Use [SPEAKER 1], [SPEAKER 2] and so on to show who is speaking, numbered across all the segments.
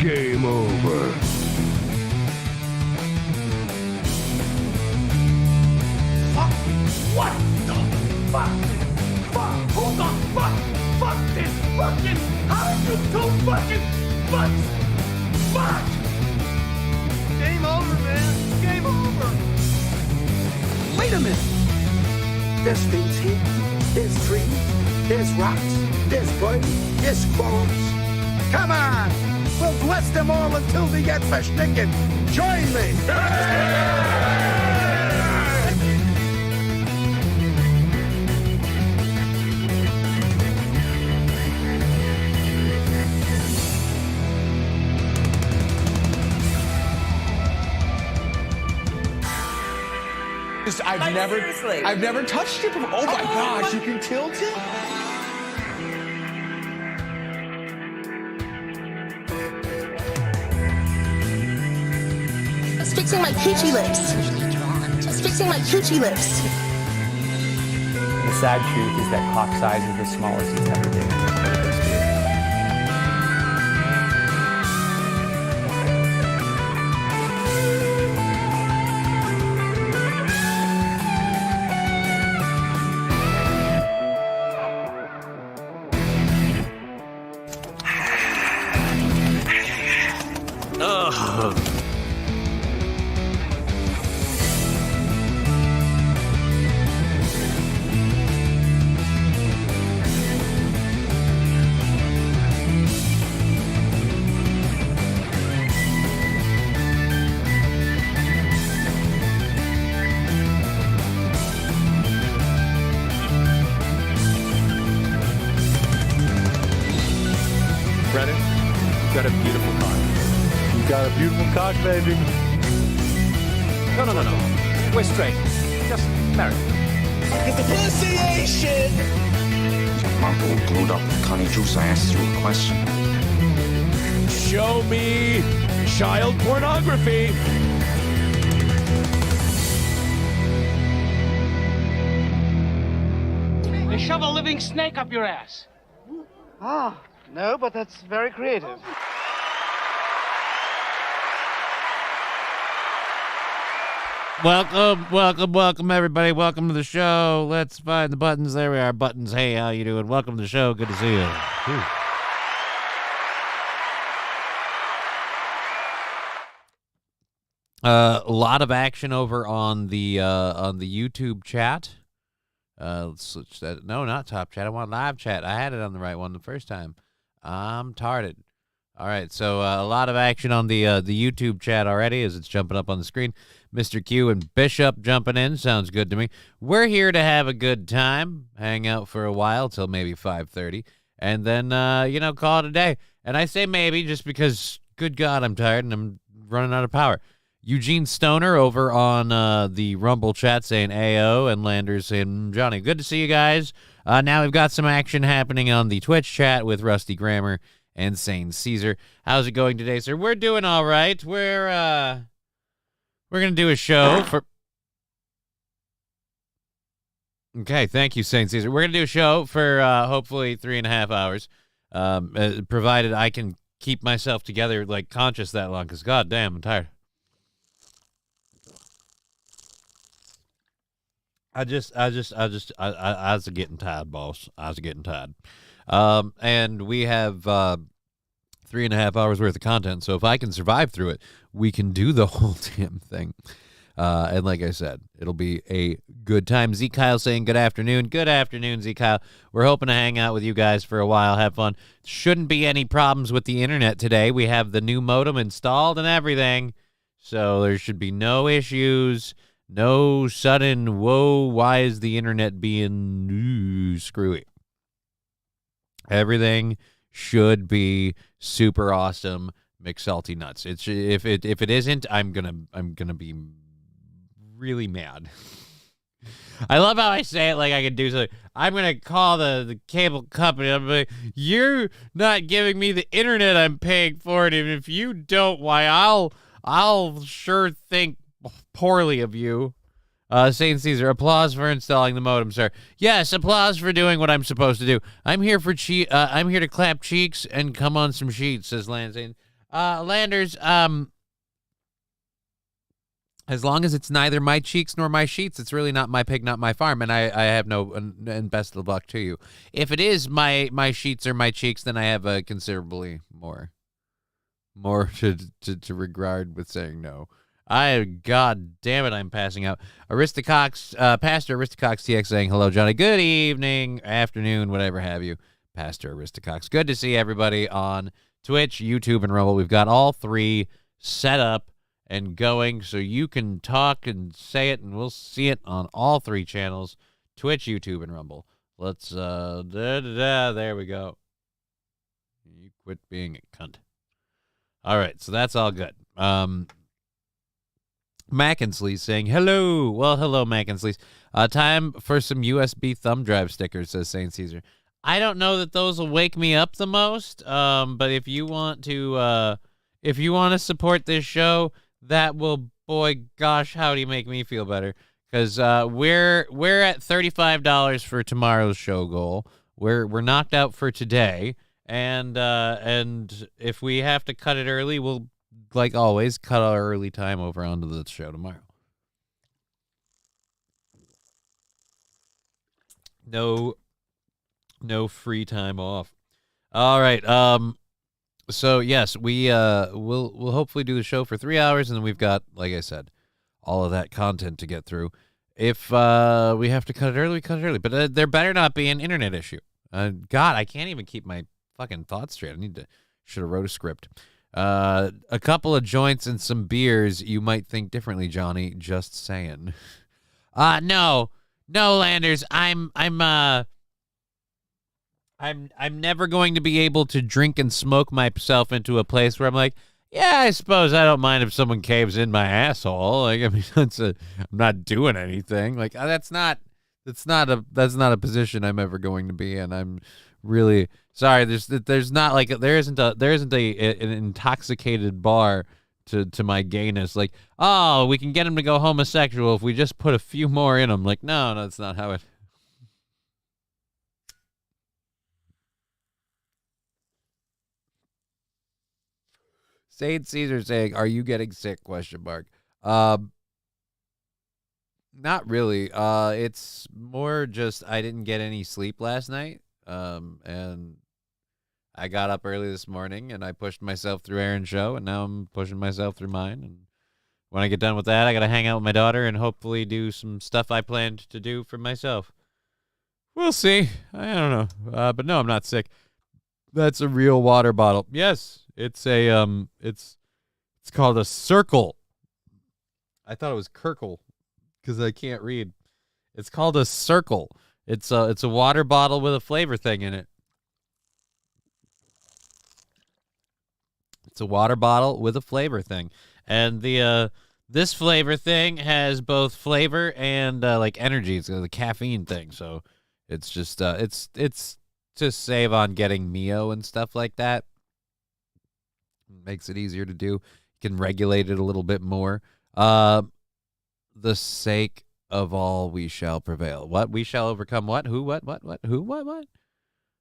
[SPEAKER 1] Game over.
[SPEAKER 2] Fuck! What the fuck? Fuck! Who the fuck? Fuck this fucking! How did you do fucking butts? Fuck! Game over, man. Game over.
[SPEAKER 3] Wait a minute. There's things here. There's trees. There's rocks. There's birds. There's squirrels. Come on. We'll bless them all until they get versticken. Join me.
[SPEAKER 4] I've never touched it before. Oh my gosh, you can tilt it?
[SPEAKER 5] Just fixing my coochie lips. Just fixing my coochie lips.
[SPEAKER 6] The sad truth is that cock size is the smallest it's ever been.
[SPEAKER 7] Brennan, you've got a beautiful cock. You got a beautiful cock, baby. No. We're straight. Just married.
[SPEAKER 2] Pussy-ation!
[SPEAKER 8] Uncle glued up Connie Juice, I asked you a question.
[SPEAKER 7] Show me child pornography.
[SPEAKER 2] They shove a living snake up your ass.
[SPEAKER 9] Ah, no, but that's very creative.
[SPEAKER 10] Welcome, everybody. Welcome to the show. Let's find the buttons. There we are, buttons. Hey, how you doing? Welcome to the show. Good to see you. A lot of action over on the YouTube chat. Let's switch that. No, not top chat. I want live chat. I had it on the right one the first time. I'm tarded. All right, so a lot of action on the YouTube chat already as it's jumping up on the screen. Mr. Q and Bishop jumping in. Sounds good to me. We're here to have a good time, hang out for a while till maybe 5:30, and then, call it a day. And I say maybe just because, good God, I'm tired and I'm running out of power. Eugene Stoner over on the Rumble chat saying AO, and Landers saying Johnny. Good to see you guys. Now we've got some action happening on the Twitch chat with Rusty Grammar and Sane Caesar. How's it going today, sir? We're doing all right. We're gonna do a show for. Okay, thank you, Sane Caesar. We're gonna do a show for hopefully 3.5 hours, provided I can keep myself together, like conscious that long. Cause goddamn, I'm tired. I was getting tired, boss. I was getting tired. And we have 3.5 hours worth of content. So if I can survive through it, we can do the whole damn thing. And like I said, it'll be a good time. Z Kyle saying good afternoon. Good afternoon, Z Kyle. We're hoping to hang out with you guys for a while, have fun. Shouldn't be any problems with the internet today. We have the new modem installed and everything. So there should be no issues. No sudden, whoa, why is the internet being screwy? Everything should be super awesome, McSalty nuts. If it isn't, I'm gonna be really mad. I love how I say it like I can do something. I'm gonna call the cable company. I'm like, you're not giving me the internet I'm paying for it, and if you don't, why I'll sure think poorly of you. Saint Caesar, applause for installing the modem, sir. Yes, applause for doing what I'm supposed to do. I'm here to clap cheeks and come on some sheets, says Lance. Landers, as long as it's neither my cheeks nor my sheets, it's really not my pig, not my farm, and I have no, and best of luck to you. If it is my sheets or my cheeks, then I have a considerably more to regard with saying no. God damn it, I'm passing out. Aristocox, Pastor Aristocox TX saying, hello, Johnny. Good evening, afternoon, whatever have you. Pastor Aristocox. Good to see everybody on Twitch, YouTube, and Rumble. We've got all three set up and going, so you can talk and say it, and we'll see it on all three channels, Twitch, YouTube, and Rumble. Let's, there we go. You quit being a cunt. All right, so that's all good. Mackinsley saying, hello. Well, hello, Mackinsley. Time for some USB thumb drive stickers, says St. Caesar. I don't know that those will wake me up the most, but if you want to support this show, that will, boy, gosh, howdy, make me feel better. Because we're at $35 for tomorrow's show goal. We're knocked out for today, and if we have to cut it early, we'll, like always, cut our early time over onto the show tomorrow. No free time off. All right. So yes, we'll hopefully do the show for 3 hours, and then we've got, like I said, all of that content to get through. If we have to cut it early, we cut it early. But there better not be an internet issue. God, I can't even keep my fucking thoughts straight. Should have wrote a script. A couple of joints and some beers, you might think differently, Johnny. Just saying. No, Landers. I'm never going to be able to drink and smoke myself into a place where I'm like, yeah, I suppose I don't mind if someone caves in my asshole. Like, I mean, I'm not doing anything. Like, that's not a position I'm ever going to be in. I'm really sorry. There's not like there isn't an intoxicated bar to my gayness. Like, oh, we can get him to go homosexual if we just put a few more in him. Like, no, that's not how it. St. Caesar saying, "Are you getting sick?" ? Not really. It's more just I didn't get any sleep last night. And I got up early this morning and I pushed myself through Aaron's show, and now I'm pushing myself through mine. And when I get done with that, I got to hang out with my daughter and hopefully do some stuff I planned to do for myself. We'll see. I don't know. But no, I'm not sick. That's a real water bottle. Yes, it's a it's called a Circle. I thought it was Kirkle because I can't read. It's called a Circle. It's a water bottle with a flavor thing in it. It's a water bottle with a flavor thing, and this flavor thing has both flavor and like energy. It's the caffeine thing, so it's just it's to save on getting Mio and stuff like that. Makes it easier to do. You can regulate it a little bit more. The sake of all, we shall prevail. What? We shall overcome what? Who? What? Who? What?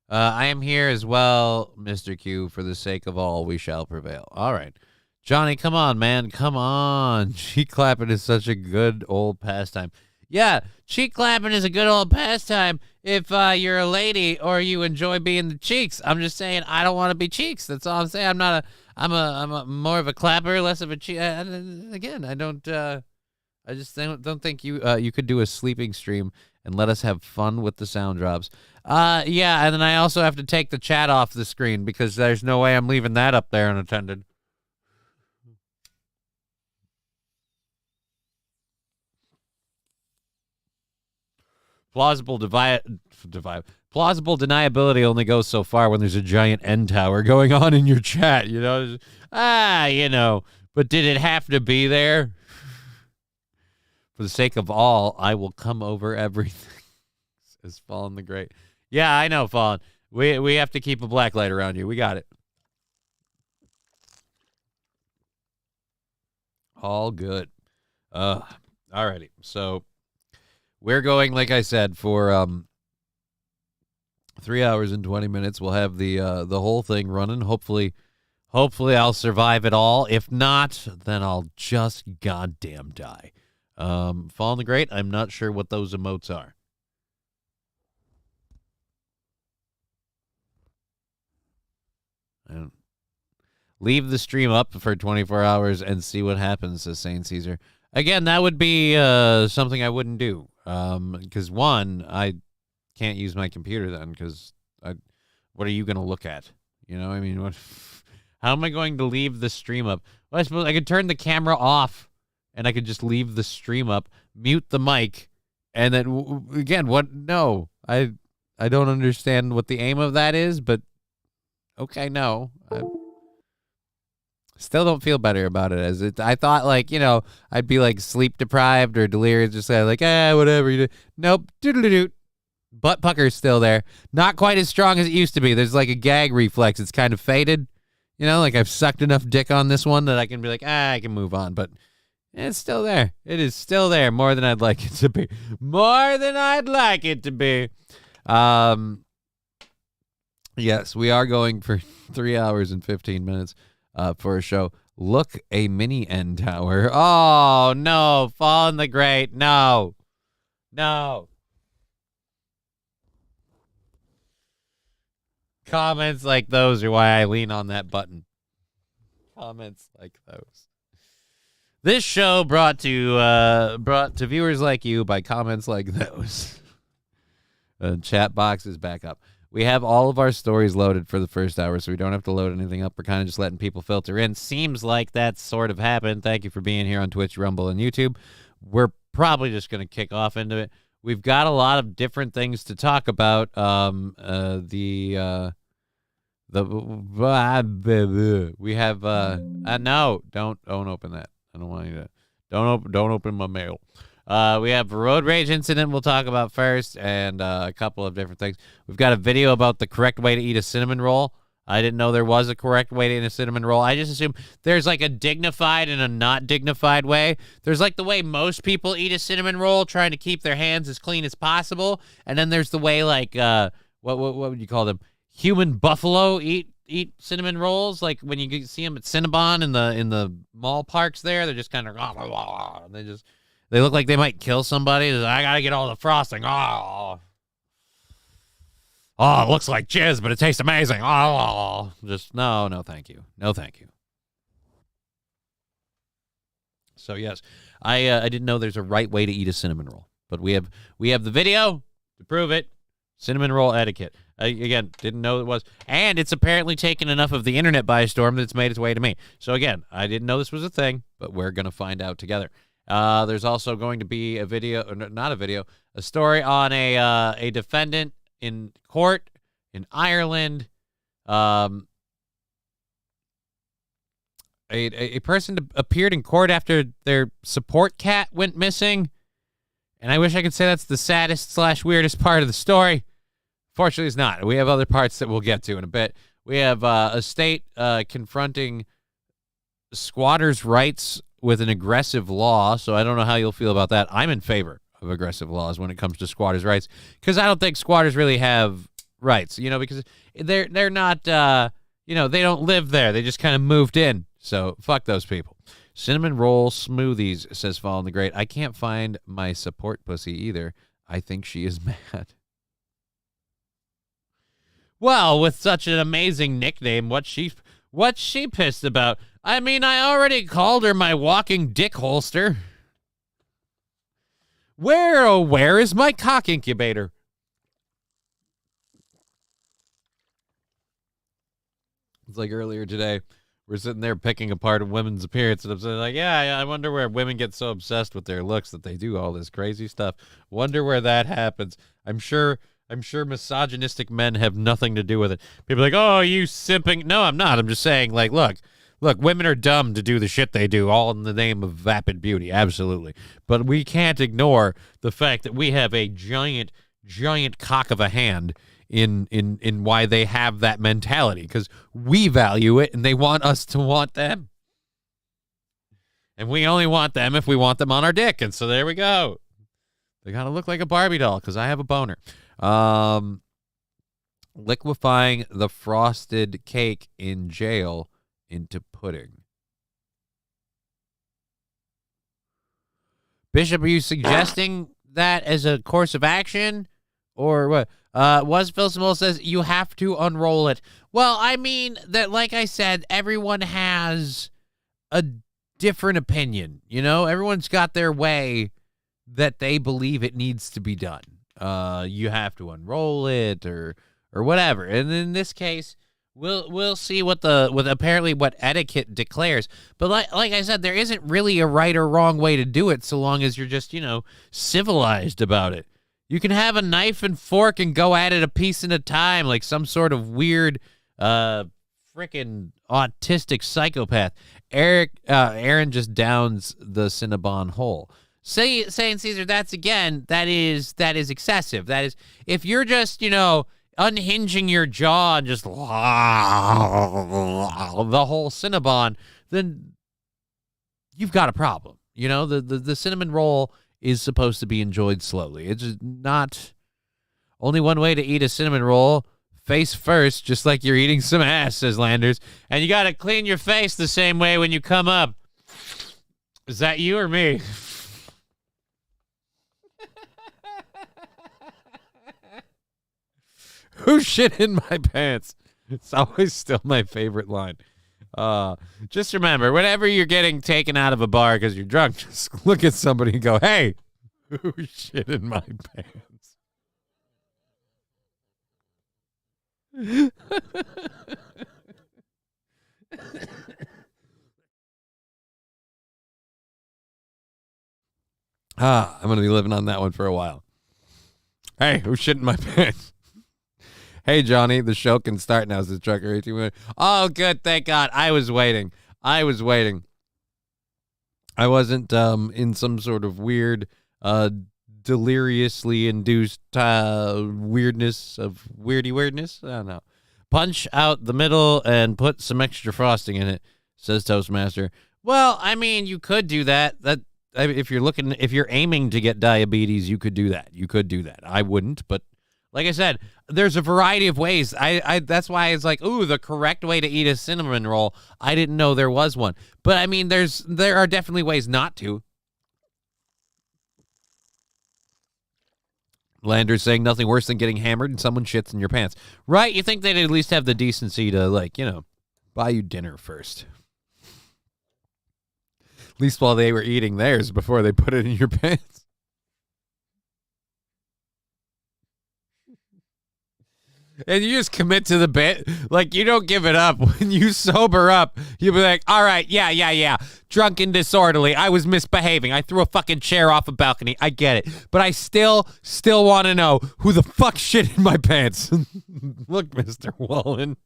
[SPEAKER 10] I am here as well, Mr. Q, for the sake of all, we shall prevail. All right. Johnny, come on, man. Come on. Cheek clapping is such a good old pastime. Yeah, cheek clapping is a good old pastime if you're a lady or you enjoy being the cheeks. I'm just saying I don't want to be cheeks. That's all I'm saying. I'm a more of a clapper, less of a cheek. Again, I don't. I just don't think you could do a sleeping stream and let us have fun with the sound drops. Yeah, and then I also have to take the chat off the screen because there's no way I'm leaving that up there unattended. Plausible deniability only goes so far when there's a giant end tower going on in your chat, you know? But did it have to be there? For the sake of all, I will come over everything. Says Fallen the Great. Yeah, I know, Fallen. We have to keep a black light around you. We got it. All good. Alrighty. So we're going, like I said, for 3 hours and 20 minutes. We'll have the whole thing running. Hopefully Hopefully I'll survive it all. If not, then I'll just goddamn die. Fallen the Great, I'm not sure what those emotes are. I don't. Leave the stream up for 24 hours and see what happens, says Saint Caesar. Again, that would be something I wouldn't do. Because, one, I can't use my computer then because what are you going to look at? You know, I mean, how am I going to leave the stream up? Well, I suppose I could turn the camera off and I could just leave the stream up, mute the mic, and then, again, what? No, I don't understand what the aim of that is, but okay, no. Still don't feel better about it. I thought, like, you know, I'd be like sleep deprived or delirious, just like, whatever you do. Nope. Doodle-doo-doo. Butt pucker's still there. Not quite as strong as it used to be. There's like a gag reflex. It's kind of faded. You know, like I've sucked enough dick on this one that I can be like, I can move on. But it's still there. It is still there more than I'd like it to be. More than I'd like it to be. Yes, we are going for 3 hours and 15 minutes. For a show. Look, a mini end tower. Oh, no. Fallen the Great. No. Comments like those are why I lean on that button. Comments like those. This show brought to viewers like you by comments like those. Chat box is back up. We have all of our stories loaded for the first hour, so we don't have to load anything up. We're kind of just letting people filter in. Seems like that's sort of happened. Thank you for being here on Twitch, Rumble, and YouTube. We're probably just going to kick off into it. We've got a lot of different things to talk about. We have no, don't open that. I don't want you to. Don't open my mail. We have a road rage incident we'll talk about first, and a couple of different things. We've got a video about the correct way to eat a cinnamon roll. I didn't know there was a correct way to eat a cinnamon roll. I just assume there's like a dignified and a not dignified way. There's like the way most people eat a cinnamon roll, trying to keep their hands as clean as possible, and then there's the way like what would you call them? Human buffalo eat cinnamon rolls. Like when you see them at Cinnabon in the mall parks there, they're just kind of and they look like they might kill somebody. I gotta get all the frosting. Oh, it looks like jizz, but it tastes amazing. Oh, just no, thank you. No, thank you. So yes, I didn't know there's a right way to eat a cinnamon roll, but we have the video to prove it. Cinnamon roll etiquette. Again, didn't know it was, and it's apparently taken enough of the internet by storm that it's made its way to me. So again, I didn't know this was a thing, but we're gonna find out together. There's also going to be a video, or not a video, a story on a defendant in court in Ireland. A person appeared in court after their support cat went missing, and I wish I could say that's the saddest / weirdest part of the story. Fortunately, it's not. We have other parts that we'll get to in a bit. We have a state confronting squatters' rights with an aggressive law, so I don't know how you'll feel about that. I'm in favor of aggressive laws when it comes to squatters' rights, because I don't think squatters really have rights, because they're not, they don't live there. They just kind of moved in, so fuck those people. Cinnamon roll smoothies, says Fallen the Great. I can't find my support pussy either. I think she is mad. Well, with such an amazing nickname, what's she pissed about? I mean, I already called her my walking dick holster. Where is my cock incubator? It's like earlier today, we're sitting there picking apart women's appearance, and I'm saying, like, I wonder where women get so obsessed with their looks that they do all this crazy stuff. Wonder where that happens. I'm sure misogynistic men have nothing to do with it. People are like, oh, you simping. No, I'm not. I'm just saying, like, look, women are dumb to do the shit they do, all in the name of vapid beauty. Absolutely. But we can't ignore the fact that we have a giant cock of a hand in why they have that mentality, because we value it and they want us to want them. And we only want them if we want them on our dick. And so there we go. They got to look like a Barbie doll because I have a boner. Liquefying the frosted cake in jail into pudding. Bishop, are you suggesting that as a course of action? Or what? Was Phil Simone says you have to unroll it. Well, I mean, that, like I said, everyone has a different opinion. You know, everyone's got their way that they believe it needs to be done. You have to unroll it or whatever. And in this case, we'll see what apparently what etiquette declares. But like I said, there isn't really a right or wrong way to do it so long as you're just, civilized about it. You can have a knife and fork and go at it a piece at a time like some sort of weird freaking autistic psychopath. Aaron just downs the Cinnabon whole. Saying Caesar, that is excessive. That is, if you're just, unhinging your jaw and just the whole Cinnabon, then you've got a problem. The cinnamon roll is supposed to be enjoyed slowly. It's just not only one way to eat a cinnamon roll. Face first, just like you're eating some ass, says Landers. And you got to clean your face the same way when you come up. Is that you or me? Who shit in my pants? It's always still my favorite line. Just remember, whenever you're getting taken out of a bar because you're drunk, just look at somebody and go, hey, who shit in my pants? I'm going to be living on that one for a while. Hey, who shit in my pants? Hey, Johnny, the show can start now, says Trucker 18. Oh, good, thank God. I was waiting. I wasn't in some sort of weird, deliriously induced weirdness. I don't know. Punch out the middle and put some extra frosting in it, says Toastmaster. Well, I mean, you could do that. If you're aiming to get diabetes, you could do that. I wouldn't, but like I said, there's a variety of ways. That's why it's like, ooh, the correct way to eat a cinnamon roll. I didn't know there was one. But I mean, there are definitely ways not to. Lander's saying nothing worse than getting hammered and someone shits in your pants. Right? You think they'd at least have the decency to, buy you dinner first. At least while they were eating theirs before they put it in your pants. And you just commit to the bit. Like, you don't give it up. When you sober up, you'll be like, all right, yeah. Drunk and disorderly. I was misbehaving. I threw a fucking chair off a balcony. I get it. But I still want to know who the fuck shit in my pants. Look, Mr. Wallen.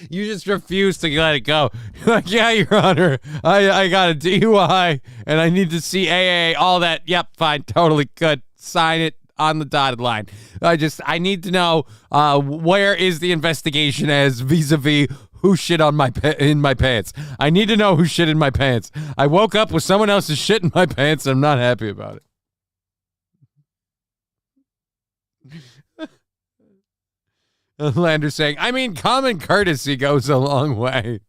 [SPEAKER 10] You just refuse to let it go. You're like, yeah, Your Honor, I got a DUI and I need to see AA, all that. Yep, fine, totally good. Sign it on the dotted line. I need to know where is the investigation as vis-a-vis who shit in my pants. I need to know who shit in my pants. I woke up with someone else's shit in my pants and I'm not happy about it. Lander saying, I mean, common courtesy goes a long way.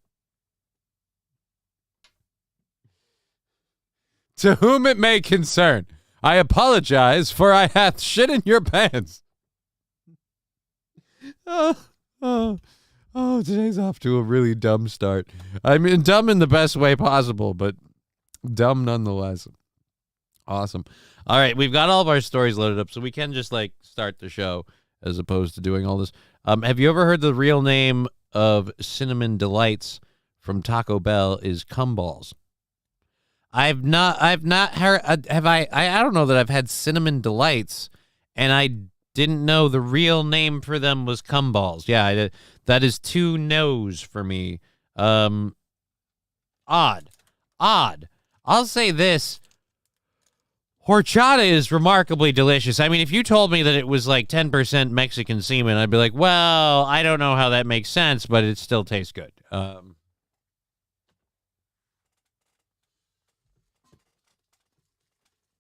[SPEAKER 10] To whom it may concern, I apologize for I hath shit in your pants. Oh, today's off to a really dumb start. I mean, dumb in the best way possible, but dumb nonetheless. Awesome. All right, we've got all of our stories loaded up, so we can just, start the show as opposed to doing all this. Have you ever heard the real name of Cinnamon Delights from Taco Bell is Cumballs? I've not heard, I don't know that I've had Cinnamon Delights, and I didn't know the real name for them was Cumballs. Yeah, that is 2 no's for me. Odd. I'll say this. Horchata is remarkably delicious. I mean, if you told me that it was 10% Mexican semen, I'd be like, well, I don't know how that makes sense, but it still tastes good.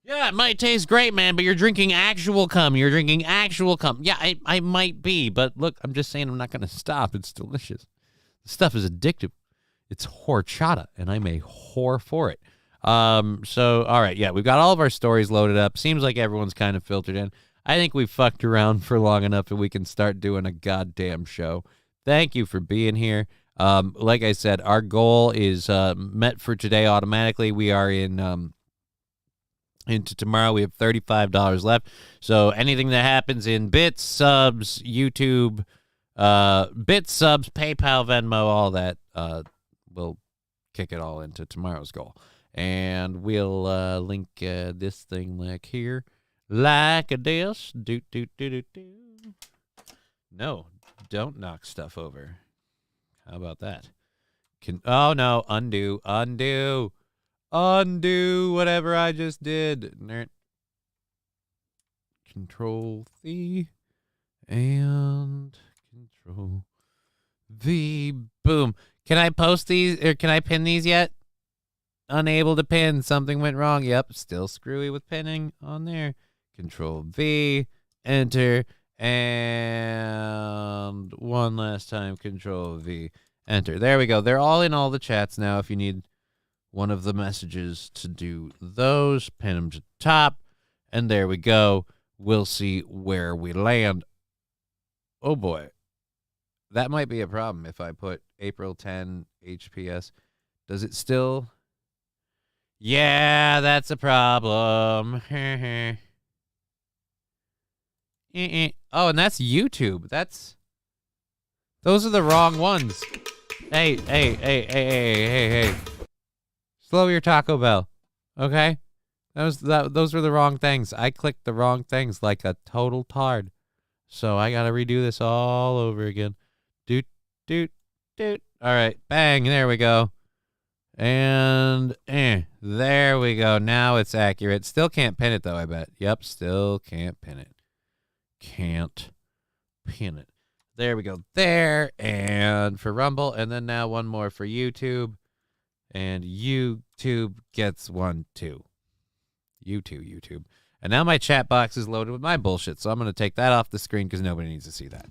[SPEAKER 10] Yeah, it might taste great, man, but you're drinking actual cum. You're drinking actual cum. Yeah, I might be, but look, I'm just saying I'm not going to stop. It's delicious. The stuff is addictive. It's horchata, and I'm a whore for it. So, all right, yeah, we've got all of our stories loaded up. Seems like everyone's kind of filtered in. I think we've fucked around for long enough and we can start doing a goddamn show. Thank you for being here. Like I said, our goal is met for today automatically. We are into tomorrow. We have $35 left. So anything that happens in bits, subs, YouTube, bits, subs, PayPal, Venmo, all that, we'll kick it all into tomorrow's goal. And we'll link this thing like here, like a this. Do. No, don't knock stuff over. How about that? Oh no, undo whatever I just did. Control V and Control V. Boom. Can I post these or can I pin these yet? Unable to pin. Something went wrong. Yep, still screwy with pinning on there. Control V, enter, and one last time, Control V, enter. There we go. They're all in all the chats now. If you need one of the messages to do those, pin them to top, and there we go. We'll see where we land. Oh boy, that might be a problem if I put April 10 HPS. Does it still? Yeah, that's a problem. Oh, and that's YouTube. Those are the wrong ones. Hey. Slow your Taco Bell. Okay? Those were the wrong things. I clicked the wrong things like a total tard. So I gotta redo this all over again. Doot. All right, bang, there we go. And there we go. Now it's accurate. Still can't pin it though, I bet. Yep, still can't pin it. Can't pin it. There we go. There. And for Rumble. And then now one more for YouTube. And YouTube gets one too. YouTube. And now my chat box is loaded with my bullshit. So I'm going to take that off the screen because nobody needs to see that.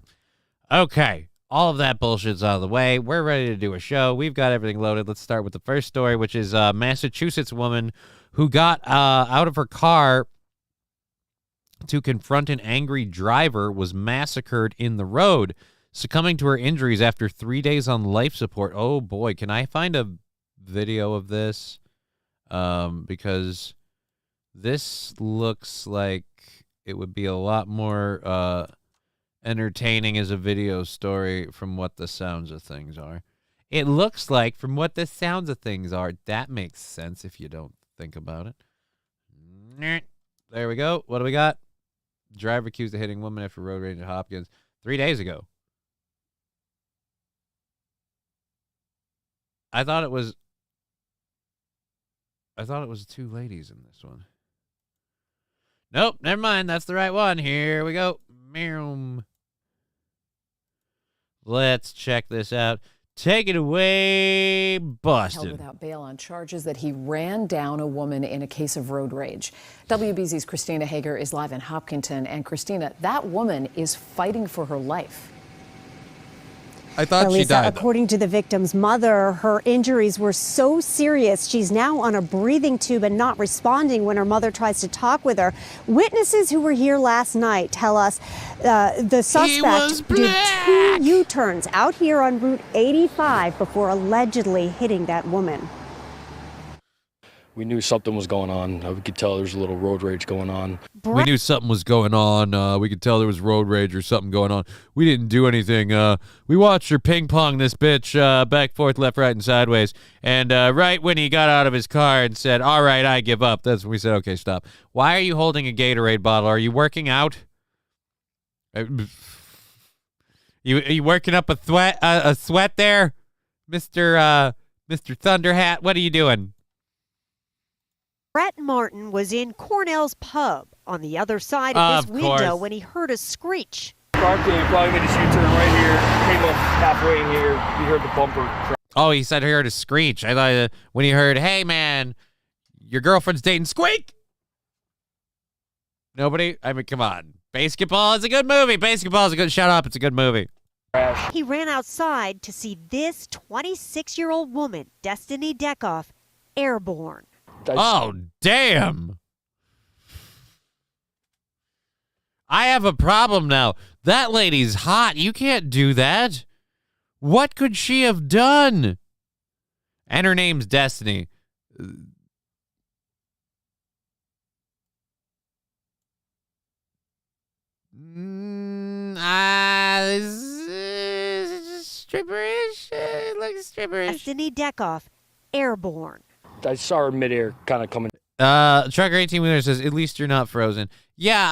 [SPEAKER 10] Okay. All of that bullshit's out of the way. We're ready to do a show. We've got everything loaded. Let's start with the first story, which is a Massachusetts woman who got out of her car to confront an angry driver was massacred in the road, succumbing to her injuries after 3 days on life support. Oh, boy. Can I find a video of this? Because this looks like it would be a lot more entertaining as a video story from what the sounds of things are. It looks like from what the sounds of things are. That makes sense if you don't think about it. There we go. What do we got? Driver accused of hitting woman after road rage at Hopkins 3 days ago. I thought it was two ladies in this one. Nope, never mind. That's the right one. Here we go. Let's check this out. Take it away, Boston.
[SPEAKER 1] Held without bail on charges that he ran down a woman in a case of road rage. WBZ's Christina Hager is live in Hopkinton. And Christina, that woman is fighting for her life.
[SPEAKER 4] I thought
[SPEAKER 11] Lisa,
[SPEAKER 4] she died.
[SPEAKER 11] According to the victim's mother, her injuries were so serious she's now on a breathing tube and not responding when her mother tries to talk with her. Witnesses who were here last night tell us the suspect did 2 U-turns out here on Route 85 before allegedly hitting that woman.
[SPEAKER 12] We knew something was going on. We could tell there was a little road rage going on.
[SPEAKER 10] We knew something was going on. We could tell there was road rage or something going on. We didn't do anything. We watched her ping pong this bitch back, forth, left, right, and sideways. And right when he got out of his car and said, "All right, I give up," that's when we said, "Okay, stop." Why are you holding a Gatorade bottle? Are you working out? You working up a sweat there, Mr. Thunderhat? What are you doing?
[SPEAKER 11] Brett Martin was in Cornell's pub on the other side of his window when he heard a screech.
[SPEAKER 12] Car came, probably made his U-turn right here, came up halfway in here. We heard the bumper crack.
[SPEAKER 10] Oh, he said he heard a screech. I thought when he heard, "Hey, man, your girlfriend's dating Squeak." Nobody? I mean, come on. Basketball is a good movie. Basketball is a good... Shut up. It's a good movie.
[SPEAKER 11] He ran outside to see this 26-year-old woman, Destiny Deckoff, airborne.
[SPEAKER 10] Oh, damn. I have a problem now. That lady's hot. You can't do that. What could she have done? And her name's Destiny. Stripperish? Like stripperish.
[SPEAKER 11] Destiny Deckoff, airborne.
[SPEAKER 12] I saw her midair kind of coming.
[SPEAKER 10] Trucker 18 Wheeler says, at least you're not frozen. Yeah,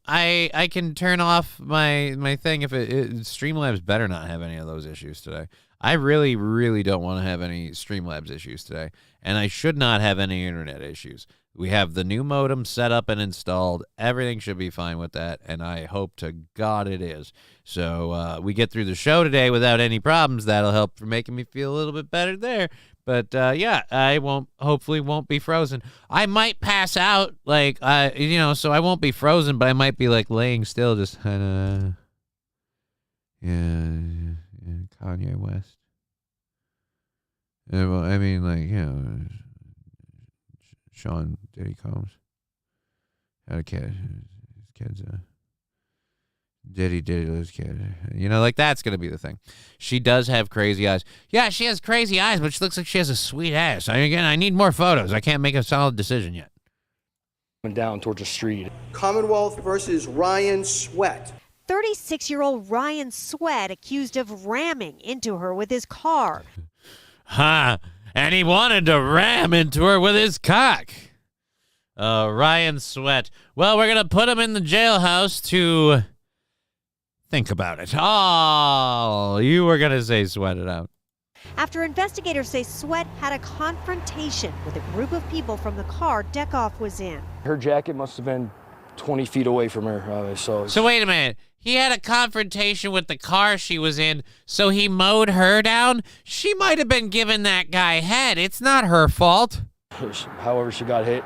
[SPEAKER 10] I can turn off my thing if Streamlabs better not have any of those issues today. I really, really don't want to have any Streamlabs issues today, and I should not have any internet issues. We have the new modem set up and installed. Everything should be fine with that, and I hope to God it is. So we get through the show today without any problems. That'll help for making me feel a little bit better there. But yeah, I hopefully won't be frozen. I might pass out, like, so I won't be frozen, but I might be like laying still, just kind of, yeah, Kanye West. Yeah, well, I mean, like, Sean Diddy Combs had a kid. His kid's a Diddy Liz kid. Like that's going to be the thing. She does have crazy eyes. Yeah, she has crazy eyes, but she looks like she has a sweet ass. I need more photos. I can't make a solid decision yet.
[SPEAKER 12] Went down towards the street.
[SPEAKER 3] Commonwealth versus Ryan Sweat.
[SPEAKER 11] 36-year-old Ryan Sweat accused of ramming into her with his car.
[SPEAKER 10] And he wanted to ram into her with his cock. Ryan Sweat. Well, we're going to put him in the jailhouse to think about it. Oh, you were going to say sweat it out.
[SPEAKER 11] After investigators say Sweat had a confrontation with a group of people from the car Deckoff was in.
[SPEAKER 12] Her jacket must have been 20 feet away from her. So
[SPEAKER 10] wait a minute. He had a confrontation with the car she was in, so he mowed her down? She might have been giving that guy head. It's not her fault.
[SPEAKER 12] However she got hit,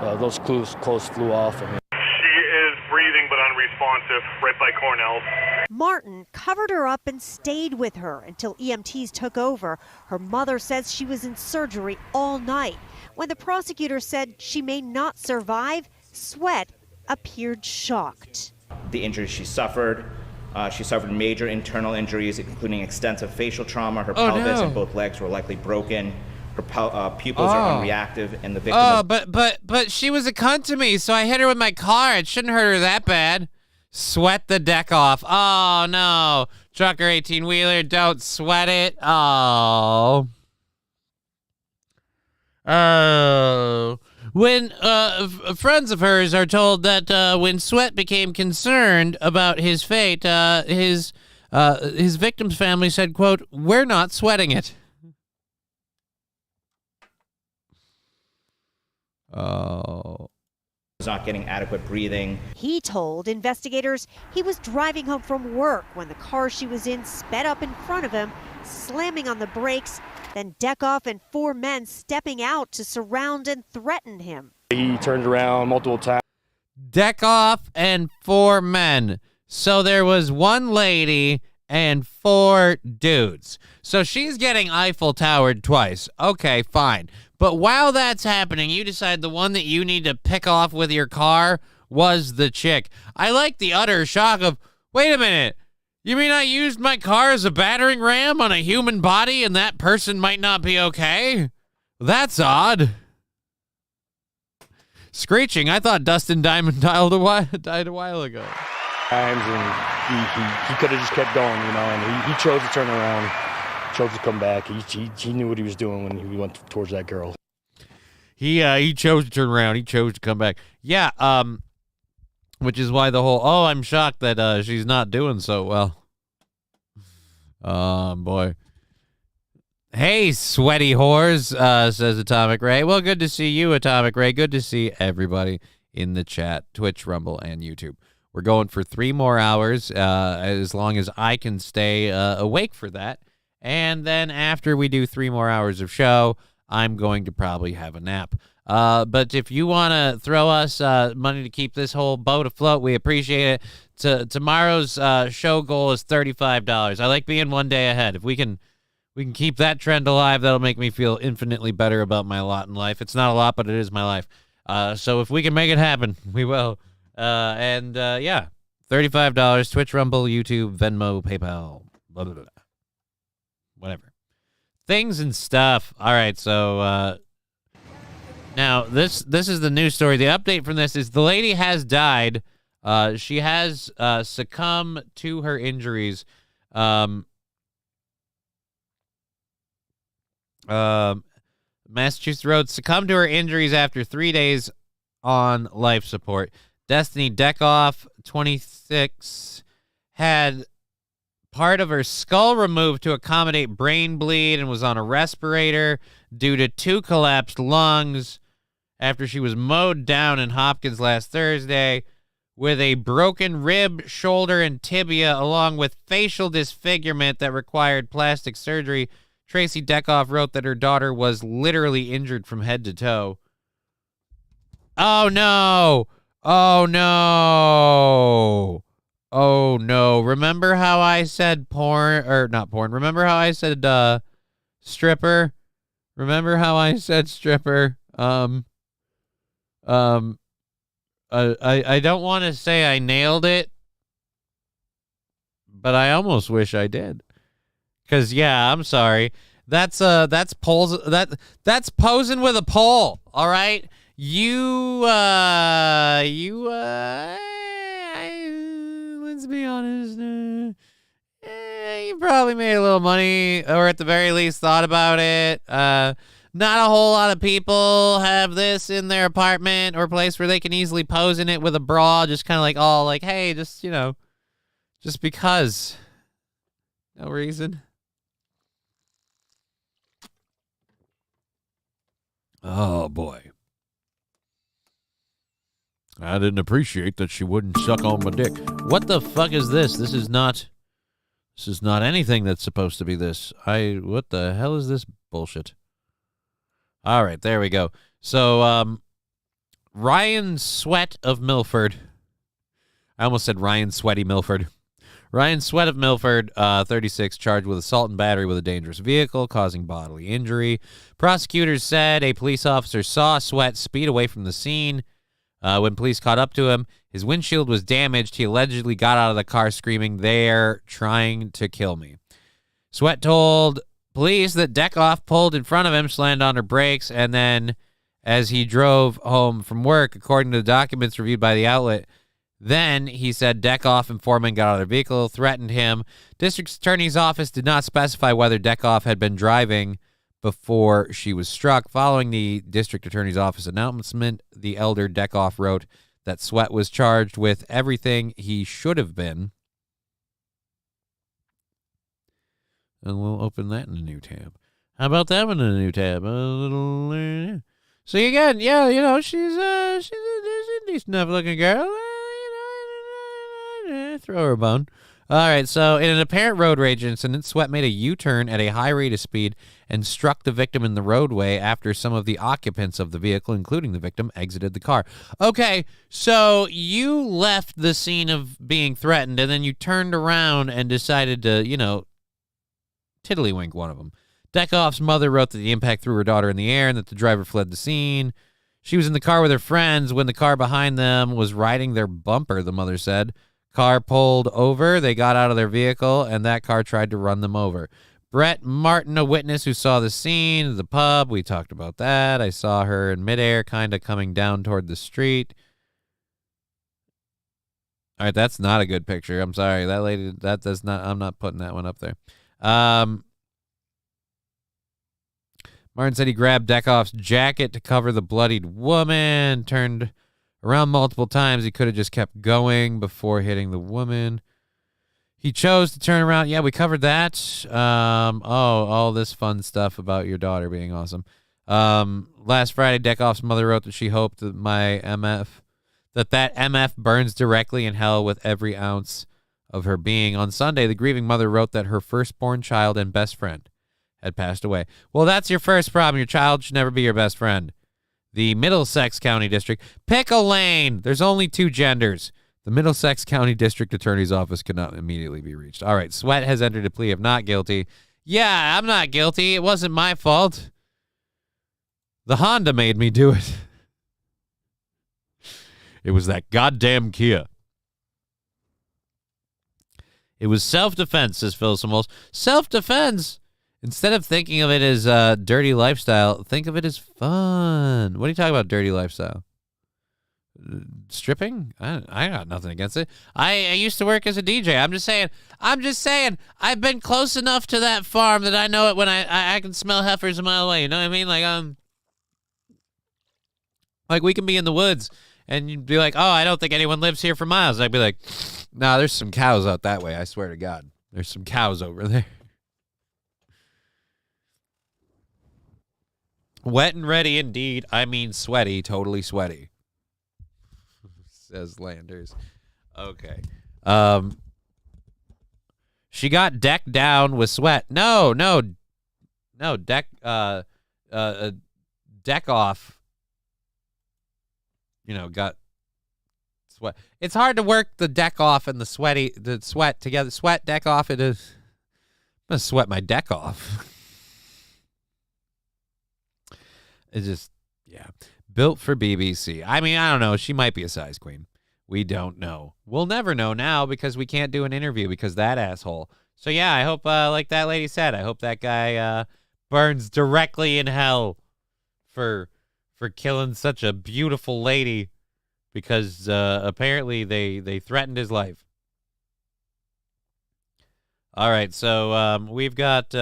[SPEAKER 12] those clothes flew off.
[SPEAKER 13] She is breathing but unresponsive, right by Cornell's.
[SPEAKER 11] Martin covered her up and stayed with her until EMTs took over. Her mother says she was in surgery all night. When the prosecutor said she may not survive, Sweat appeared shocked.
[SPEAKER 14] The injuries she suffered major internal injuries, including extensive facial trauma. Her pelvis and both legs were likely broken. Her pupils are unreactive, and the victim.
[SPEAKER 10] But she was a cunt to me, so I hit her with my car. It shouldn't hurt her that bad. Sweat the deck off. Oh no, Trucker 18 Wheeler, don't sweat it. Oh. When friends of hers are told that when Sweat became concerned about his fate, his victim's family said, quote, "We're not sweating it." Oh.
[SPEAKER 14] Was not getting adequate breathing.
[SPEAKER 11] He told investigators he was driving home from work when the car she was in sped up in front of him, slamming on the brakes. Then Deckoff and 4 men stepping out to surround and threaten him.
[SPEAKER 12] He turned around multiple times.
[SPEAKER 10] Deckoff and 4 men. So there was 1 lady and 4 dudes. So she's getting Eiffel Towered twice. Okay, fine. But while that's happening, you decide the one that you need to pick off with your car was the chick. I like the utter shock of, wait a minute. You mean I used my car as a battering ram on a human body and that person might not be okay? That's odd. Screeching, I thought Dustin Diamond died a while ago.
[SPEAKER 12] And he could have just kept going, and he chose to turn around, chose to come back. He knew what he was doing when he went towards that girl.
[SPEAKER 10] He chose to turn around. He chose to come back. Yeah, which is why the whole, I'm shocked that she's not doing so well. Oh, boy. Hey, sweaty whores, says Atomic Ray. Well, good to see you, Atomic Ray. Good to see everybody in the chat, Twitch, Rumble, and YouTube. We're going for 3 more hours, as long as I can stay awake for that. And then after we do 3 more hours of show, I'm going to probably have a nap. But if you want to throw us money to keep this whole boat afloat, we appreciate it. Tomorrow's show goal is $35. I like being one day ahead. If we can keep that trend alive, that'll make me feel infinitely better about my lot in life. It's not a lot, but it is my life. So if we can make it happen, we will. Yeah, $35, Twitch, Rumble, YouTube, Venmo, PayPal, blah, blah, blah. Whatever. Things and stuff. All right, so now this is the news story. The update from this is the lady has died. She has succumbed to her injuries. Massachusetts Road succumbed to her injuries after 3 days on life support. Destiny Deckoff, 26, had part of her skull removed to accommodate brain bleed and was on a respirator due to 2 collapsed lungs after she was mowed down in Hopkins last Thursday with a broken rib, shoulder, and tibia, along with facial disfigurement that required plastic surgery. Tracy Deckoff wrote that her daughter was literally injured from head to toe. Oh, no. Oh, no. Oh, no. Remember how I said porn, or not porn. Remember how I said stripper? Remember how I said stripper? I don't want to say I nailed it, but I almost wish I did. Cause yeah, I'm sorry. That's posing with a pole. All right, let's be honest. You probably made a little money, or at the very least thought about it. Not a whole lot of people have this in their apartment or place where they can easily pose in it with a bra, just kind of like, oh, like, hey, just, just because. No reason. Oh, boy. I didn't appreciate that she wouldn't suck on my dick. What the fuck is this? This is not anything that's supposed to be this. What the hell is this bullshit? All right, there we go. So, Ryan Sweat of Milford. I almost said Ryan Sweaty Milford. Ryan Sweat of Milford, 36, charged with assault and battery with a dangerous vehicle, causing bodily injury. Prosecutors said a police officer saw Sweat speed away from the scene. When police caught up to him, his windshield was damaged. He allegedly got out of the car screaming, "They're trying to kill me." Sweat told police that Deckoff pulled in front of him, slammed on her brakes, and then as he drove home from work, according to the documents reviewed by the outlet, then, he said, Deckoff and foreman got out of their vehicle, threatened him. District Attorney's Office did not specify whether Deckoff had been driving before she was struck. Following the District Attorney's Office announcement, the elder Deckoff wrote that Sweat was charged with everything he should have been. And we'll open that in a new tab. How about that one in a new tab? So again, yeah, she's a decent enough looking girl. Throw her a bone. All right, so in an apparent road rage incident, Sweat made a U-turn at a high rate of speed and struck the victim in the roadway after some of the occupants of the vehicle, including the victim, exited the car. Okay, so you left the scene of being threatened, and then you turned around and decided to, tiddlywink one of them. Deckoff's mother wrote that the impact threw her daughter in the air and that the driver fled the scene. She was in the car with her friends when the car behind them was riding their bumper, the mother said. Car pulled over, they got out of their vehicle, and that car tried to run them over. Brett Martin, a witness who saw the scene, the pub, we talked about that. I saw her in midair, kind of coming down toward the street. All right, that's not a good picture. I'm sorry. That lady, that does not, I'm not putting that one up there. Martin said he grabbed Deckoff's jacket to cover the bloodied woman, turned around multiple times. He could have just kept going before hitting the woman. He chose to turn around. Yeah, we covered that. All this fun stuff about your daughter being awesome. Last Friday, Deckoff's mother wrote that she hoped that that MF burns directly in hell with every ounce of her being. On Sunday, the grieving mother wrote that her firstborn child and best friend had passed away. Well, that's your first problem. Your child should never be your best friend. the Middlesex County District. Pick a lane. There's only 2 genders. The Middlesex County District Attorney's Office cannot immediately be reached. All right, Sweat has entered a plea of not guilty. Yeah, I'm not guilty. It wasn't my fault. The Honda made me do it. It was that goddamn Kia. It was self-defense, says Phil Simols. Self-defense? Instead of thinking of it as dirty lifestyle, think of it as fun. What are you talking about, dirty lifestyle? Stripping? I got nothing against it. I used to work as a DJ. I'm just saying. I've been close enough to that farm that I know it when I can smell heifers a mile away. You know what I mean? Like we can be in the woods and you'd be like, oh, I don't think anyone lives here for miles. And I'd be like, nah, there's some cows out that way. I swear to God, there's some cows over there. Wet and ready indeed. I mean sweaty, totally sweaty. Says Landers. Okay. She got decked down with sweat. No. Deck deck off. Got sweat. It's hard to work the deck off and the sweat together. Sweat, deck off. It is. I'm gonna sweat my deck off. It's just, yeah. Built for BBC. I mean, I don't know. She might be a size queen. We don't know. We'll never know now because we can't do an interview because that asshole. So, yeah, I hope, like that lady said, I hope that guy burns directly in hell for killing such a beautiful lady because apparently they threatened his life. All right, so we've got...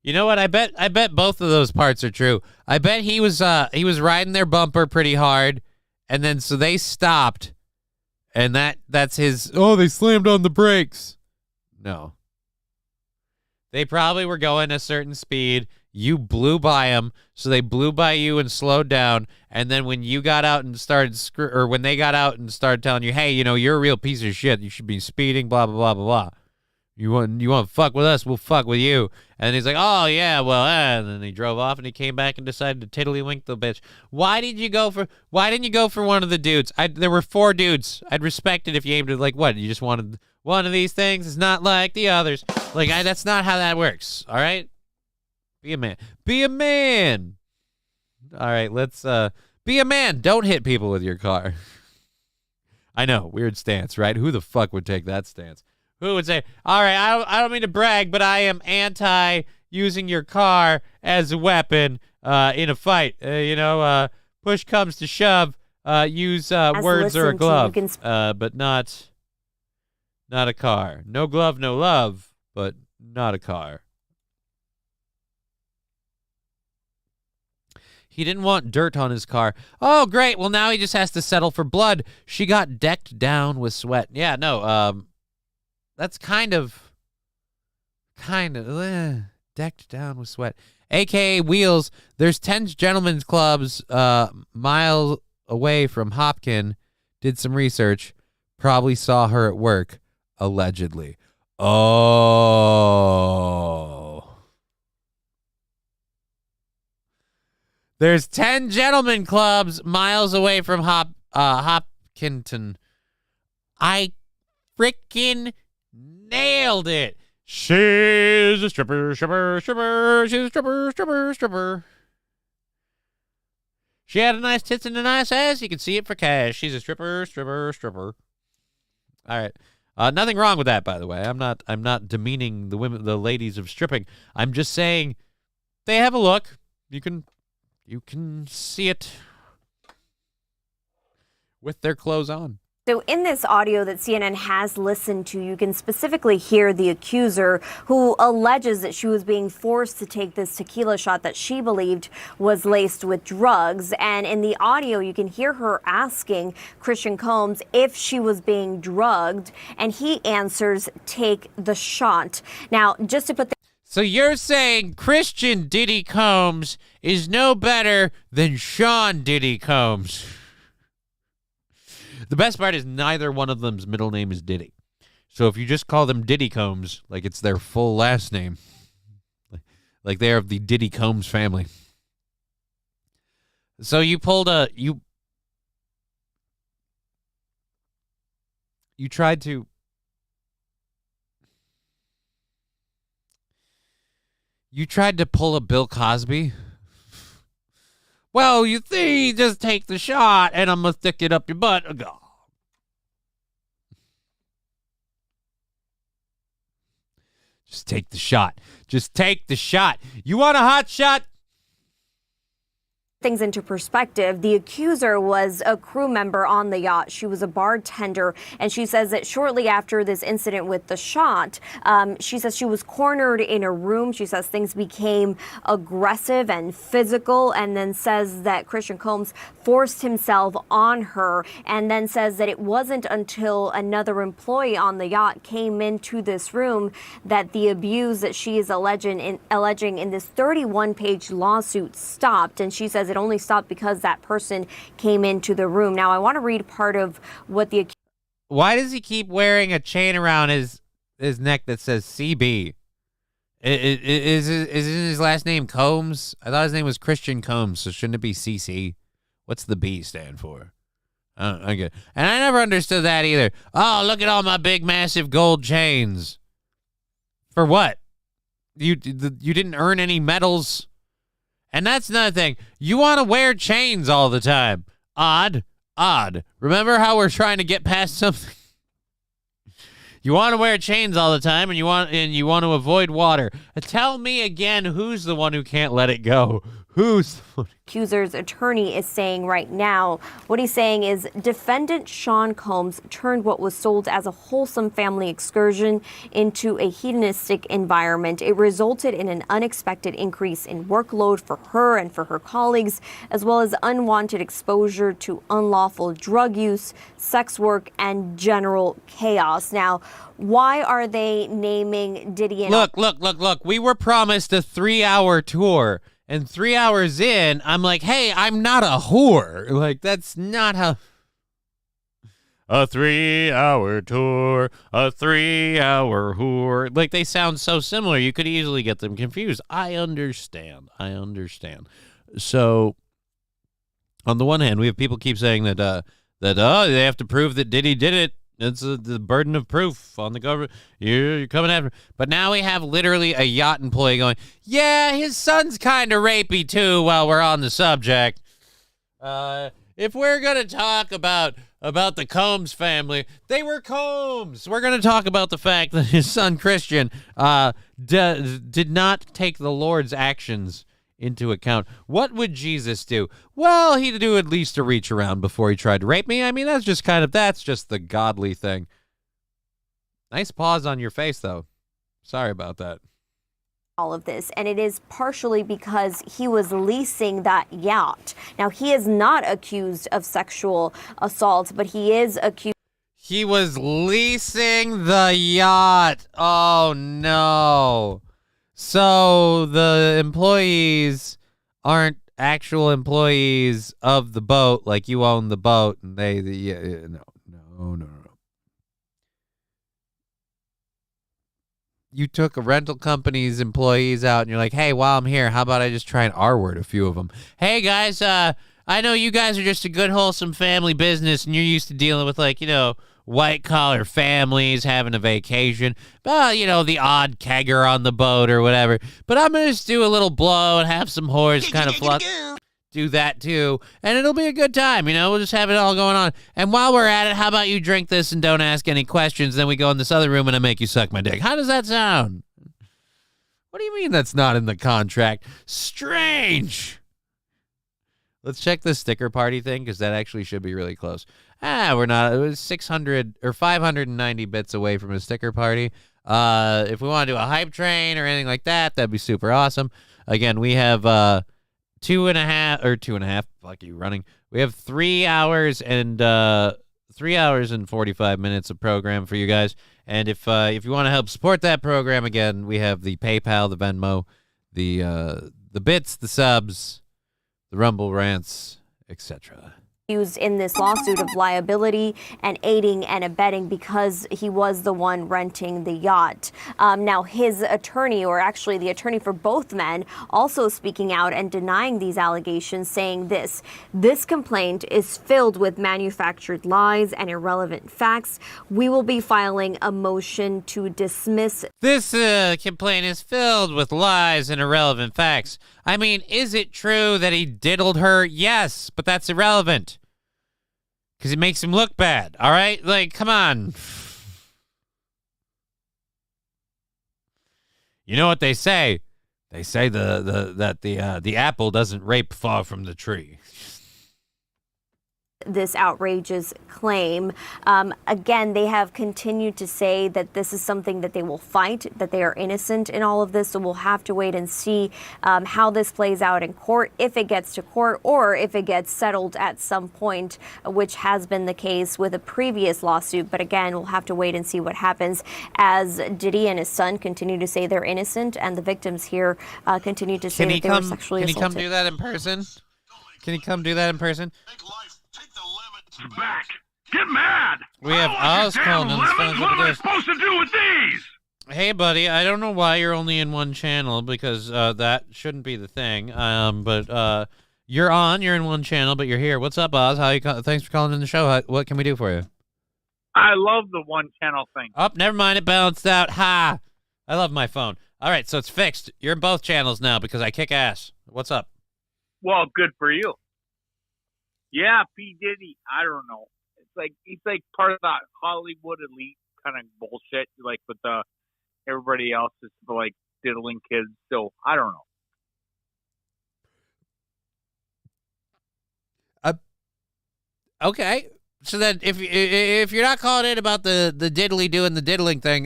[SPEAKER 10] you know what? I bet both of those parts are true. I bet he was riding their bumper pretty hard, and then so they stopped, and that's his. Oh, they slammed on the brakes. No. They probably were going a certain speed. You blew by them, so they blew by you and slowed down. And then when you got out and started when they got out and started telling you, hey, you're a real piece of shit. You should be speeding. Blah blah blah blah blah. You want to fuck with us? We'll fuck with you. And he's like, oh, yeah, well, and then he drove off and he came back and decided to tiddlywink the bitch. Why didn't you go for one of the dudes? There were 4 dudes. I'd respect it if you aimed at, like, what? You just wanted one of these things? It's not like the others. Like, that's not how that works, all right? Be a man. Be a man. All right, let's be a man. Don't hit people with your car. I know, weird stance, right? Who the fuck would take that stance? Who would say, all right, I don't mean to brag, but I am anti using your car as a weapon in a fight. Push comes to shove, use words or a glove, but not a car. No glove, no love, but not a car. He didn't want dirt on his car. Oh, great. Well, now he just has to settle for blood. She got decked down with sweat. Yeah, no, that's kind of decked down with sweat. AKA Wheels. There's 10 gentlemen's clubs miles away from Hopkin. Did some research. Probably saw her at work, allegedly. Oh. There's 10 gentlemen clubs miles away from Hopkinton. I freaking nailed it. She's a stripper. She's a stripper. She had a nice tits and a nice ass. You can see it for cash. She's a stripper. All right. Nothing wrong with that, by the way. I'm not demeaning the ladies of stripping. I'm just saying they have a look. You can see it with their clothes on.
[SPEAKER 11] So in this audio that CNN has listened to, you can specifically hear the accuser who alleges that she was being forced to take this tequila shot that she believed was laced with drugs. And in the audio, you can hear her asking Christian Combs if she was being drugged. And he answers, take the shot. Now, just to put
[SPEAKER 10] So you're saying Christian Diddy Combs is no better than Sean Diddy Combs? The best part is neither one of them's middle name is Diddy. So if you just call them Diddy Combs, like it's their full last name, like they're of the Diddy Combs family. So you pulled you tried to pull a Bill Cosby. Well, you see, just take the shot and I'm going to stick it up your butt. Just take the shot. Just take the shot. You want a hot shot?
[SPEAKER 15] Things into perspective, the accuser was a crew member on the yacht. She was a bartender, and she says that shortly after this incident with the shot, she says she was cornered in a room. She says things became aggressive and physical, and then says that Christian Combs forced himself on her, and then says that it wasn't until another employee on the yacht came into this room that the abuse that she is alleging in this 31-page lawsuit stopped. And she says it only stopped because that person came into the room. Now, I want to read part of what the...
[SPEAKER 10] Why does he keep wearing a chain around his neck that says CB? Is his last name Combs? I thought his name was Christian Combs, so shouldn't it be CC? What's the B stand for? Okay. And I never understood that either. Oh, look at all my big, massive gold chains. For what? You didn't earn any medals? And that's another thing. You want to wear chains all the time. Odd. Remember how we're trying to get past something? You want to wear chains all the time, and you want to avoid water. Tell me again, who's the one who can't let it go? Who's the one?
[SPEAKER 15] Accuser's attorney is saying right now. What he's saying is defendant Sean Combs turned what was sold as a wholesome family excursion into a hedonistic environment. It resulted in an unexpected increase in workload for her and for her colleagues, as well as unwanted exposure to unlawful drug use, sex work, and general chaos. Now, why are they naming Diddy and...
[SPEAKER 10] Look. We were promised a 3-hour tour. And 3 hours in, I'm like, hey, I'm not a whore. Like, that's not how... A 3-hour tour, a 3-hour whore. Like, they sound so similar, you could easily get them confused. I understand. So, on the one hand, we have people keep saying that they have to prove that Diddy did it. It's the burden of proof on the government. You're coming after. But now we have literally a yacht employee going, yeah, his son's kind of rapey too while we're on the subject. If we're going to talk about the Combs family, they were Combs. We're going to talk about the fact that his son Christian did not take the Lord's actions into account. What would Jesus do? Well, he'd do at least a reach around before he tried to rape me. I mean, that's just the godly thing. Nice pause on your face, though. Sorry about that.
[SPEAKER 15] All of this, and it is partially because he was leasing that yacht. Now, he is not accused of sexual assault, but he is accused.
[SPEAKER 10] He was leasing the yacht. Oh, no. So the employees aren't actual employees of the boat, like you own the boat, and no. You took a rental company's employees out, and you're like, hey, while I'm here, how about I just try and R-word a few of them? Hey, guys, I know you guys are just a good, wholesome family business, and you're used to dealing with, white-collar families having a vacation. The odd kegger on the boat or whatever. But I'm going to just do a little blow and have some whores kind of flood. Do that, too. And it'll be a good time, We'll just have it all going on. And while we're at it, how about you drink this and don't ask any questions? Then we go in this other room and I make you suck my dick. How does that sound? What do you mean that's not in the contract? Strange. Let's check the sticker party thing, because that actually should be really close. We're not. It was 600 or 590 bits away from a sticker party. If we want to do a hype train or anything like that, that'd be super awesome. Again, we have 2.5. Fuck you, running. We have 3 hours and 3 hours and 45 minutes of program for you guys. And if you want to help support that program, again, we have the PayPal, the Venmo, the bits, the subs, the Rumble rants, etc.
[SPEAKER 15] accused in this lawsuit of liability and aiding and abetting because he was the one renting the yacht. Now, his attorney, or actually the attorney for both men, also speaking out and denying these allegations, saying this complaint is filled with manufactured lies and irrelevant facts. We will be filing a motion to dismiss.
[SPEAKER 10] This complaint is filled with lies and irrelevant facts. I mean, is it true that he diddled her? Yes, but that's irrelevant. Because it makes him look bad, all right? Like, come on. You know what they say? They say that the apple doesn't rape far from the tree.
[SPEAKER 15] This outrageous claim. Again, they have continued to say that this is something that they will fight, that they are innocent in all of this. So we'll have to wait and see how this plays out in court, if it gets to court or if it gets settled at some point, which has been the case with a previous lawsuit. But again, we'll have to wait and see what happens as Diddy and his son continue to say they're innocent, and the victims here continue to say that they were sexually assaulted.
[SPEAKER 10] Can he come do that in person? Can he come do that in person?
[SPEAKER 13] Back. Get mad.
[SPEAKER 10] We have Oz calling in.
[SPEAKER 13] What am I supposed to do with these?
[SPEAKER 10] Hey, buddy, I don't know why you're only in one channel, because that shouldn't be the thing. But you're on. You're in one channel, but you're here. What's up, Oz? Thanks for calling in the show. What can we do for you?
[SPEAKER 16] I love the one channel thing.
[SPEAKER 10] Oh, never mind. It balanced out. Ha! I love my phone. All right, so it's fixed. You're in both channels now because I kick ass. What's up?
[SPEAKER 16] Well, good for you. Yeah, P. Diddy, I don't know. He's like part of that Hollywood elite kind of bullshit, like with everybody else is like diddling kids. So I don't know.
[SPEAKER 10] Okay. So then, if you're not calling in about the diddly doing the diddling thing,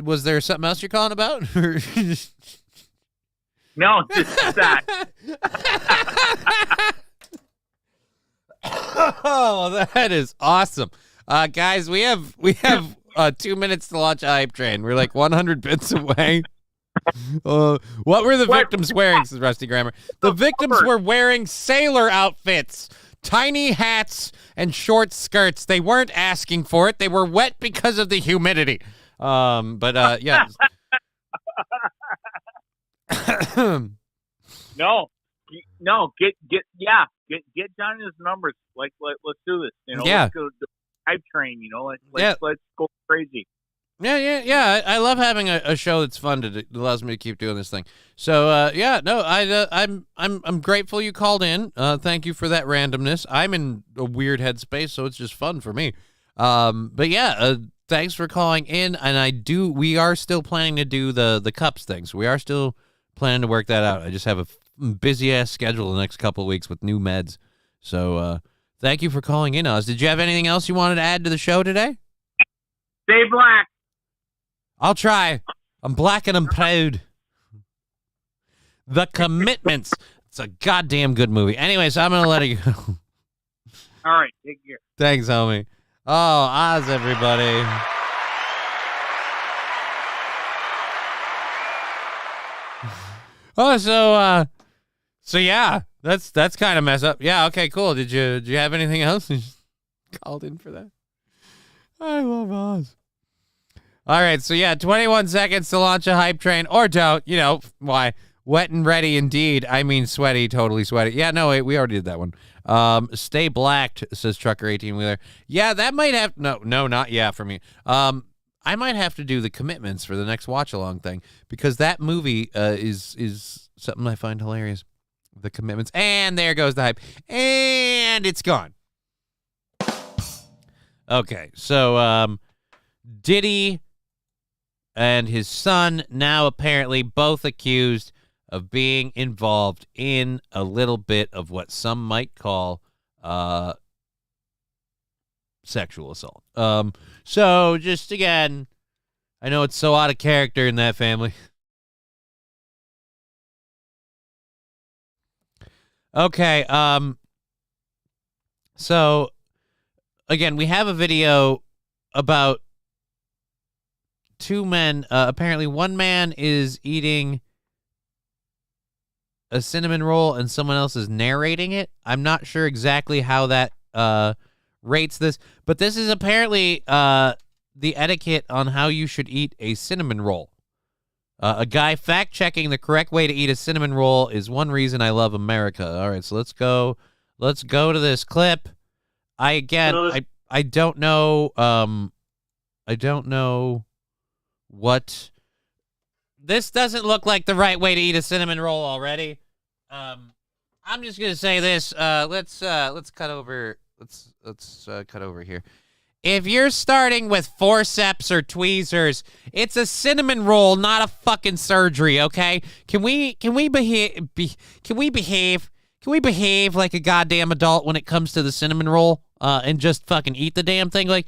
[SPEAKER 10] was there something else you're calling about?
[SPEAKER 16] No, just that.
[SPEAKER 10] Oh, that is awesome. Guys, we have 2 minutes to launch a hype train. We're like 100 bits away. What were the victims wearing, says Rusty Grammar? The victims were wearing sailor outfits, tiny hats, and short skirts. They weren't asking for it. They were wet because of the humidity. Yeah.
[SPEAKER 16] No, get Johnny his numbers. Let's do this. You know,
[SPEAKER 10] yeah.
[SPEAKER 16] Let's go to the hype train. You know, let's go crazy.
[SPEAKER 10] Yeah. I love having a show that's fun that allows me to keep doing this thing. So I'm grateful you called in. Thank you for that randomness. I'm in a weird headspace, so it's just fun for me. Thanks for calling in. And we are still planning to do the cups thing. So we are still planning to work that out. I just have a busy ass schedule the next couple of weeks with new meds. So thank you for calling in, Oz. Did you have anything else you wanted to add to the show today?
[SPEAKER 16] Stay black.
[SPEAKER 10] I'll try. I'm black and I'm proud. The Commitments. It's a goddamn good movie. Anyways, I'm going to let it go.
[SPEAKER 16] All right. Take care.
[SPEAKER 10] Thanks, homie. Oh, Oz, everybody. Oh, so yeah, that's kind of messed up. Yeah, okay, cool. Did you have anything else? You just called in for that. I love Oz. All right, so yeah, 21 seconds to launch a hype train, or don't. You know why? Wet and ready, indeed. I mean, sweaty, totally sweaty. Yeah, no, wait, we already did that one. Stay blacked, says Trucker 18-wheeler. Yeah, that might have no, not yeah for me. I might have to do the Commitments for the next watch along thing, because that movie is something I find hilarious. The Commitments, and there goes the hype, and it's gone. Okay, so Diddy and his son now apparently both accused of being involved in a little bit of what some might call sexual assault. So just again, I know it's so out of character in that family. Okay, so again, we have a video about two men. Apparently one man is eating a cinnamon roll and someone else is narrating it. I'm not sure exactly how that rates this, but this is apparently the etiquette on how you should eat a cinnamon roll. A guy fact-checking the correct way to eat a cinnamon roll is one reason I love America. All right, so let's go to this clip. I don't know. I don't know what. This doesn't look like the right way to eat a cinnamon roll already. I'm just gonna say this. Let's cut over. Let's cut over here. If you're starting with forceps or tweezers, it's a cinnamon roll, not a fucking surgery. Okay? Can we behave? Can we behave like a goddamn adult when it comes to the cinnamon roll? And just fucking eat the damn thing. Like,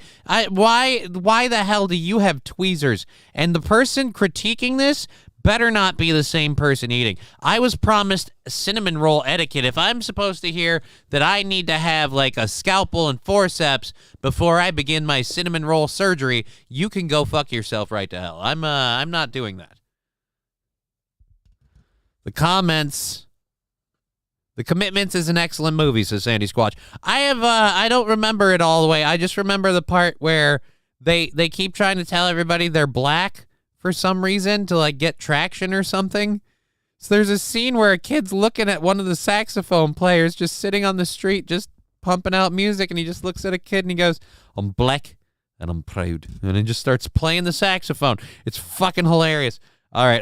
[SPEAKER 10] why the hell do you have tweezers? And the person critiquing this better not be the same person eating. I was promised cinnamon roll etiquette. If I'm supposed to hear that I need to have like a scalpel and forceps before I begin my cinnamon roll surgery, you can go fuck yourself right to hell. I'm not doing that. The comments. The Commitments is an excellent movie, says Sandy Squatch. I don't remember it all the way. I just remember the part where they keep trying to tell everybody they're black for some reason to like get traction or something. So there's a scene where a kid's looking at one of the saxophone players just sitting on the street just pumping out music, and he just looks at a kid and he goes, "I'm black and I'm proud." And he just starts playing the saxophone. It's fucking hilarious. All right,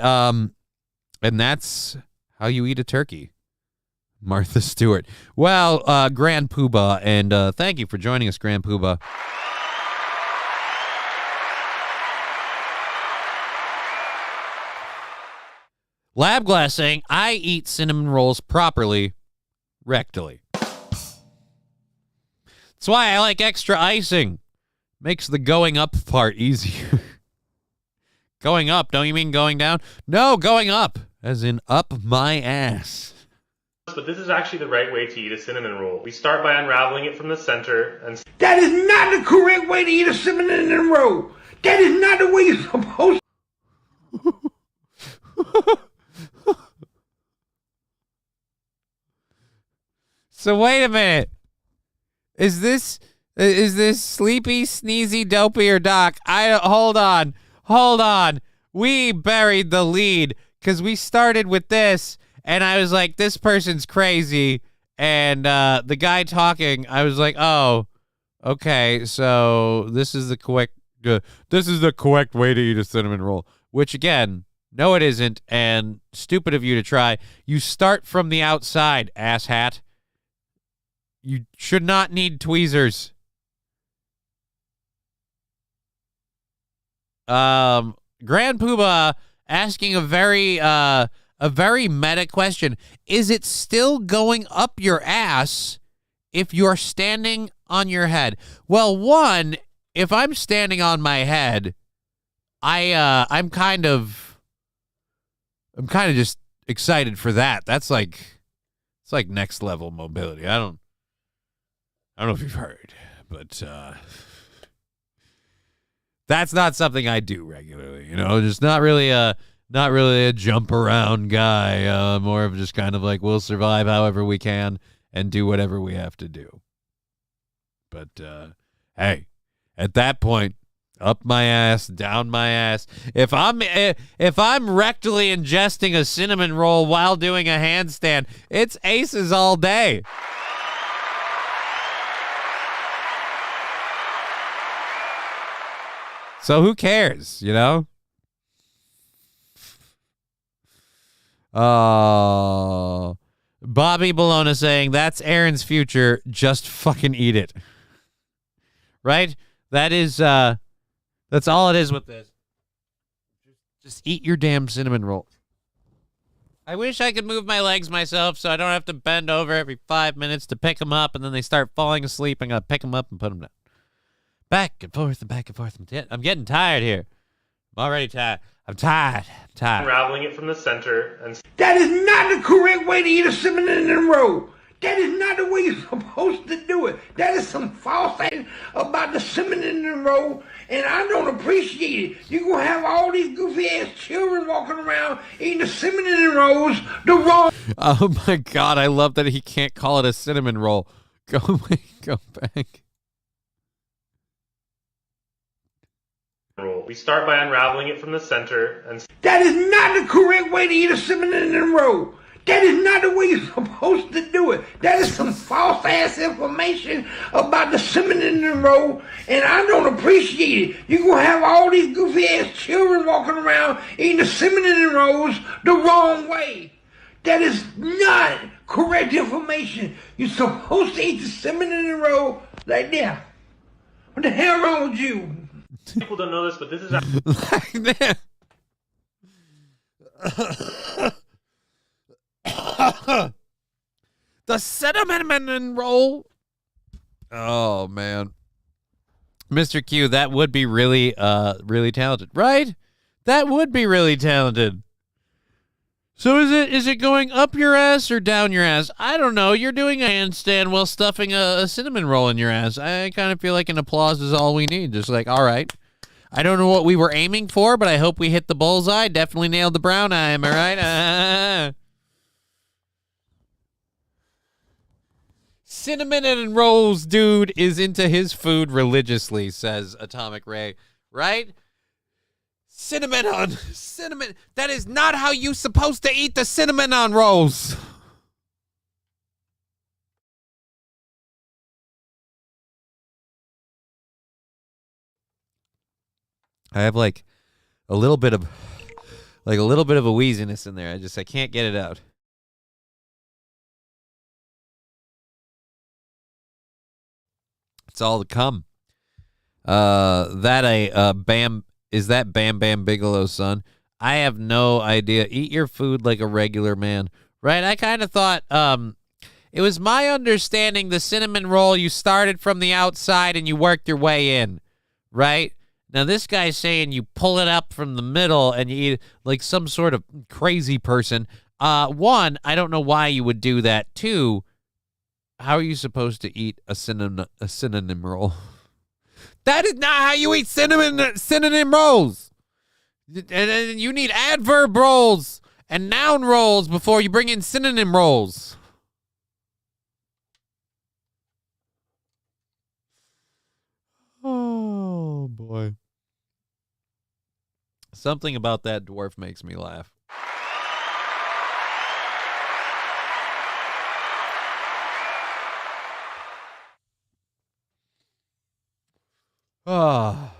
[SPEAKER 10] and that's how you eat a turkey. Martha Stewart. Well, Grand Poobah, and thank you for joining us, Grand Poobah. Lab Glass saying, I eat cinnamon rolls properly, rectally. That's why I like extra icing. Makes the going up part easier. Going up, don't you mean going down? No, going up, as in up my ass.
[SPEAKER 17] But this is actually the right way to eat a cinnamon roll. We start by unraveling it from the center and...
[SPEAKER 3] That is not the correct way to eat a cinnamon roll. That is not the way you're supposed to.
[SPEAKER 10] So wait a minute. Is this Sleepy, Sneezy, Dopey, or Doc? Hold on. We buried the lead because we started with this, and I was like, this person's crazy, and the guy talking, I was like, oh, okay, so this is the correct way to eat a cinnamon roll, which again, no, it isn't, and stupid of you to try. You start from the outside, asshat. You should not need tweezers. Grand Poobah asking a very meta question. Is it still going up your ass if you're standing on your head? Well, one, if I'm standing on my head, I'm kind of just excited for that. It's like next level mobility. I don't know if you've heard, but that's not something I do regularly. You know, just not really a jump around guy. More of just kind of like we'll survive however we can and do whatever we have to do. But hey, at that point, up my ass, down my ass. If I'm rectally ingesting a cinnamon roll while doing a handstand, it's aces all day. So who cares, you know? Bobby Bologna saying, that's Aaron's future, just fucking eat it. Right? That is, that's all it is with this. Just eat your damn cinnamon roll. I wish I could move my legs myself so I don't have to bend over every 5 minutes to pick them up, and then they start falling asleep. I gotta pick them up and put them down. Back and forth and back and forth. I'm getting tired here. I'm already tired. I'm tired.
[SPEAKER 17] Unraveling it from the center and...
[SPEAKER 3] That is not the correct way to eat a cinnamon roll. That is not the way you're supposed to do it. That is some false thing about the cinnamon roll, and I don't appreciate it. You're going to have all these goofy-ass children walking around eating the cinnamon rolls the wrong...
[SPEAKER 10] Oh, my God. I love that he can't call it a cinnamon roll. Go back.
[SPEAKER 17] Roll. We start by unraveling it from the center and
[SPEAKER 3] That is not the correct way to eat a cinnamon roll. That is not the way you're supposed to do it. That is some false ass information about the cinnamon roll, and I don't appreciate it. You're gonna have all these goofy ass children walking around eating the cinnamon rolls the wrong way. That is not correct information. You're supposed to eat the cinnamon roll like that. What the hell wrong with you?
[SPEAKER 17] people don't know this, but this is
[SPEAKER 10] the cinnamon roll. Oh man, Mr. Q, that would be really talented, right? That would be really talented. So is it going up your ass or down your ass? I don't know. You're doing a handstand while stuffing a cinnamon roll in your ass. I kind of feel like an applause is all we need. Just like, all right. I don't know what we were aiming for, but I hope we hit the bullseye. Definitely nailed the brown eye. Am I right? Cinnamon and rolls, dude, is into his food religiously, says Atomic Ray. Right? Cinnamon. That is not how you supposed to eat the cinnamon on rolls. I have like a little bit of a wheeziness in there. I can't get it out. It's all to come. Is that Bam Bam Bigelow's son? I have no idea. Eat your food like a regular man. Right? I kind of thought, it was my understanding the cinnamon roll, you started from the outside and you worked your way in. Right? Now this guy's saying you pull it up from the middle and you eat it like some sort of crazy person. One, I don't know why you would do that. Two, how are you supposed to eat a synonym roll? That is not how you eat synonym rolls. And you need adverb rolls and noun rolls before you bring in synonym rolls. Oh, boy. Something about that dwarf makes me laugh. Oh,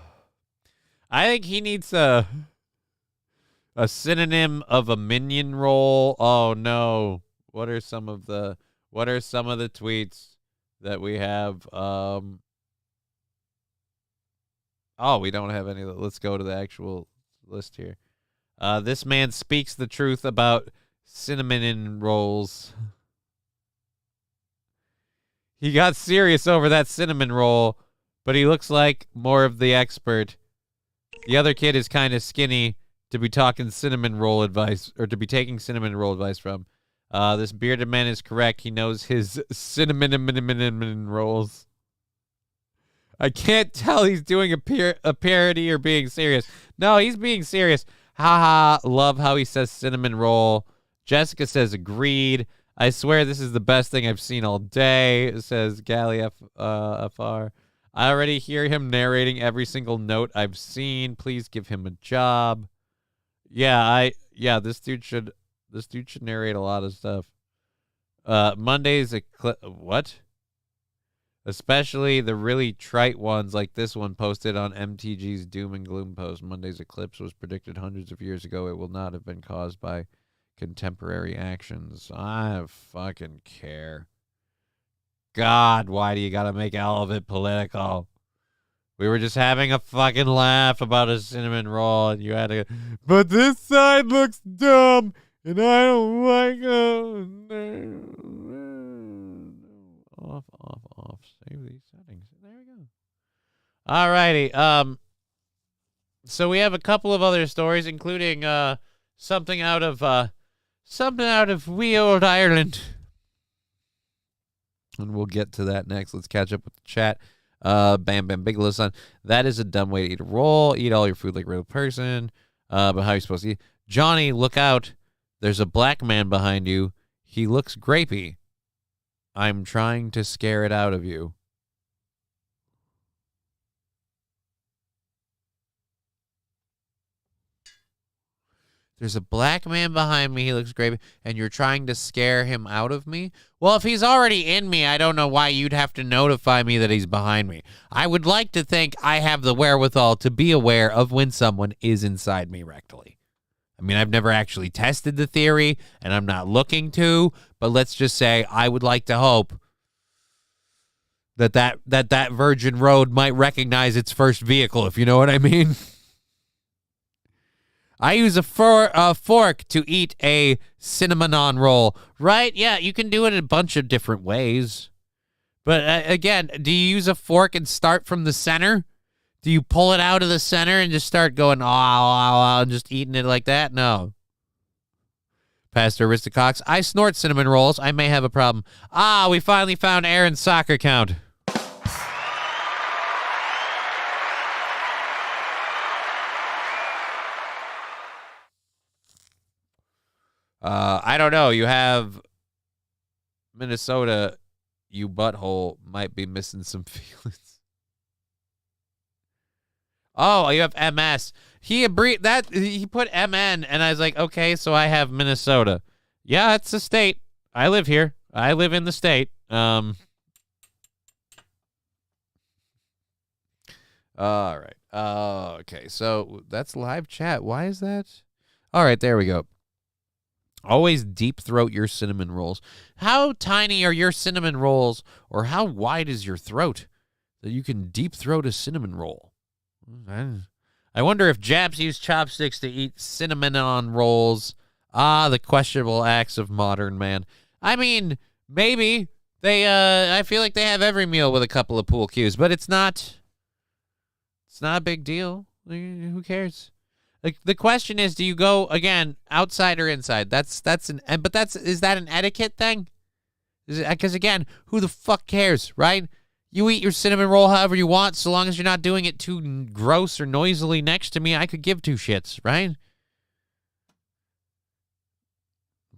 [SPEAKER 10] I think he needs a synonym of a minion roll. Oh no! What are some of the tweets that we have? Oh, we don't have any. Let's go to the actual list here. This man speaks the truth about cinnamon rolls. He got serious over that cinnamon roll. But he looks like more of the expert. The other kid is kind of skinny to be talking cinnamon roll advice, or to be taking cinnamon roll advice from. This bearded man is correct. He knows his cinnamon rolls. I can't tell he's doing a parody or being serious. No, he's being serious. Haha, love how he says cinnamon roll. Jessica says agreed. I swear this is the best thing I've seen all day, says Gally FR. I already hear him narrating every single note I've seen. Please give him a job. This dude should narrate a lot of stuff. Monday's what? Especially the really trite ones like this one posted on MTG's Doom and Gloom post. Monday's eclipse was predicted hundreds of years ago. It will not have been caused by contemporary actions. I fucking care. God, why do you gotta make all of it political? We were just having a fucking laugh about a cinnamon roll, and you had to go, but this side looks dumb, and I don't like it. Off. Save these settings. There we go. Alrighty. So we have a couple of other stories, including something out of wee old Ireland. And we'll get to that next. Let's catch up with the chat. Bam Bam Bigelow's son. That is a dumb way to eat a roll. Eat all your food like a real person. But how are you supposed to eat? Johnny, look out. There's a black man behind you. He looks grapey. I'm trying to scare it out of you. There's a black man behind me. He looks great. And you're trying to scare him out of me? Well, if he's already in me, I don't know why you'd have to notify me that he's behind me. I would like to think I have the wherewithal to be aware of when someone is inside me rectally. I mean, I've never actually tested the theory, and I'm not looking to, but let's just say I would like to hope that Virgin Road might recognize its first vehicle, if you know what I mean. I use a fork to eat a cinnaman roll, right? Yeah, you can do it in a bunch of different ways. But again, do you use a fork and start from the center? Do you pull it out of the center and just start going, and just eating it like that? No. Pastor Aristocox, I snort cinnamon rolls. I may have a problem. We finally found Aaron's soccer count. I don't know. You have Minnesota, you butthole, might be missing some feelings. Oh, you have MS. He put MN, and I was like, okay, so I have Minnesota. Yeah, it's a state. I live here. I live in the state. All right. Okay, so that's live chat. Why is that? All right, there we go. Always deep throat your cinnamon rolls. How tiny are your cinnamon rolls, or how wide is your throat that you can deep throat a cinnamon roll? I wonder if Japs use chopsticks to eat cinnamon rolls. The questionable acts of modern man. I mean, maybe they. I feel like they have every meal with a couple of pool cues, but it's not. It's not a big deal. Who cares? Like, the question is, do you go again outside or inside? Is that an etiquette thing? Because again, who the fuck cares, right? You eat your cinnamon roll however you want, so long as you're not doing it too gross or noisily next to me. I could give two shits, right? As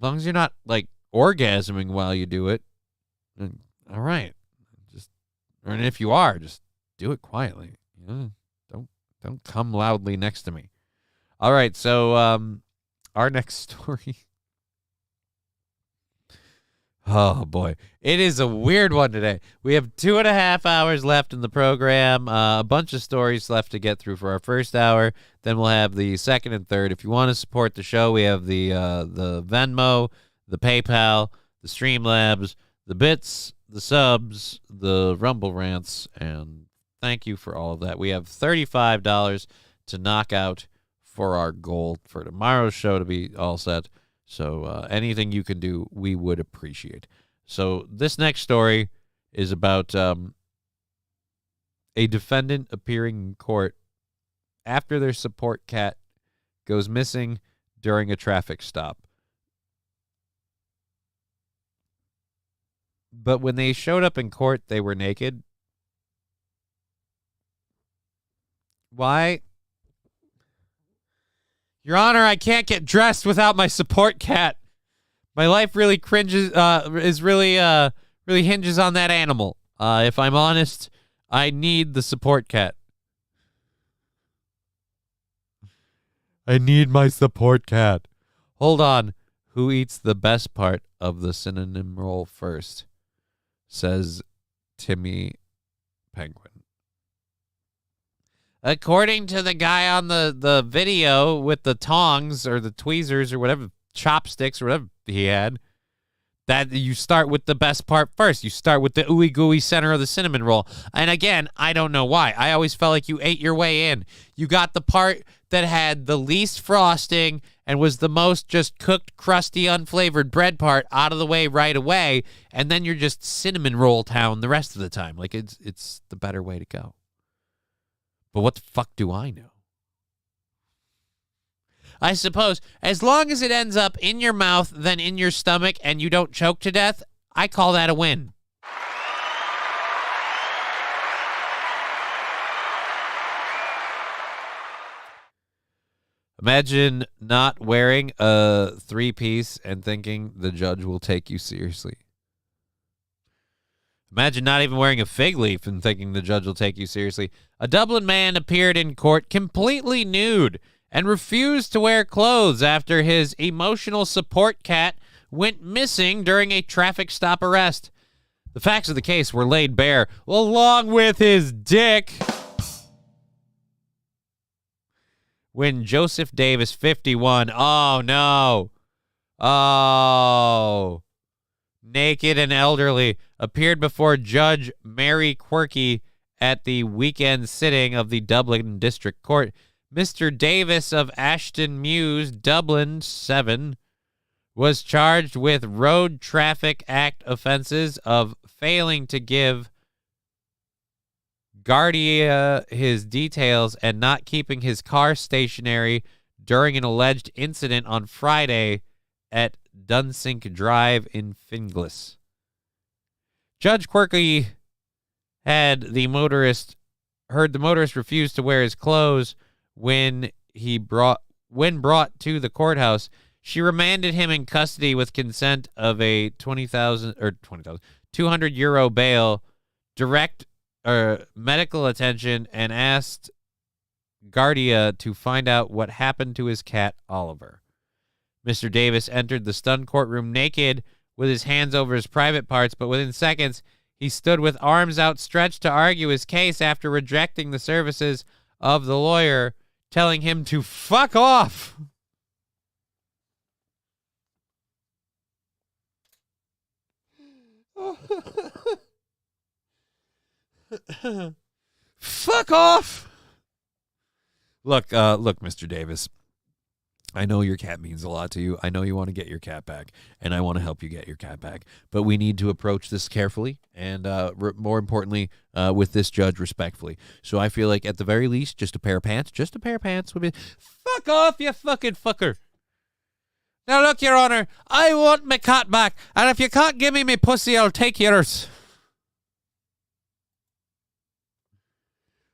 [SPEAKER 10] long as you're not like orgasming while you do it, all right. And if you are, just do it quietly. Don't come loudly next to me. All right, so our next story. Oh, boy. It is a weird one today. We have 2.5 hours left in the program, a bunch of stories left to get through for our first hour. Then we'll have the second and third. If you want to support the show, we have the Venmo, the PayPal, the Streamlabs, the bits, the subs, the Rumble rants, and thank you for all of that. We have $35 to knock out for our goal for tomorrow's show to be all set. So anything you can do, we would appreciate. So this next story is about a defendant appearing in court after their support cat goes missing during a traffic stop. But when they showed up in court, they were naked. Why? Your Honor, I can't get dressed without my support cat. My life really really hinges on that animal. If I'm honest, I need the support cat. I need my support cat. Hold on. Who eats the best part of the synonym roll first? Says Timmy Penguin. According to the guy on the video with the tongs or the tweezers or whatever, chopsticks or whatever he had, that you start with the best part first. You start with the ooey gooey center of the cinnamon roll. And again, I don't know why. I always felt like you ate your way in. You got the part that had the least frosting and was the most just cooked, crusty, unflavored bread part out of the way right away, and then you're just cinnamon roll town the rest of the time. Like, it's the better way to go. But what the fuck do I know? I suppose as long as it ends up in your mouth, then in your stomach, and you don't choke to death, I call that a win. Imagine not wearing a 3-piece and thinking the judge will take you seriously. Imagine not even wearing a fig leaf and thinking the judge will take you seriously. A Dublin man appeared in court completely nude and refused to wear clothes after his emotional support cat went missing during a traffic stop arrest. The facts of the case were laid bare, along with his dick, when Joseph Davis, 51, naked and elderly, appeared before Judge Mary Quirky at the weekend sitting of the Dublin District Court. Mr. Davis of Ashton Mews, Dublin 7, was charged with Road Traffic Act offenses of failing to give Guardia his details and not keeping his car stationary during an alleged incident on Friday at Dunsink Drive in Finglas. Judge Quirky heard the motorist refuse to wear his clothes when brought to the courthouse. She remanded him in custody with consent of a 200 euro bail, direct medical attention, and asked Guardia to find out what happened to his cat, Oliver. Mr. Davis entered the stunned courtroom naked with his hands over his private parts, but within seconds, he stood with arms outstretched to argue his case after rejecting the services of the lawyer, telling him to fuck off. Fuck off. Look, Mr. Davis. I know your cat means a lot to you. I know you want to get your cat back, and I want to help you get your cat back. But we need to approach this carefully and, more importantly, with this judge respectfully. So I feel like, at the very least, just a pair of pants would be... Fuck off, you fucking fucker. Now, look, Your Honor, I want my cat back, and if you can't give me my pussy, I'll take yours.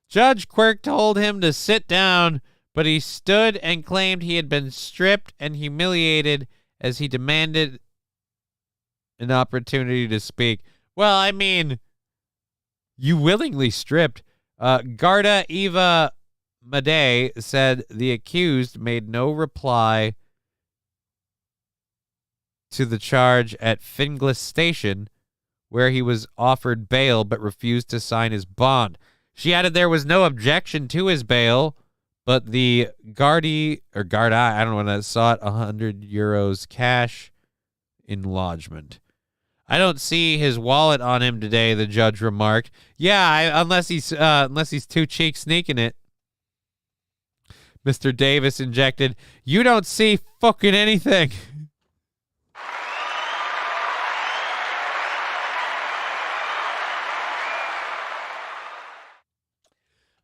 [SPEAKER 10] Judge Quirk told him to sit down, but he stood and claimed he had been stripped and humiliated as he demanded an opportunity to speak. Well, I mean, you willingly stripped. Garda Eva Madej said the accused made no reply to the charge at Finglas Station, where he was offered bail but refused to sign his bond. She added there was no objection to his bail, but the Garda, I don't know what that, sought 100 euros cash in lodgement. I don't see his wallet on him today, the judge remarked. Yeah, unless he's too cheek sneaking it. Mr. Davis injected, "You don't see fucking anything."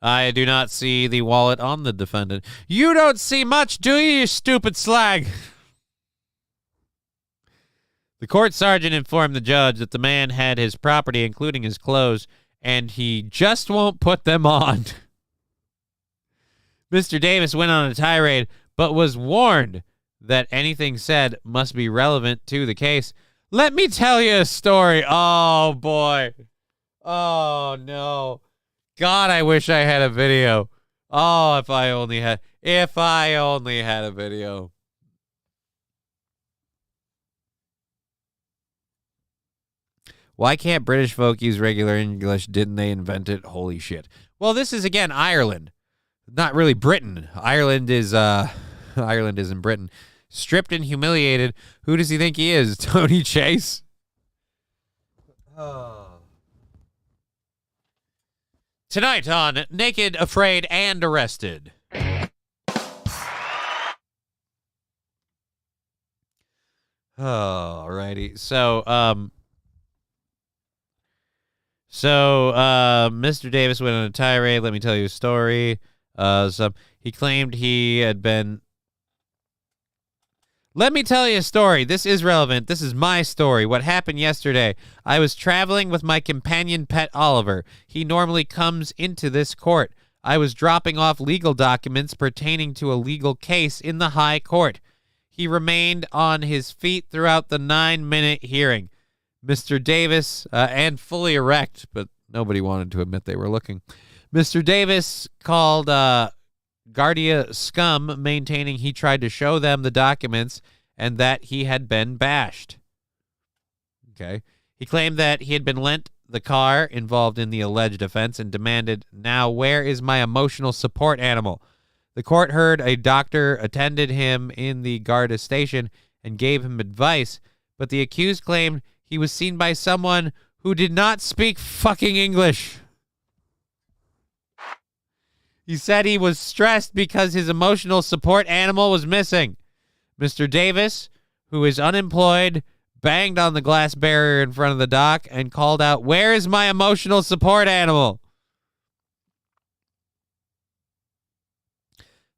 [SPEAKER 10] I do not see the wallet on the defendant. You don't see much, do you, you stupid slag? The court sergeant informed the judge that the man had his property, including his clothes, and he just won't put them on. Mr. Davis went on a tirade, but was warned that anything said must be relevant to the case. Let me tell you a story. Oh, boy. Oh, no. God, I wish I had a video. Oh, if I only had a video. Why can't British folk use regular English? Didn't they invent it? Holy shit. Well, this is, again, Ireland. Not really Britain. Ireland is in Britain. Stripped and humiliated. Who does he think he is? Tony Chase? Oh. Tonight on Naked, Afraid, and Arrested. Alrighty. So, Mr. Davis went on a tirade. Let me tell you a story. He claimed he had been... Let me tell you a story. This is relevant. This is my story. What happened yesterday. I was traveling with my companion pet, Oliver. He normally comes into this court. I was dropping off legal documents pertaining to a legal case in the High Court. He remained on his feet throughout the 9-minute hearing. Mr. Davis, and fully erect, but nobody wanted to admit they were looking. Mr. Davis called Guardia scum, maintaining he tried to show them the documents and that he had been bashed. Okay. He claimed that he had been lent the car involved in the alleged offense and demanded, "Now, where is my emotional support animal?" The court heard a doctor attended him in the Garda station and gave him advice, but the accused claimed he was seen by someone who did not speak fucking English. He said he was stressed because his emotional support animal was missing. Mr. Davis, who is unemployed, banged on the glass barrier in front of the dock and called out, "Where is my emotional support animal?"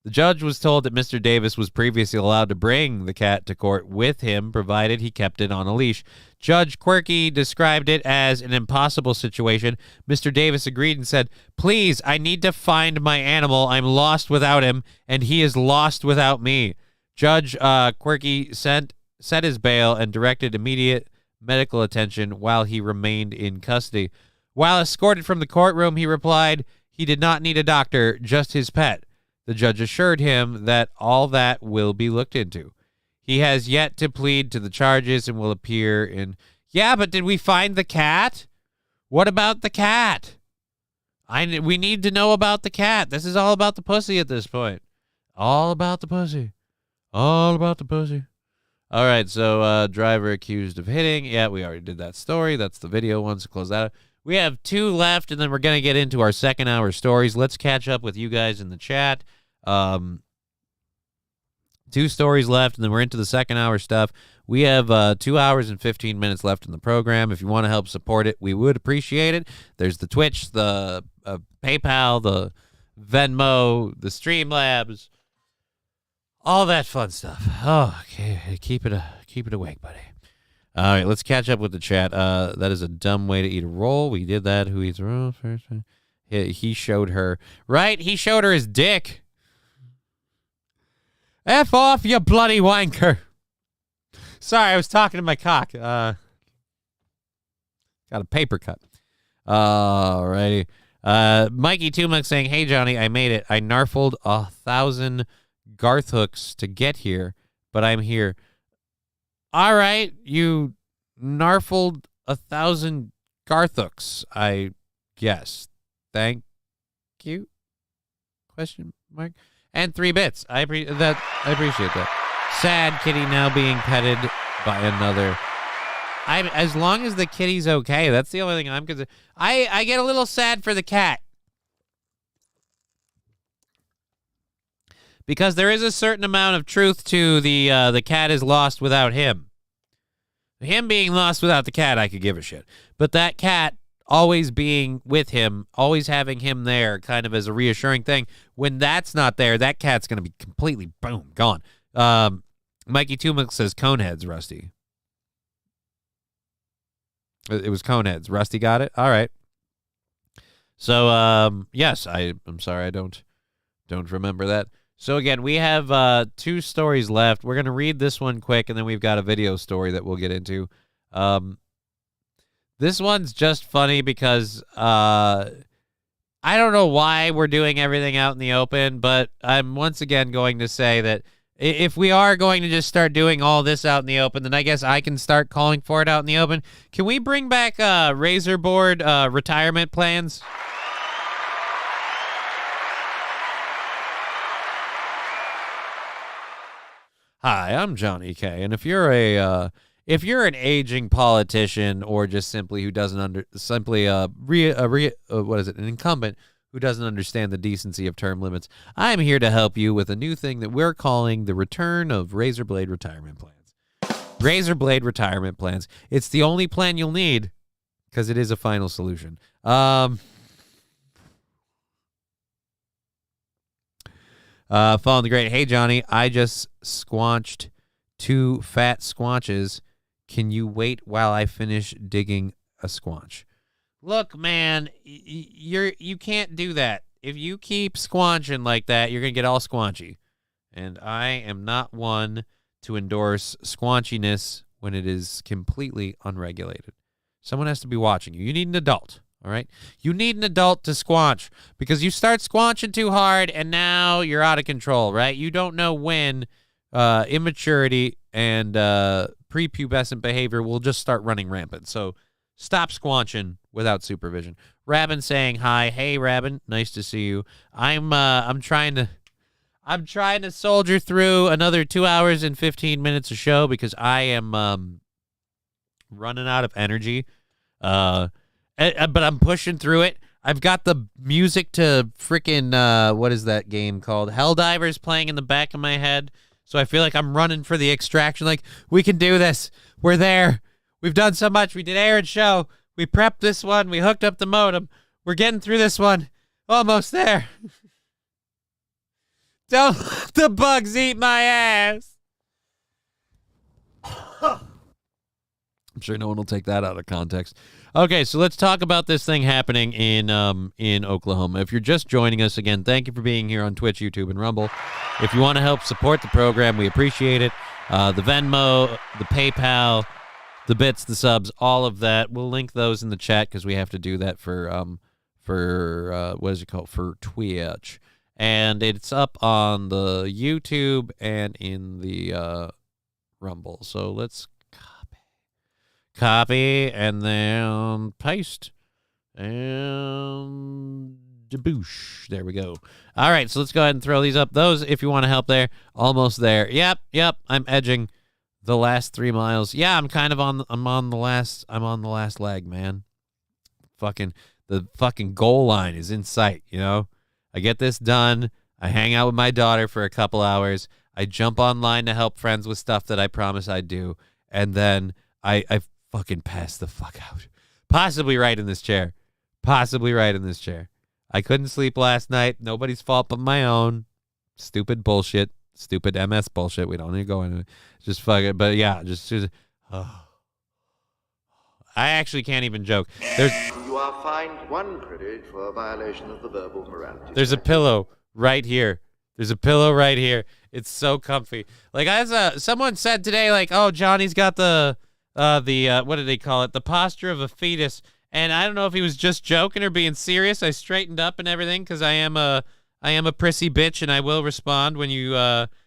[SPEAKER 10] The judge was told that Mr. Davis was previously allowed to bring the cat to court with him, provided he kept it on a leash. Judge Quirky described it as an impossible situation. Mr. Davis agreed and said, "Please, I need to find my animal. I'm lost without him, and he is lost without me." Judge Quirky set his bail and directed immediate medical attention while he remained in custody. While escorted from the courtroom, he replied he did not need a doctor, just his pet. The judge assured him that all that will be looked into. He has yet to plead to the charges and will appear in... Yeah, but did we find the cat? What about the cat? We need to know about the cat. This is all about the pussy at this point. All about the pussy. All about the pussy. All right, so driver accused of hitting. Yeah, we already did that story. That's the video one, so close that out. We have 2 left, and then we're going to get into our second hour stories. Let's catch up with you guys in the chat. 2 stories left, and then we're into the second hour stuff. We have 2 hours and 15 minutes left in the program. If you want to help support it, we would appreciate it. There's the Twitch, the PayPal, the Venmo, the Streamlabs, all that fun stuff. Oh, okay. Keep it awake, buddy. All right, let's catch up with the chat. That is a dumb way to eat a roll. We did that. Who eats rolls first? He showed her. Right? He showed her his dick. F off, you bloody wanker. Sorry, I was talking to my cock. Got a paper cut. Alrighty. Mikey Tumuk saying, "Hey, Johnny, I made it. I narfled 1,000 Garth hooks to get here, but I'm here." All right, you narfled 1,000 Garth hooks, I guess. Thank you? Question mark. And 3 bits. I appreciate that. Sad kitty now being petted by another. As long as the kitty's okay, that's the only thing I'm concerned. I get a little sad for the cat. Because there is a certain amount of truth to the cat is lost without him. Him being lost without the cat, I could give a shit. But that cat always being with him, always having him there kind of as a reassuring thing. When that's not there, that cat's going to be completely, boom, gone. Mikey Tumuk says Coneheads, Rusty. It was Coneheads. Rusty got it? All right. So, yes, I'm sorry I don't remember that. So, again, we have 2 stories left. We're going to read this one quick, and then we've got a video story that we'll get into. This one's just funny because I don't know why we're doing everything out in the open, but I'm once again going to say that if we are going to just start doing all this out in the open, then I guess I can start calling for it out in the open. Can we bring back razor board retirement plans? Hi, I'm Johnny K, and if you're an aging politician or just simply who doesn't an incumbent who doesn't understand the decency of term limits, I'm here to help you with a new thing that we're calling the return of razor blade retirement plans. Razor blade retirement plans. It's the only plan you'll need because it is a final solution. Following the great, "Hey, Johnny, I just squanched 2 fat squanches. Can you wait while I finish digging a squanch?" Look, man, you can't do that. If you keep squanching like that, you're going to get all squanchy. And I am not one to endorse squanchiness when it is completely unregulated. Someone has to be watching you. You need an adult, all right? You need an adult to squanch because you start squanching too hard and now you're out of control, right? You don't know when immaturity and prepubescent behavior will just start running rampant. So stop squanching without supervision. Rabin saying hi. Hey, Rabin, nice to see you. I'm trying to soldier through another 2 hours and 15 minutes of show because I am running out of energy. But I'm pushing through it. I've got the music to freaking what is that game called? Helldivers playing in the back of my head. So I feel like I'm running for the extraction. Like, we can do this. We're there. We've done so much. We did Aaron's show. We prepped this one. We hooked up the modem. We're getting through this one. Almost there. Don't let the bugs eat my ass. I'm sure no one will take that out of context. Okay, so let's talk about this thing happening in Oklahoma. If you're just joining us, again, thank you for being here on Twitch, YouTube, and Rumble. If you want to help support the program, we appreciate it. The Venmo, the PayPal, the bits, the subs, all of that. We'll link those in the chat because we have to do that for what is it called? For Twitch. And it's up on the YouTube and in the Rumble. So let's copy and then paste and deboosh. There we go. All right, so let's go ahead and throw these up. Those, if you want to help there, almost there. Yep. I'm edging the last 3 miles. Yeah, I'm on the last leg, man. The fucking goal line is in sight, you know? I get this done. I hang out with my daughter for a couple hours. I jump online to help friends with stuff that I promise I'd do. And then I fucking pass the fuck out. Possibly right in this chair. I couldn't sleep last night. Nobody's fault but my own. Stupid bullshit. Stupid MS bullshit. We don't need to go into it. Just fuck it. But yeah, just I actually can't even joke.
[SPEAKER 18] You are fined 1 credit for a violation of the verbal morality.
[SPEAKER 10] There's a pillow right here. It's so comfy. Like, as someone said today, like, oh, Johnny's got the what did they call it? The posture of a fetus. And I don't know if he was just joking or being serious. I straightened up and everything because I am a prissy bitch and I will respond when you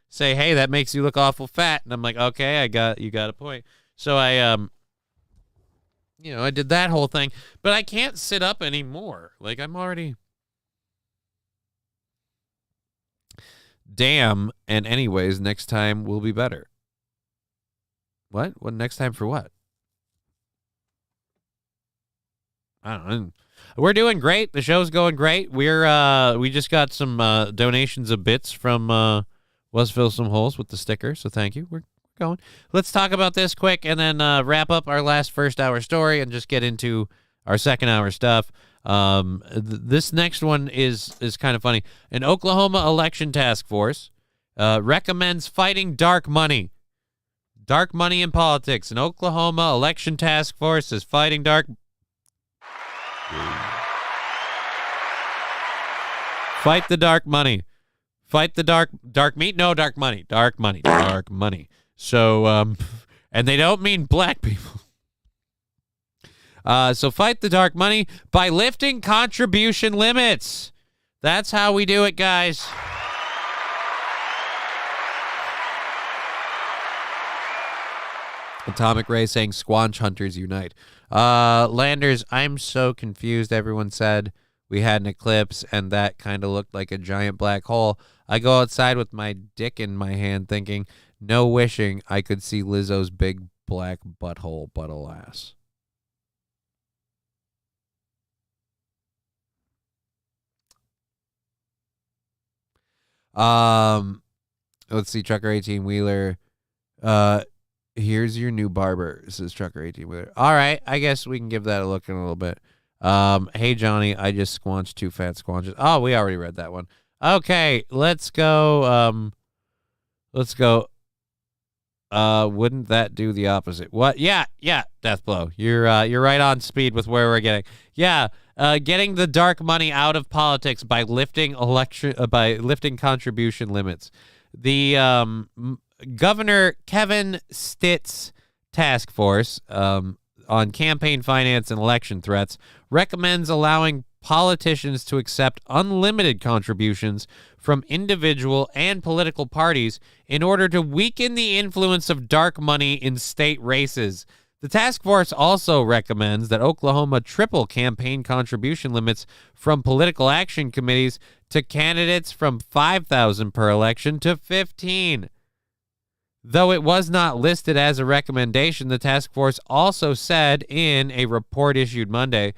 [SPEAKER 10] say, hey, that makes you look awful fat. And I'm like, okay, you got a point. So I did that whole thing, but I can't sit up anymore. Like, I'm already. Damn. And anyways, next time will be better. What next time for what? I don't know. We're doing great. The show's going great. We just got some donations of bits from Was Fill Some Holes with the sticker, so thank you. We're going. Let's talk about this quick and then wrap up our last first hour story and just get into our second hour stuff. This next one is kind of funny. An Oklahoma election task force recommends fighting dark money. Dark money in politics. An Oklahoma election task force is fighting dark. Fight the dark money. Fight the dark meat. No, dark money. Dark money. So, and they don't mean black people. So fight the dark money by lifting contribution limits. That's how we do it, guys. Atomic Ray saying Squanch Hunters Unite. Landers, I'm so confused. Everyone said we had an eclipse and that kind of looked like a giant black hole. I go outside with my dick in my hand thinking, no wishing I could see Lizzo's big black butthole, but alas. Let's see, Trucker 18 Wheeler. Here's your new barber, says Trucker 18 Wheeler. All right, I guess we can give that a look in a little bit. Hey Johnny, I just squanched 2 fat squanches. Oh, we already read that one. Okay, let's go. Wouldn't that do the opposite? What? Yeah, Deathblow. You're right on speed with where we're getting. Yeah, getting the dark money out of politics by lifting contribution limits. The Governor Kevin Stitt's task force on campaign finance and election threats recommends allowing politicians to accept unlimited contributions from individual and political parties in order to weaken the influence of dark money in state races. The task force also recommends that Oklahoma triple campaign contribution limits from political action committees to candidates from $5,000 per election to $15,000. Though it was not listed as a recommendation, the task force also said in a report issued Monday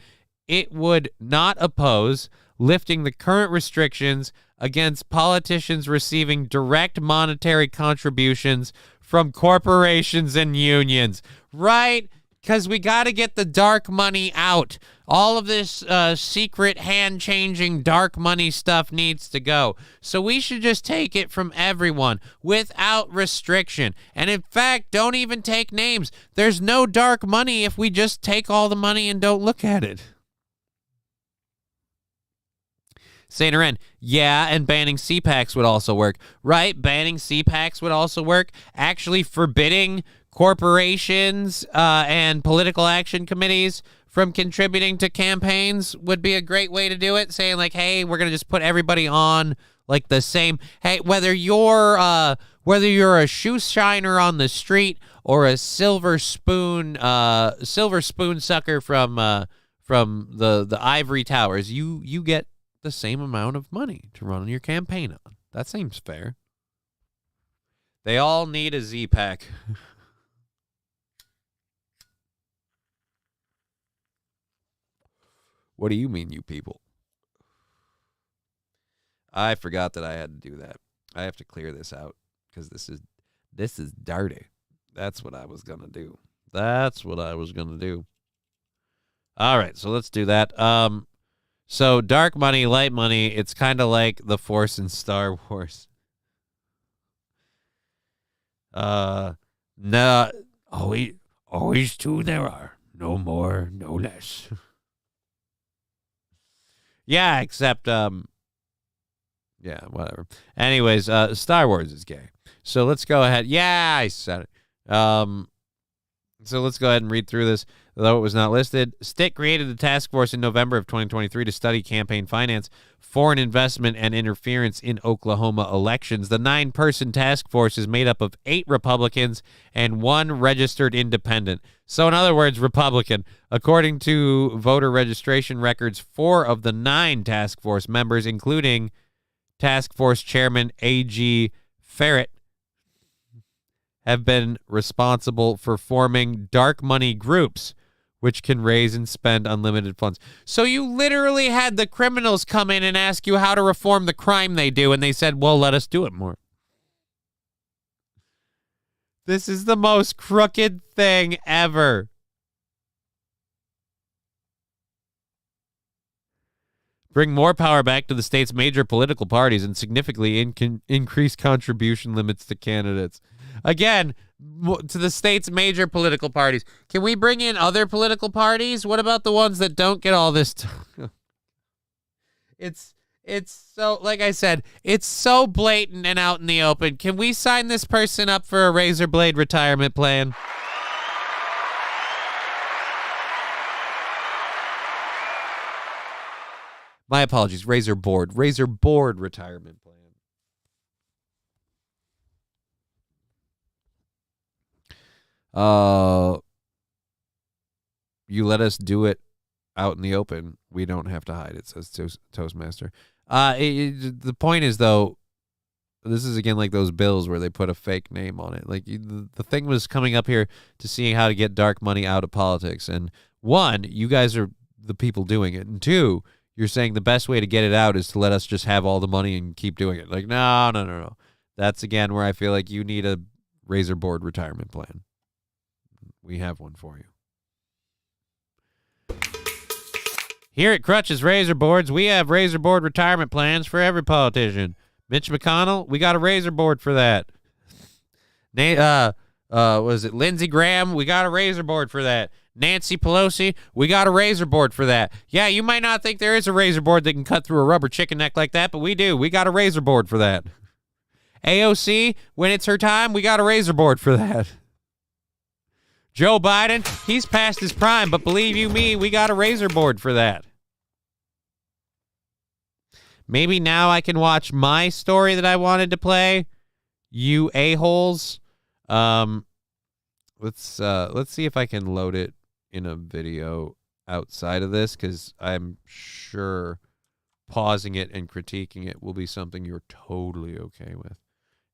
[SPEAKER 10] it would not oppose lifting the current restrictions against politicians receiving direct monetary contributions from corporations and unions. Right? Because we got to get the dark money out. All of this secret hand-changing dark money stuff needs to go. So we should just take it from everyone without restriction. And in fact, don't even take names. There's no dark money if we just take all the money and don't look at it. Saint Ren, yeah, and banning CPACs would also work. Right? Banning CPACs would also work. Actually forbidding corporations and political action committees from contributing to campaigns would be a great way to do it. Saying like, hey, we're going to just put everybody on like the same. Hey, whether you're a shoe shiner on the street or a silver spoon sucker from the ivory towers, you get the same amount of money to run your campaign on. That seems fair. They all need a Z-Pack. What do you mean, you people? I forgot that I had to do that. I have to clear this out because this is dirty. That's what I was going to do. All right, so let's do that. So dark money, light money, it's kind of like the Force in Star Wars. No, always two there are. No more, no less. Yeah, except, yeah, whatever. Anyways, Star Wars is gay. So let's go ahead. Yeah, I said it. So let's go ahead and read through this. Though it was not listed, Stitt created the task force in November of 2023 to study campaign finance, foreign investment, and interference in Oklahoma elections. The 9-person task force is made up of 8 Republicans and 1 registered independent. So in other words, Republican. According to voter registration records, 4 of the 9 task force members, including task force chairman A.G. Ferret, have been responsible for forming dark money groups, which can raise and spend unlimited funds. So you literally had the criminals come in and ask you how to reform the crime they do, and they said, well, let us do it more. This is the most crooked thing ever. Bring more power back to the state's major political parties and significantly increase contribution limits to candidates. Again, to the state's major political parties. Can we bring in other political parties? What about the ones that don't get all this It's so, like I said, it's so blatant and out in the open. Can we sign this person up for a razor blade retirement plan? My apologies, razor board retirement plan. You let us do it out in the open. We don't have to hide it, says Toastmaster. The point is, though, this is again like those bills where they put a fake name on it. Like the thing was coming up here to seeing how to get dark money out of politics. And 1, you guys are the people doing it. And 2, you're saying the best way to get it out is to let us just have all the money and keep doing it. Like, no. That's, again, where I feel like you need a razor board retirement plan. We have one for you. Here at Krutches Razor Boards, we have razor board retirement plans for every politician. Mitch McConnell, we got a razor board for that. Was it Lindsey Graham? We got a razor board for that. Nancy Pelosi, we got a razor board for that. Yeah, you might not think there is a razor board that can cut through a rubber chicken neck like that, but we do. We got a razor board for that. AOC, when it's her time, we got a razor board for that. Joe Biden, he's past his prime, but believe you me, we got a razor board for that. Maybe now I can watch my story that I wanted to play. You a-holes. Let's see if I can load it in a video outside of this, because I'm sure pausing it and critiquing it will be something you're totally okay with.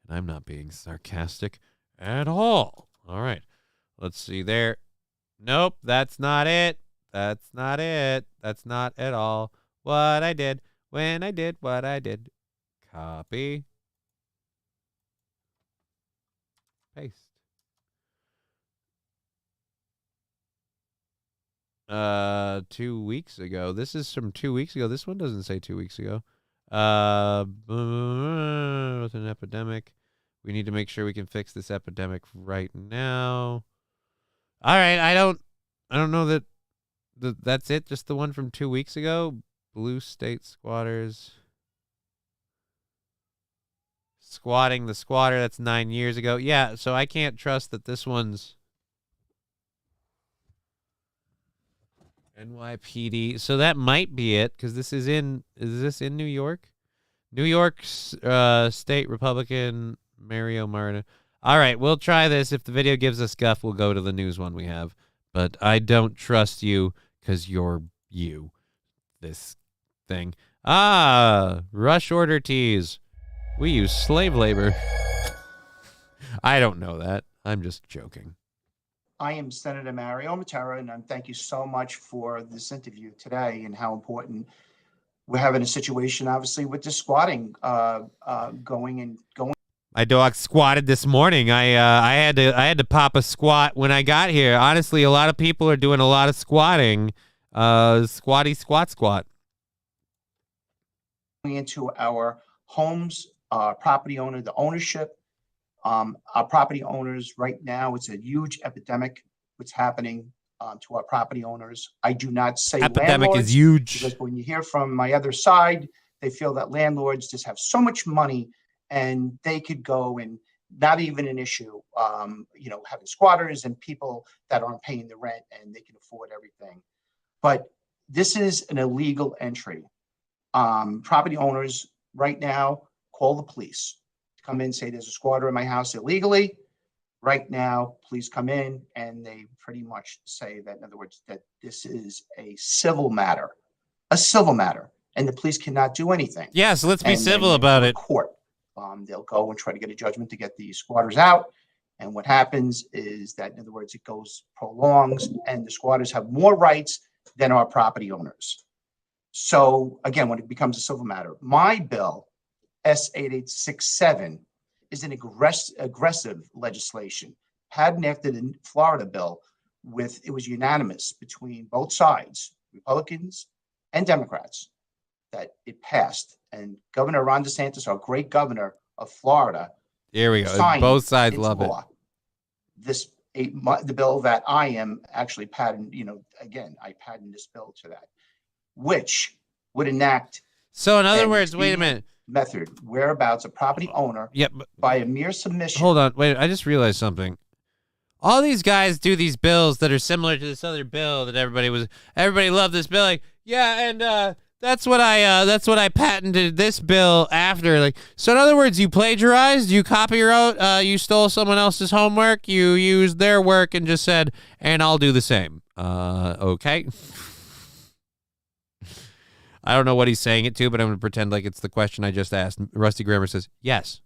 [SPEAKER 10] And I'm not being sarcastic at all. All right. Let's see there. Nope, that's not it. That's not it. That's not at all what I did when I did what I did. Copy. Paste. 2 weeks ago. This is from 2 weeks ago. This one doesn't say 2 weeks ago. With an epidemic. We need to make sure we can fix this epidemic right now. All right, I don't know that that's it. Just the one from 2 weeks ago. Blue state squatters. Squatting the squatter, that's 9 years ago. Yeah, so I can't trust that this one's NYPD. So that might be it, because this is this in New York? New York State Republican Mario Martin. All right, we'll try this. If the video gives us guff, we'll go to the news one we have. But I don't trust you, because you're you. This thing. Rush order teas. We use slave labor. I don't know that. I'm just joking.
[SPEAKER 3] I am Senator Mario Matera, and thank you so much for this interview today and how important we're having a situation, obviously, with the squatting going.
[SPEAKER 10] My dog squatted this morning. I had to pop a squat when I got here. Honestly, a lot of people are doing a lot of squatting. Squatty squat.
[SPEAKER 3] Into our homes, property owner, the ownership. Our property owners right now, it's a huge epidemic what's happening to our property owners. I do not say
[SPEAKER 10] epidemic
[SPEAKER 3] landlords,
[SPEAKER 10] is huge,
[SPEAKER 3] because when you hear from my other side, they feel that landlords just have so much money and they could go and not even an issue, having squatters and people that aren't paying the rent and they can afford everything. But this is an illegal entry. Property owners right now call the police. Come in, say there's a squatter in my house illegally. Right now, police come in and they pretty much say that, in other words, that this is a civil matter, and the police cannot do anything.
[SPEAKER 10] Yeah, so let's be civil about it.
[SPEAKER 3] Court, they'll go and try to get a judgment to get the squatters out. And what happens is that, in other words, it prolongs, and the squatters have more rights than our property owners. So again, when it becomes a civil matter, my bill, S8867, is an aggressive legislation. Patterned after the Florida bill, it was unanimous between both sides, Republicans and Democrats, that it passed. And Governor Ron DeSantis, our great governor of Florida,
[SPEAKER 10] here we go. Both sides love it.
[SPEAKER 3] The bill that I am actually patented, I patented this bill to that, which would enact.
[SPEAKER 10] So in other words, wait a minute.
[SPEAKER 3] Method whereabouts a property owner by a mere submission.
[SPEAKER 10] Hold on, wait. I just realized something. All these guys do these bills that are similar to this other bill that everybody loved this bill. Like, yeah, and that's what I patented this bill after. Like, so in other words, you plagiarized, you copyright, you stole someone else's homework, you used their work and just said, and I'll do the same. Okay. I don't know what he's saying it to, but I'm going to pretend like it's the question I just asked. Rusty Grammer says, yes.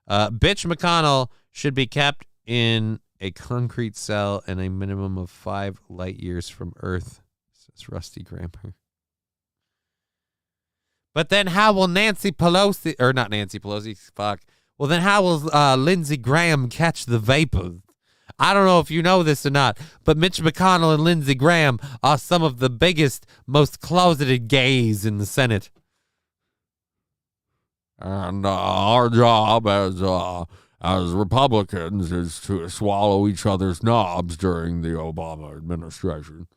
[SPEAKER 10] Bitch McConnell should be kept in a concrete cell and a minimum of 5 light years from Earth, says Rusty Grammer. But then how will Nancy Pelosi, or not Nancy Pelosi, fuck. Well, then how will Lindsey Graham catch the vapor? I don't know if you know this or not, but Mitch McConnell and Lindsey Graham are some of the biggest, most closeted gays in the Senate. And our job as Republicans is to swallow each other's knobs during the Obama administration.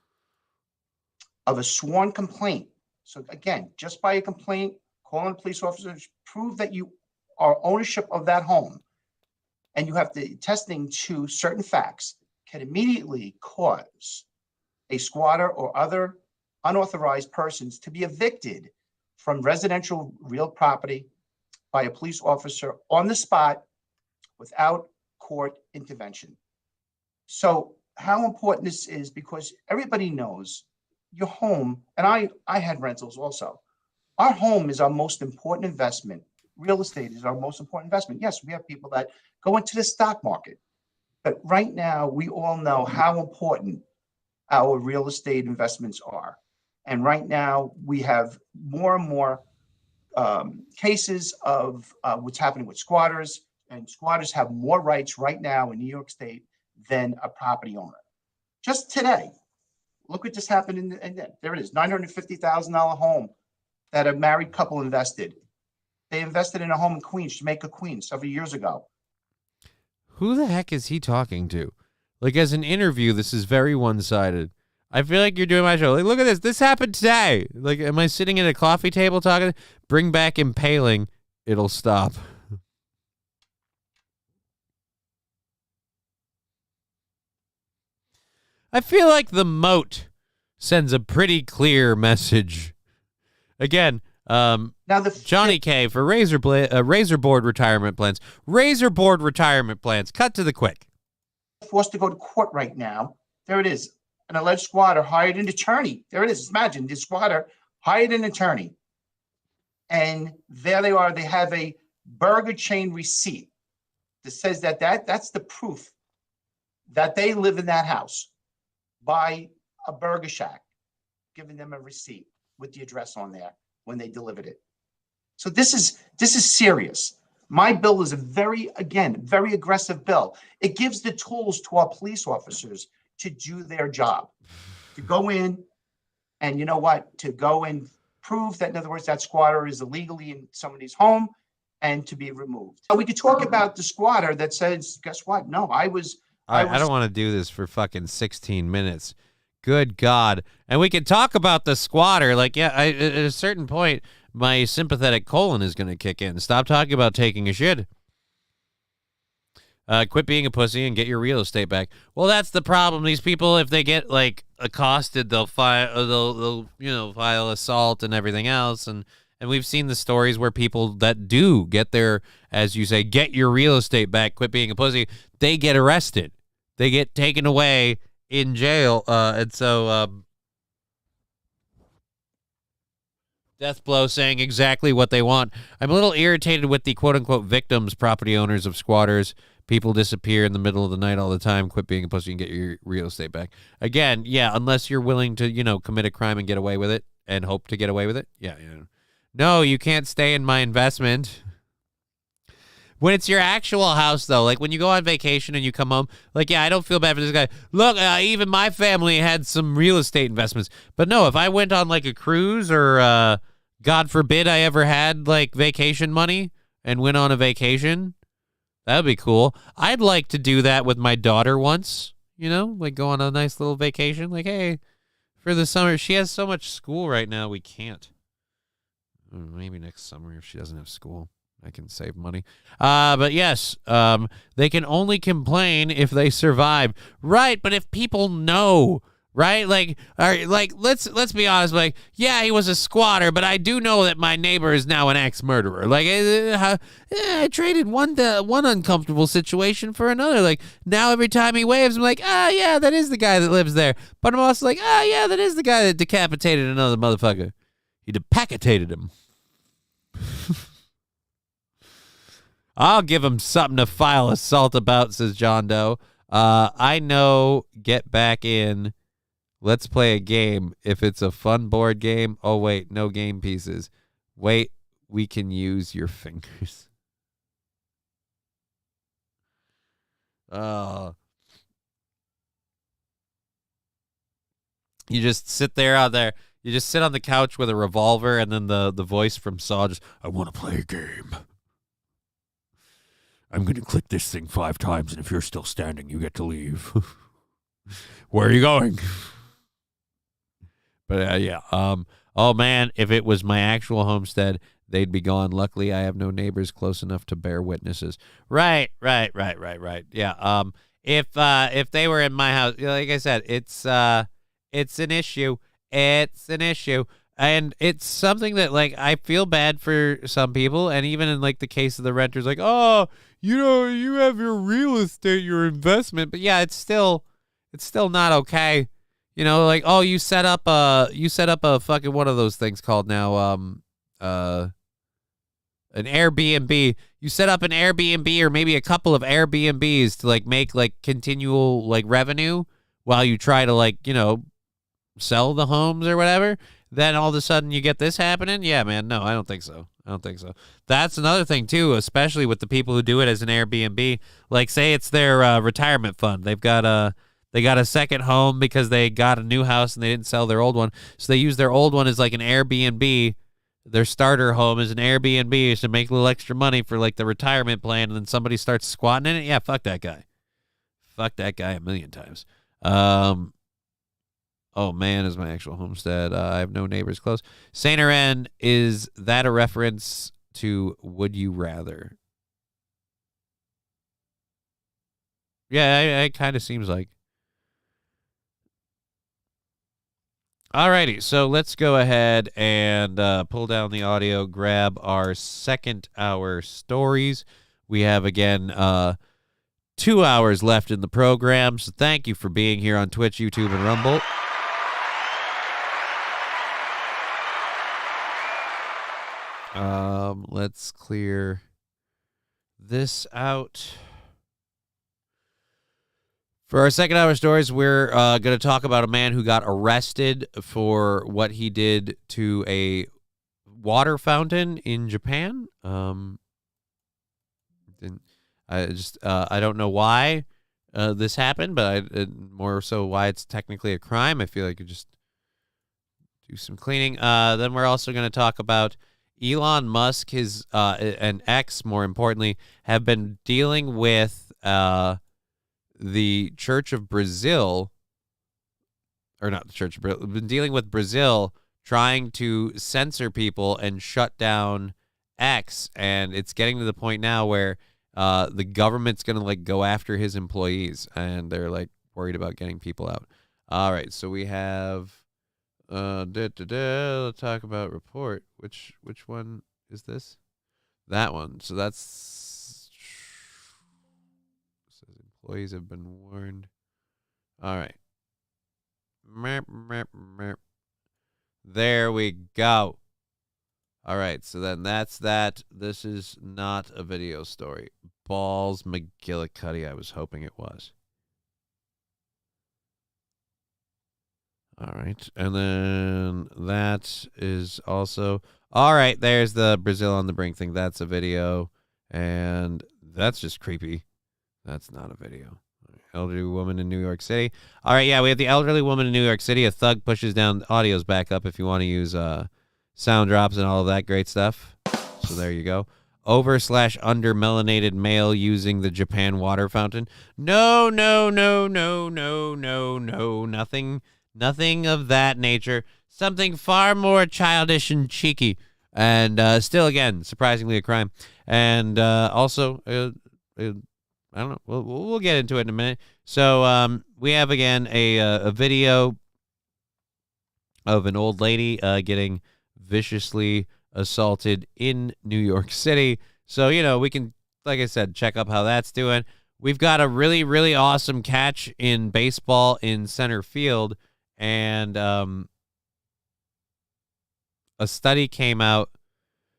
[SPEAKER 3] Of a sworn complaint. So again, just by a complaint, calling police officers, prove that you are ownership of that home. And you have to testing to certain facts can immediately cause a squatter or other unauthorized persons to be evicted from residential real property by a police officer on the spot without court intervention. So how important this is, because everybody knows your home, and I had rentals also. Our home is our most important investment. Real estate is our most important investment. Yes, we have people that go into the stock market, but right now we all know how important our real estate investments are. And right now we have more and more cases of what's happening with squatters, and squatters have more rights right now in New York State than a property owner. Just today, look what just happened there it is, $950,000 home that a married couple invested. They invested in a home in Queens, Jamaica, Queens, several years ago.
[SPEAKER 10] Who the heck is he talking to? Like, as an interview, this is very one-sided. I feel like you're doing my show. Like, look at this. This happened today. Like, am I sitting at a coffee table talking? Bring back impaling. It'll stop. I feel like the moat sends a pretty clear message. Again, now Johnny K for razor board retirement plans. Razor board retirement plans. Cut to the quick.
[SPEAKER 3] Forced to go to court right now. There it is. An alleged squatter hired an attorney. There it is. Imagine the squatter hired an attorney. And there they are. They have a burger chain receipt that says that's the proof that they live in that house by a burger shack, giving them a receipt with the address on there when they delivered it. So this is serious. My bill is a very aggressive bill. It gives the tools to our police officers to do their job, to go in and, you know what, to go and prove that, in other words, that squatter is illegally in somebody's home and to be removed. So we could talk about the squatter that says, guess what? No, I don't
[SPEAKER 10] want to do this for fucking 16 minutes. Good God. And we can talk about the squatter. Like, yeah, at a certain point, my sympathetic colon is going to kick in. Stop talking about taking a shit. Quit being a pussy and get your real estate back. Well, that's the problem. These people, if they get like accosted, they'll file assault and everything else. And we've seen the stories where people that do get their, as you say, get your real estate back, quit being a pussy, they get arrested. They get taken away in jail. And so death blow saying exactly what they want. I'm a little irritated with the quote-unquote victims, property owners of squatters. People disappear in the middle of the night all the time. Quit being a pussy and get your real estate back. Again, yeah, unless you're willing to, commit a crime and get away with it and hope to get away with it. Yeah. No, you can't stay in my investment. When it's your actual house, though, like when you go on vacation and you come home, like, yeah, I don't feel bad for this guy. Look, even my family had some real estate investments. But no, if I went on like a cruise or, God forbid I ever had like vacation money and went on a vacation, that would be cool. I'd like to do that with my daughter once, like go on a nice little vacation. Like, hey, for the summer, she has so much school right now, we can't. Maybe next summer if she doesn't have school. I can save money. But yes, they can only complain if they survive. Right, but if people know, right? Like, all right, like let's be honest, like, yeah, he was a squatter, but I do know that my neighbor is now an ex-murderer. Like, I traded one uncomfortable situation for another. Like, now every time he waves, I'm like, yeah, that is the guy that lives there. But I'm also like, yeah, that is the guy that decapitated another motherfucker. He decapitated him. I'll give him something to file assault about, says John Doe. I know, get back in. Let's play a game. If it's a fun board game. Oh, wait, no game pieces. Wait, we can use your fingers. You just sit there out there. You just sit on the couch with a revolver, and then the voice from Saw just, I want to play a game. I'm going to click this thing 5 times, and if you're still standing, you get to leave. Where are you going? But, yeah. Oh, man, if it was my actual homestead, they'd be gone. Luckily, I have no neighbors close enough to bear witnesses. Right. Yeah. if they were in my house, like I said, it's an issue. It's an issue. And it's something that, like, I feel bad for some people, and even in, like, the case of the renters, like, oh, you know, you have your real estate, your investment, but yeah, it's still not okay. You know, like, oh, you set up a fucking one of those things called now, an Airbnb. You set up an Airbnb or maybe a couple of Airbnbs to, like, make, like, continual, like, revenue while you try to, like, you know, sell the homes or whatever. Then all of a sudden you get this happening? Yeah, man. No, I don't think so. That's another thing, too, especially with the people who do it as an Airbnb. Like, say it's their retirement fund. They got a second home because they got a new house and they didn't sell their old one. So they use their old one as, like, an Airbnb. Their starter home is an Airbnb to make a little extra money for, like, the retirement plan, and then somebody starts squatting in it. Yeah, fuck that guy. Fuck that guy a million times. Oh, man, is my actual homestead. I have no neighbors close. Saint Aren, is that a reference to Would You Rather? Yeah, it kind of seems like. Alrighty, so let's go ahead and pull down the audio, grab our second hour stories. We have, again, 2 hours left in the program, so thank you for being here on Twitch, YouTube, and Rumble. Let's clear this out. For our second hour stories, we're going to talk about a man who got arrested for what he did to a water fountain in Japan. I don't know why this happened, but more so why it's technically a crime. I feel like you just do some cleaning. Then we're also going to talk about Elon Musk, his and X, more importantly, have been dealing with the Church of Brazil, or not the Church of Brazil, been dealing with Brazil trying to censor people and shut down X, and it's getting to the point now where the government's going to, like, go after his employees, and they're, like, worried about getting people out. All right, so we have let's talk about report. Which one is this? That one. So that's says employees have been warned. All right. There we go. All right, so then that's that. This is not a video story. Balls McGillicuddy. I was hoping it was. All right, and then that is also... All right, there's the Brazil on the brink thing. That's a video, and that's just creepy. That's not a video. Elderly woman in New York City. All right, yeah, we have the elderly woman in New York City. A thug pushes down... Audio's back up if you want to use sound drops and all of that great stuff. So there you go. Over/under melanated male using the Japan water fountain. No, nothing of that nature. Something far more childish and cheeky. And still, again, surprisingly a crime. And also, I don't know. We'll get into it in a minute. So we have, again, a video of an old lady getting viciously assaulted in New York City. So, you know, we can, like I said, check up how that's doing. We've got a really, really awesome catch in baseball in center field. And a study came out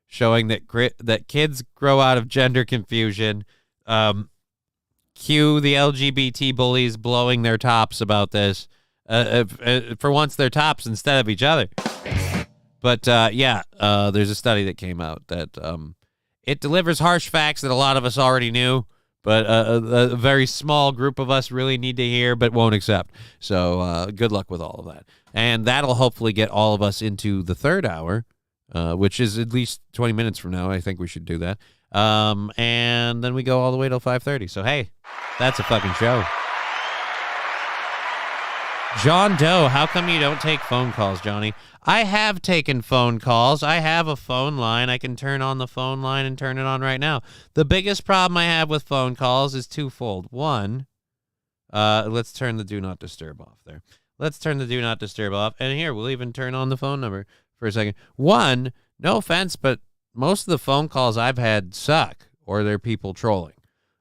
[SPEAKER 10] showing that kids grow out of gender confusion. Cue the LGBT bullies blowing their tops about this. For once, their tops instead of each other. But, there's a study that came out that it delivers harsh facts that a lot of us already knew, but a very small group of us really need to hear but won't accept. So good luck with all of that. And that'll hopefully get all of us into the third hour, which is at least 20 minutes from now. I think we should do that. And then we go all the way till 5:30. So, hey, that's a fucking show. John Doe, how come you don't take phone calls, Johnny? I have taken phone calls. I have a phone line. I can turn on the phone line and turn it on right now. The biggest problem I have with phone calls is twofold. One, Let's turn the do not disturb off there. Let's turn the do not disturb off. And here, we'll even turn on the phone number for a second. One, no offense, but most of the phone calls I've had suck, or they're people trolling,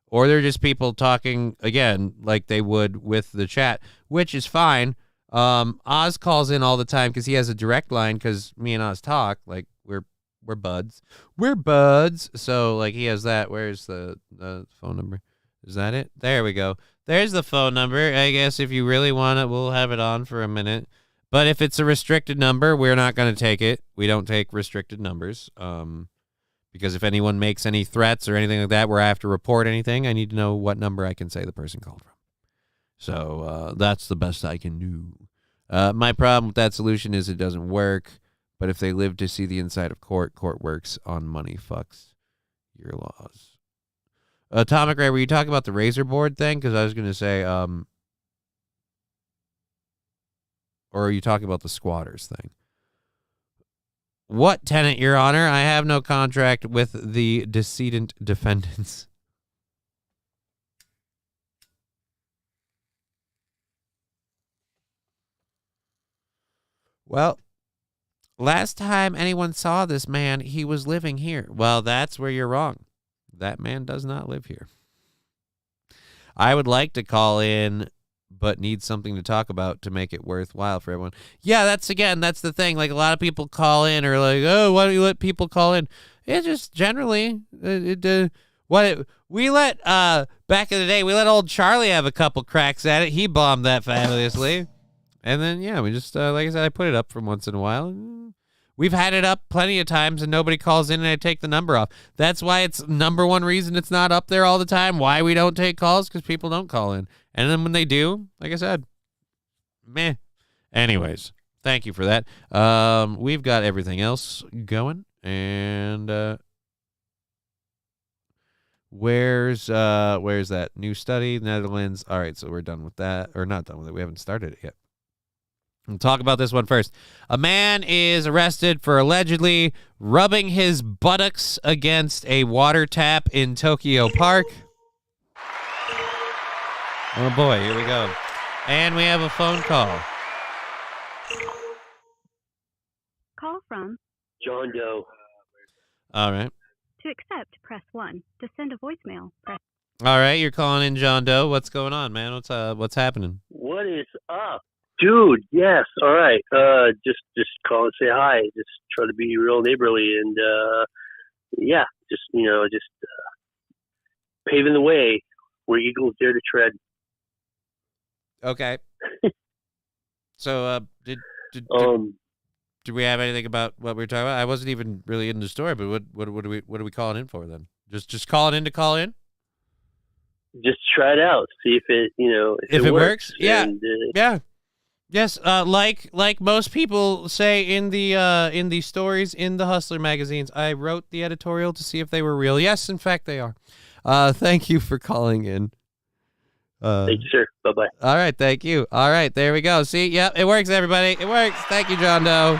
[SPEAKER 10] or they're just people talking, again, like they would with the chat, which is fine. Oz calls in all the time because he has a direct line because me and Oz talk. Like, we're buds. We're buds. So, like, he has that. Where's the phone number? Is that it? There we go. There's the phone number. I guess if you really want it, we'll have it on for a minute. But if it's a restricted number, we're not going to take it. We don't take restricted numbers. Because if anyone makes any threats or anything like that where I have to report anything, I need to know what number I can say the person called from. So that's the best I can do. My problem with that solution is it doesn't work. But if they live to see the inside of court, court works on money fucks your laws. Atomic Ray, were you talking about the razor board thing? Because I was going to say, or are you talking about the squatters thing? What tenant, Your Honor? I have no contract with the decedent defendants. Well, last time anyone saw this man, he was living here. Well, that's where you're wrong. That man does not live here. I would like to call in, but need something to talk about to make it worthwhile for everyone. Yeah, that's the thing. Like, a lot of people call in or like, oh, why don't you let people call in? It just generally, we let, back in the day, we let old Charlie have a couple cracks at it. He bombed that fabulously. And then, yeah, we just, like I said, I put it up from once in a while. We've had it up plenty of times and nobody calls in and I take the number off. That's why it's number one reason it's not up there all the time. Why we don't take calls, because people don't call in. And then when they do, like I said, meh. Anyways, thank you for that. We've got everything else going. And where's that new study? Netherlands. All right, so we're done with that. Or not done with it. We haven't started it yet. We'll talk about this one first. A man is arrested for allegedly rubbing his buttocks against a water tap in Tokyo Park. Oh, boy, here we go. And we have a phone call.
[SPEAKER 19] Call from
[SPEAKER 20] John Doe.
[SPEAKER 10] All right.
[SPEAKER 19] To accept, press 1. To send a voicemail, press...
[SPEAKER 10] All right, you're calling in John Doe. What's going on, man? What's happening?
[SPEAKER 20] What is up? Dude, yes, all right. Just call and say hi. Just try to be real neighborly and yeah, just paving the way where eagles dare to tread.
[SPEAKER 10] Okay. So did we have anything about what we were talking about? I wasn't even really in the story, but what are we calling in for then? Just calling in to call in?
[SPEAKER 20] Just try it out. See if it if it
[SPEAKER 10] works. Yeah.
[SPEAKER 20] And,
[SPEAKER 10] yeah. Yes, like most people say in the stories in the Hustler magazines, I wrote the editorial to see if they were real. Yes, in fact, they are. Thank you for calling in.
[SPEAKER 20] Thank you, sir. Bye-bye.
[SPEAKER 10] All right, thank you. All right, there we go. See, yep, it works, everybody. It works. Thank you, John Doe.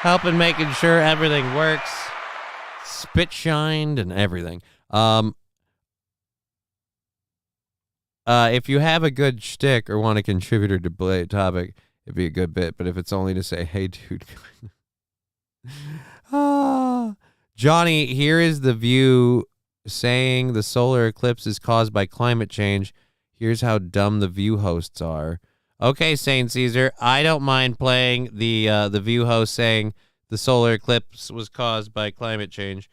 [SPEAKER 10] Helping making sure everything works. Spit shined and everything. If you have a good shtick or want a contributor to play a topic, it'd be a good bit. But if it's only to say, hey, dude. Johnny, here is the view saying the solar eclipse is caused by climate change. Here's how dumb the View hosts are. Okay, Saint Caesar, I don't mind playing the View host saying the solar eclipse was caused by climate change.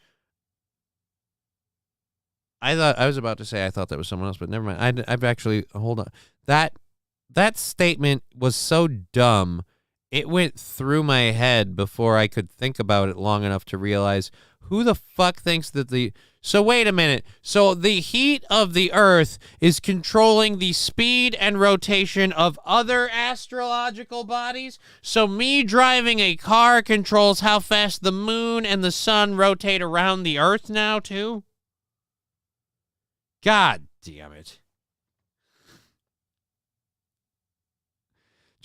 [SPEAKER 10] I was about to say I thought that was someone else, but never mind. I've actually, hold on. That statement was so dumb, it went through my head before I could think about it long enough to realize who the fuck thinks that so wait a minute. So the heat of the Earth is controlling the speed and rotation of other astrological bodies? So me driving a car controls how fast the moon and the sun rotate around the Earth now, too? God damn it.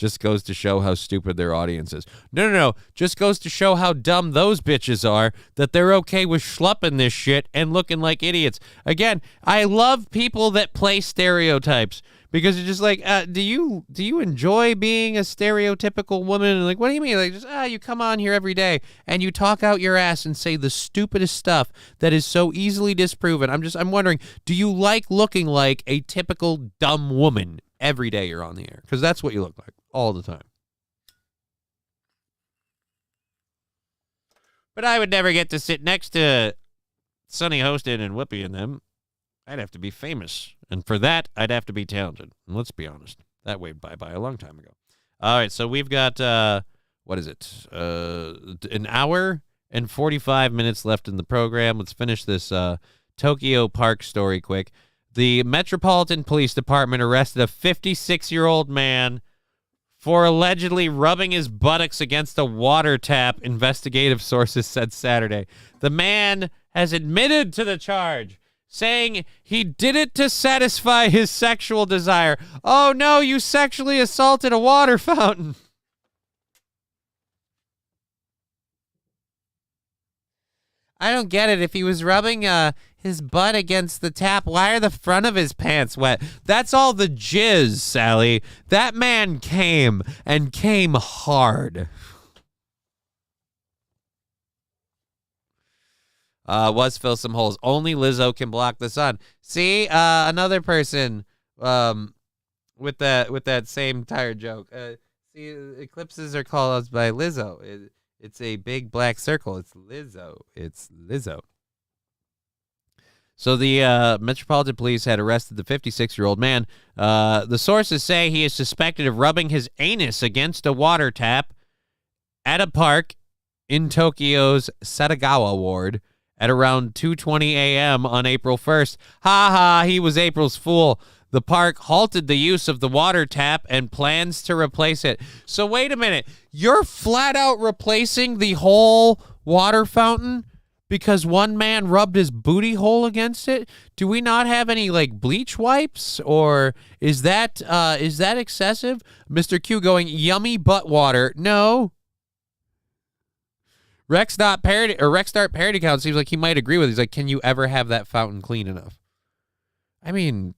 [SPEAKER 10] Just goes to show how stupid their audience is. No. Just goes to show how dumb those bitches are that they're okay with schlupping this shit and looking like idiots. Again, I love people that play stereotypes because it's just like, do you enjoy being a stereotypical woman? And like, what do you mean? Like, just you come on here every day and you talk out your ass and say the stupidest stuff that is so easily disproven. I'm wondering, do you like looking like a typical dumb woman every day you're on the air? Because that's what you look like all the time. But I would never get to sit next to Sonny Hostin and Whoopi and them. I'd have to be famous. And for that, I'd have to be talented. And let's be honest. That waved bye-bye a long time ago. All right, so we've got, what is it? An hour and 45 minutes left in the program. Let's finish this Tokyo Park story quick. The Metropolitan Police Department arrested a 56-year-old man for allegedly rubbing his buttocks against a water tap, investigative sources said Saturday. The man has admitted to the charge, saying he did it to satisfy his sexual desire. Oh, no, you sexually assaulted a water fountain. I don't get it. If he was rubbing his butt against the tap, why are the front of his pants wet? That's all the jizz, Sally. That man came, and came hard. Was fill some holes. Only Lizzo can block the sun. See, another person with that same tired joke. See, eclipses are caused by Lizzo. It's a big black circle. It's Lizzo. It's Lizzo. So the Metropolitan Police had arrested the 56-year-old man. The sources say he is suspected of rubbing his anus against a water tap at a park in Tokyo's Setagawa ward at around 2:20 a.m. on April 1st. Ha ha, he was April's fool. The park halted the use of the water tap and plans to replace it. So wait a minute. You're flat out replacing the whole water fountain because one man rubbed his booty hole against it? Do we not have any like bleach wipes, or is that excessive? Mr. Q going, yummy butt water. No. Rexstart Parody Count seems like he might agree with it. He's like, can you ever have that fountain clean enough? I mean,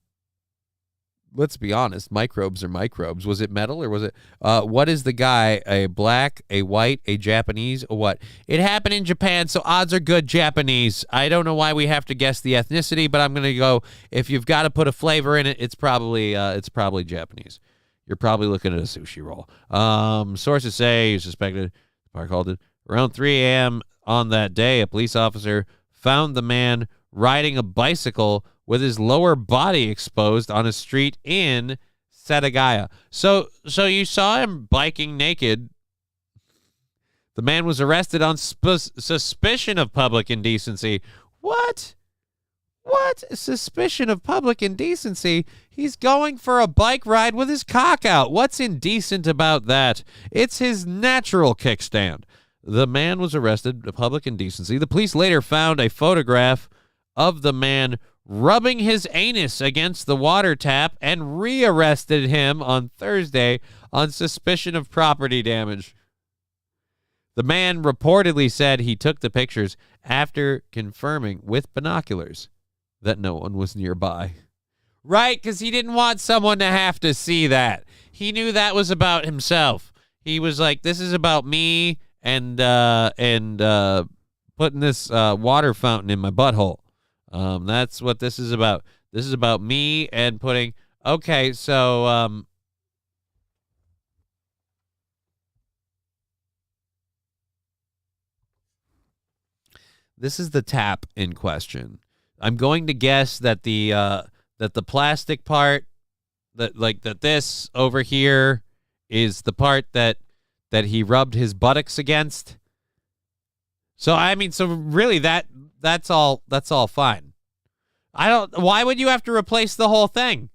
[SPEAKER 10] let's be honest. Microbes are microbes. Was it metal or was it? What is the guy? A black, a white, a Japanese, or what? It happened in Japan, so odds are good Japanese. I don't know why we have to guess the ethnicity, but I'm gonna go. If you've got to put a flavor in it, it's probably Japanese. You're probably looking at a sushi roll. Sources say he's suspected. The park halted around 3 a.m. on that day. A police officer found the man riding a bicycle with his lower body exposed on a street in Setagaya. So you saw him biking naked. The man was arrested on suspicion of public indecency. What? What? Suspicion of public indecency? He's going for a bike ride with his cock out. What's indecent about that? It's his natural kickstand. The man was arrested for public indecency. The police later found a photograph of the man rubbing his anus against the water tap and rearrested him on Thursday on suspicion of property damage. The man reportedly said he took the pictures after confirming with binoculars that no one was nearby. Right, because he didn't want someone to have to see that. He knew that was about himself. He was like, this is about me and putting this water fountain in my butthole. That's what this is about. This is about me and putting... Okay, so... this is the tap in question. I'm going to guess that the plastic part, that this over here is the part that he rubbed his buttocks against. So I mean, so really that's all fine. Why would you have to replace the whole thing?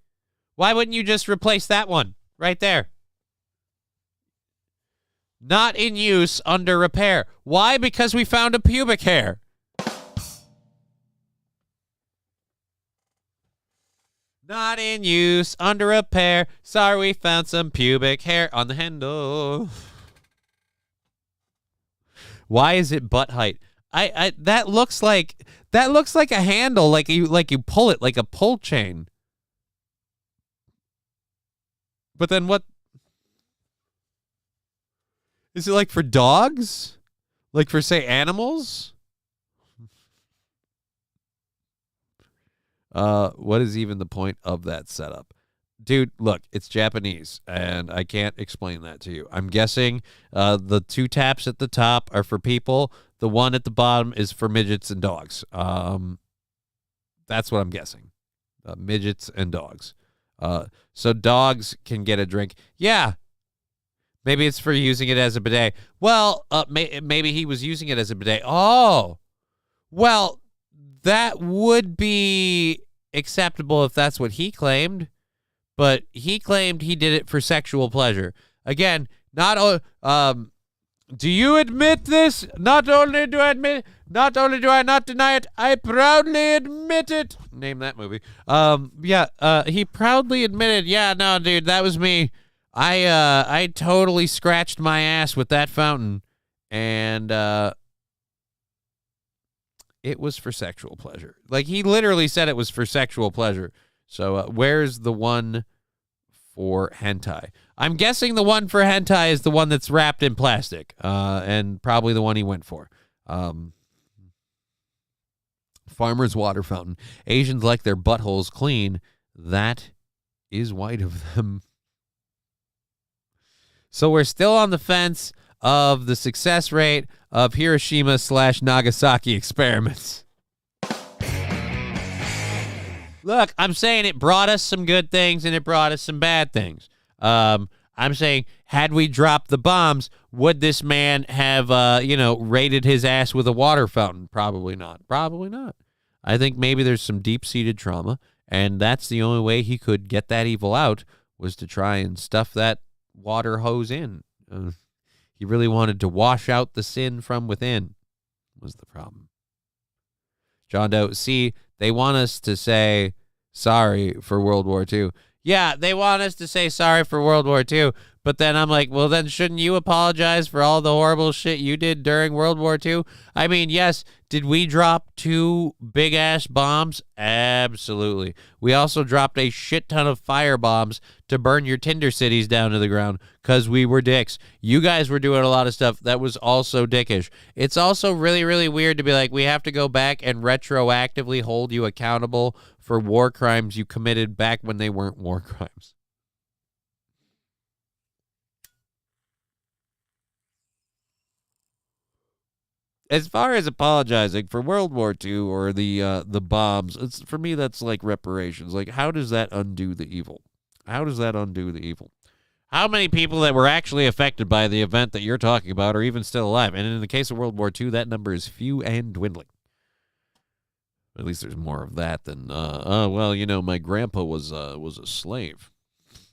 [SPEAKER 10] Why wouldn't you just replace that one right there? Not in use, under repair. Why? Because we found a pubic hair. Not in use, under repair. Sorry, we found some pubic hair on the handle. Why is it butt height? That looks like a handle, like you pull it like a pull chain. But then what? Is it like for dogs? Like for, say, animals? What is even the point of that setup? Dude, look, it's Japanese, and I can't explain that to you. I'm guessing the 2 taps at the top are for people. The one at the bottom is for midgets and dogs. That's what I'm guessing. Midgets and dogs. So dogs can get a drink. Yeah. Maybe it's for using it as a bidet. Well, maybe he was using it as a bidet. Oh. Well, that would be acceptable if that's what he claimed. But he claimed he did it for sexual pleasure. Again, do you admit this? Not only do I not deny it, I proudly admit it. Name that movie. He proudly admitted, yeah, no, dude, that was me. I totally scratched my ass with that fountain, and it was for sexual pleasure. Like, he literally said it was for sexual pleasure. So where's the one for hentai? I'm guessing the one for hentai is the one that's wrapped in plastic, and probably the one he went for. Farmer's water fountain. Asians like their buttholes clean. That is white of them. So we're still on the fence of the success rate of Hiroshima/Nagasaki experiments. Look, I'm saying it brought us some good things and it brought us some bad things. I'm saying, had we dropped the bombs, would this man have, raided his ass with a water fountain? Probably not. Probably not. I think maybe there's some deep-seated trauma, and that's the only way he could get that evil out, was to try and stuff that water hose in. He really wanted to wash out the sin from within, was the problem. John Doe, see, they want us to say sorry for World War II. Yeah, they want us to say sorry for World War II, but then I'm like, well, then shouldn't you apologize for all the horrible shit you did during World War II? I mean, yes, did we drop 2 big-ass bombs? Absolutely. We also dropped a shit ton of fire bombs to burn your Tinder cities down to the ground because we were dicks. You guys were doing a lot of stuff that was also dickish. It's also really, really weird to be like, we have to go back and retroactively hold you accountable for war crimes you committed back when they weren't war crimes. As far as apologizing for World War II or the bombs, for me, that's like reparations. Like, how does that undo the evil? How does that undo the evil? How many people that were actually affected by the event that you're talking about are even still alive? And in the case of World War II, that number is few and dwindling. At least there's more of that than, my grandpa was a slave.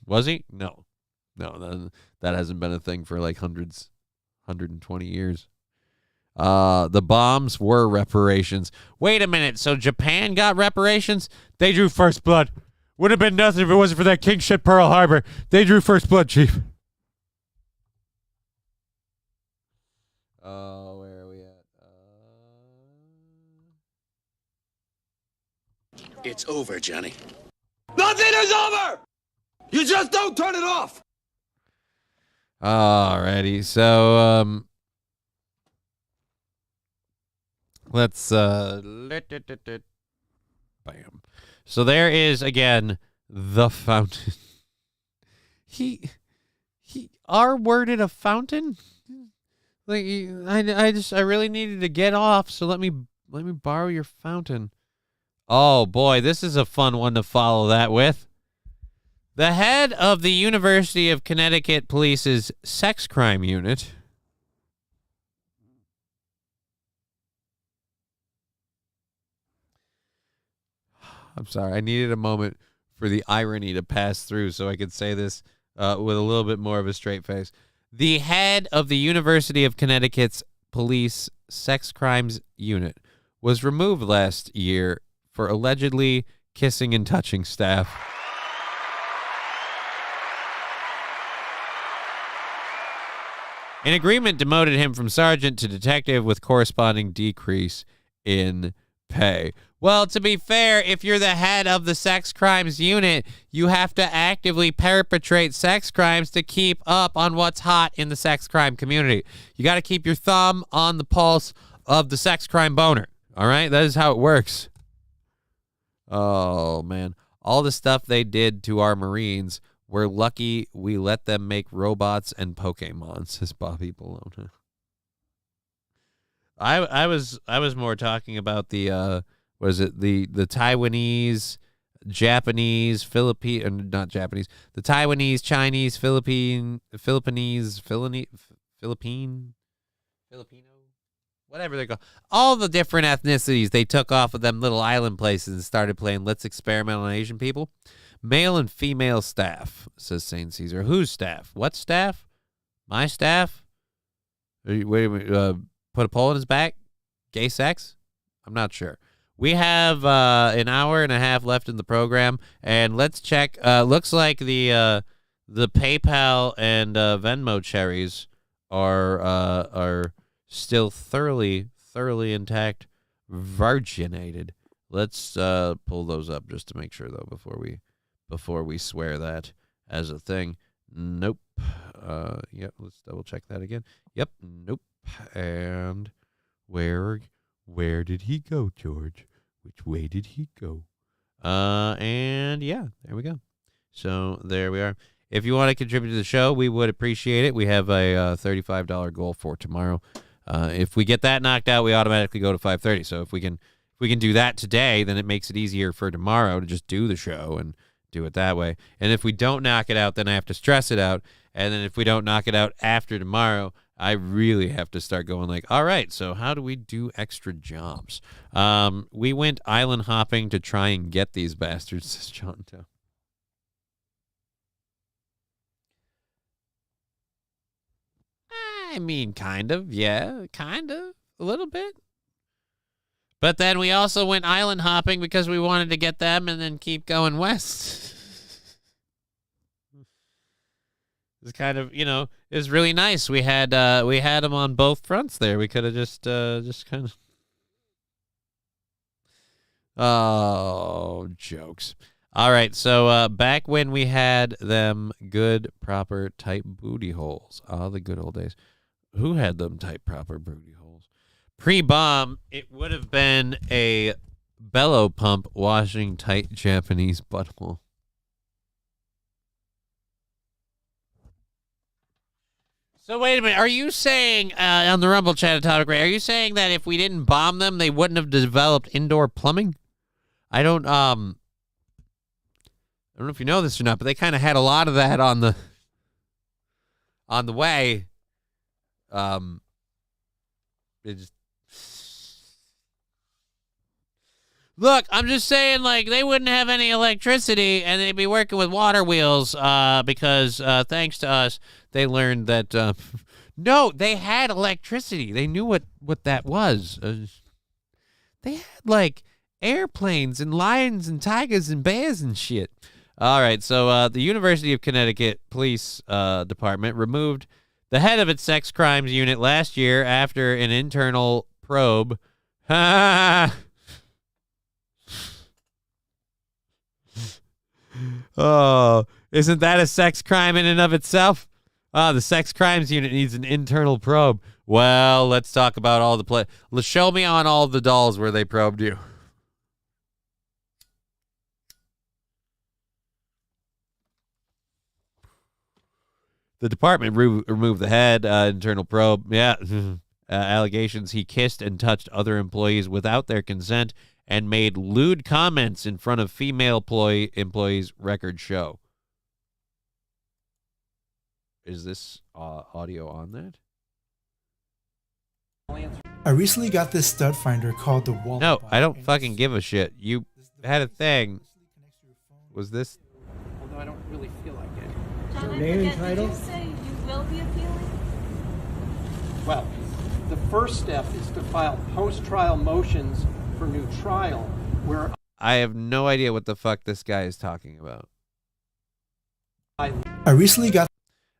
[SPEAKER 10] Was he? No, that hasn't been a thing for like 120 years. The bombs were reparations. Wait a minute. So Japan got reparations? They drew first blood. Would have been nothing if it wasn't for that king shit Pearl Harbor. They drew first blood, Chief. Where are we at?
[SPEAKER 3] It's over, Johnny. Nothing is over! You just don't turn it off!
[SPEAKER 10] Alrighty. So, let's, bam. So there is, again, the fountain. He R-worded a fountain? Like, I really needed to get off, so let me borrow your fountain. Oh, boy, this is a fun one to follow that with. The head of the University of Connecticut Police's sex crime unit. I'm sorry, I needed a moment for the irony to pass through so I could say this with a little bit more of a straight face. The head of the University of Connecticut's police sex crimes unit was removed last year for allegedly kissing and touching staff. In agreement, demoted him from sergeant to detective with corresponding decrease in pay. Well, to be fair, if you're the head of the sex crimes unit, you have to actively perpetrate sex crimes to keep up on what's hot in the sex crime community. You got to keep your thumb on the pulse of the sex crime boner. All right? That is how it works. Oh, man. All the stuff they did to our Marines, we're lucky we let them make robots and Pokemon, says Bobby Bologna. I was more talking about the the Taiwanese, Japanese, not Japanese, the Taiwanese, Chinese, Filipino, whatever they're called. All the different ethnicities they took off of them little island places and started playing Let's Experiment on Asian People. Male and female staff, says St. Caesar. Whose staff? What staff? My staff? Wait a minute, put a pole in his back? Gay sex? I'm not sure. We have an hour and a half left in the program, and let's check. Looks like the PayPal and Venmo cherries are still thoroughly intact, virginated. Let's pull those up just to make sure, though, before we swear that as a thing. Nope. Yep. Let's double check that again. Yep. Nope. And where did he go, George? Which way did he go? And yeah, there we go. So there we are. If you want to contribute to the show, we would appreciate it. We have a $35 goal for tomorrow. If we get that knocked out, we automatically go to 5:30. So if we can do that today, then it makes it easier for tomorrow to just do the show and do it that way. And if we don't knock it out, then I have to stress it out. And then if we don't knock it out after tomorrow, I really have to start going like, all right, so how do we do extra jobs? We went island hopping to try and get these bastards, says John Doe. I mean, kind of, yeah, kind of, a little bit. But then we also went island hopping because we wanted to get them and then keep going west. It's kind of, it was really nice. We had them on both fronts there. We could have just kind of. Oh, jokes. All right, so back when we had them good, proper, tight booty holes. Oh, the good old days. Who had them tight, proper booty holes? Pre-bomb, it would have been a bellow pump washing tight Japanese butthole. So wait a minute. Are you saying on the Rumble chat at Topic Ray, are you saying that if we didn't bomb them, they wouldn't have developed indoor plumbing? I don't know if you know this or not, but they kind of had a lot of that on the way. Look, I'm just saying, like, they wouldn't have any electricity and they'd be working with water wheels because thanks to us, they learned that, no, they had electricity. They knew what that was. They had, like, airplanes and lions and tigers and bears and shit. All right, so the University of Connecticut Police Department removed the head of its sex crimes unit last year after an internal probe. Oh, isn't that a sex crime in and of itself? The sex crimes unit needs an internal probe. Well, let's talk about all the show me on all the dolls where they probed you. The department removed the head, internal probe. Yeah. Allegations he kissed and touched other employees without their consent and made lewd comments in front of female employees, records show. Is this audio on that?
[SPEAKER 21] I recently got this stud finder called the Wall.
[SPEAKER 10] No, I don't fucking give a shit. You had a thing. Was this?
[SPEAKER 9] Although I don't really feel like it.
[SPEAKER 22] John,
[SPEAKER 9] Name and
[SPEAKER 22] title? Did you say you will be appealing?
[SPEAKER 9] Well, the first step is to file post-trial motions for new trial, where
[SPEAKER 10] I have no idea what the fuck this guy is talking about.
[SPEAKER 21] I recently got...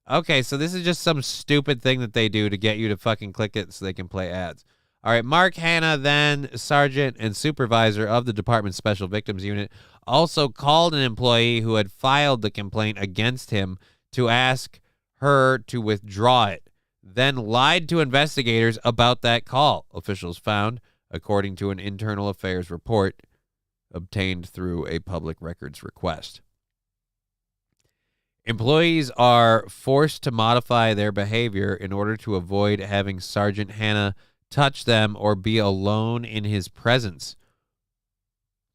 [SPEAKER 10] Okay, so this is just some stupid thing that they do to get you to fucking click it so they can play ads. All right, Mark Hanna, then sergeant and supervisor of the department's Special Victims Unit, also called an employee who had filed the complaint against him to ask her to withdraw it, then lied to investigators about that call, officials found, according to an internal affairs report obtained through a public records request. Employees are forced to modify their behavior in order to avoid having Sergeant Hanna touch them or be alone in his presence.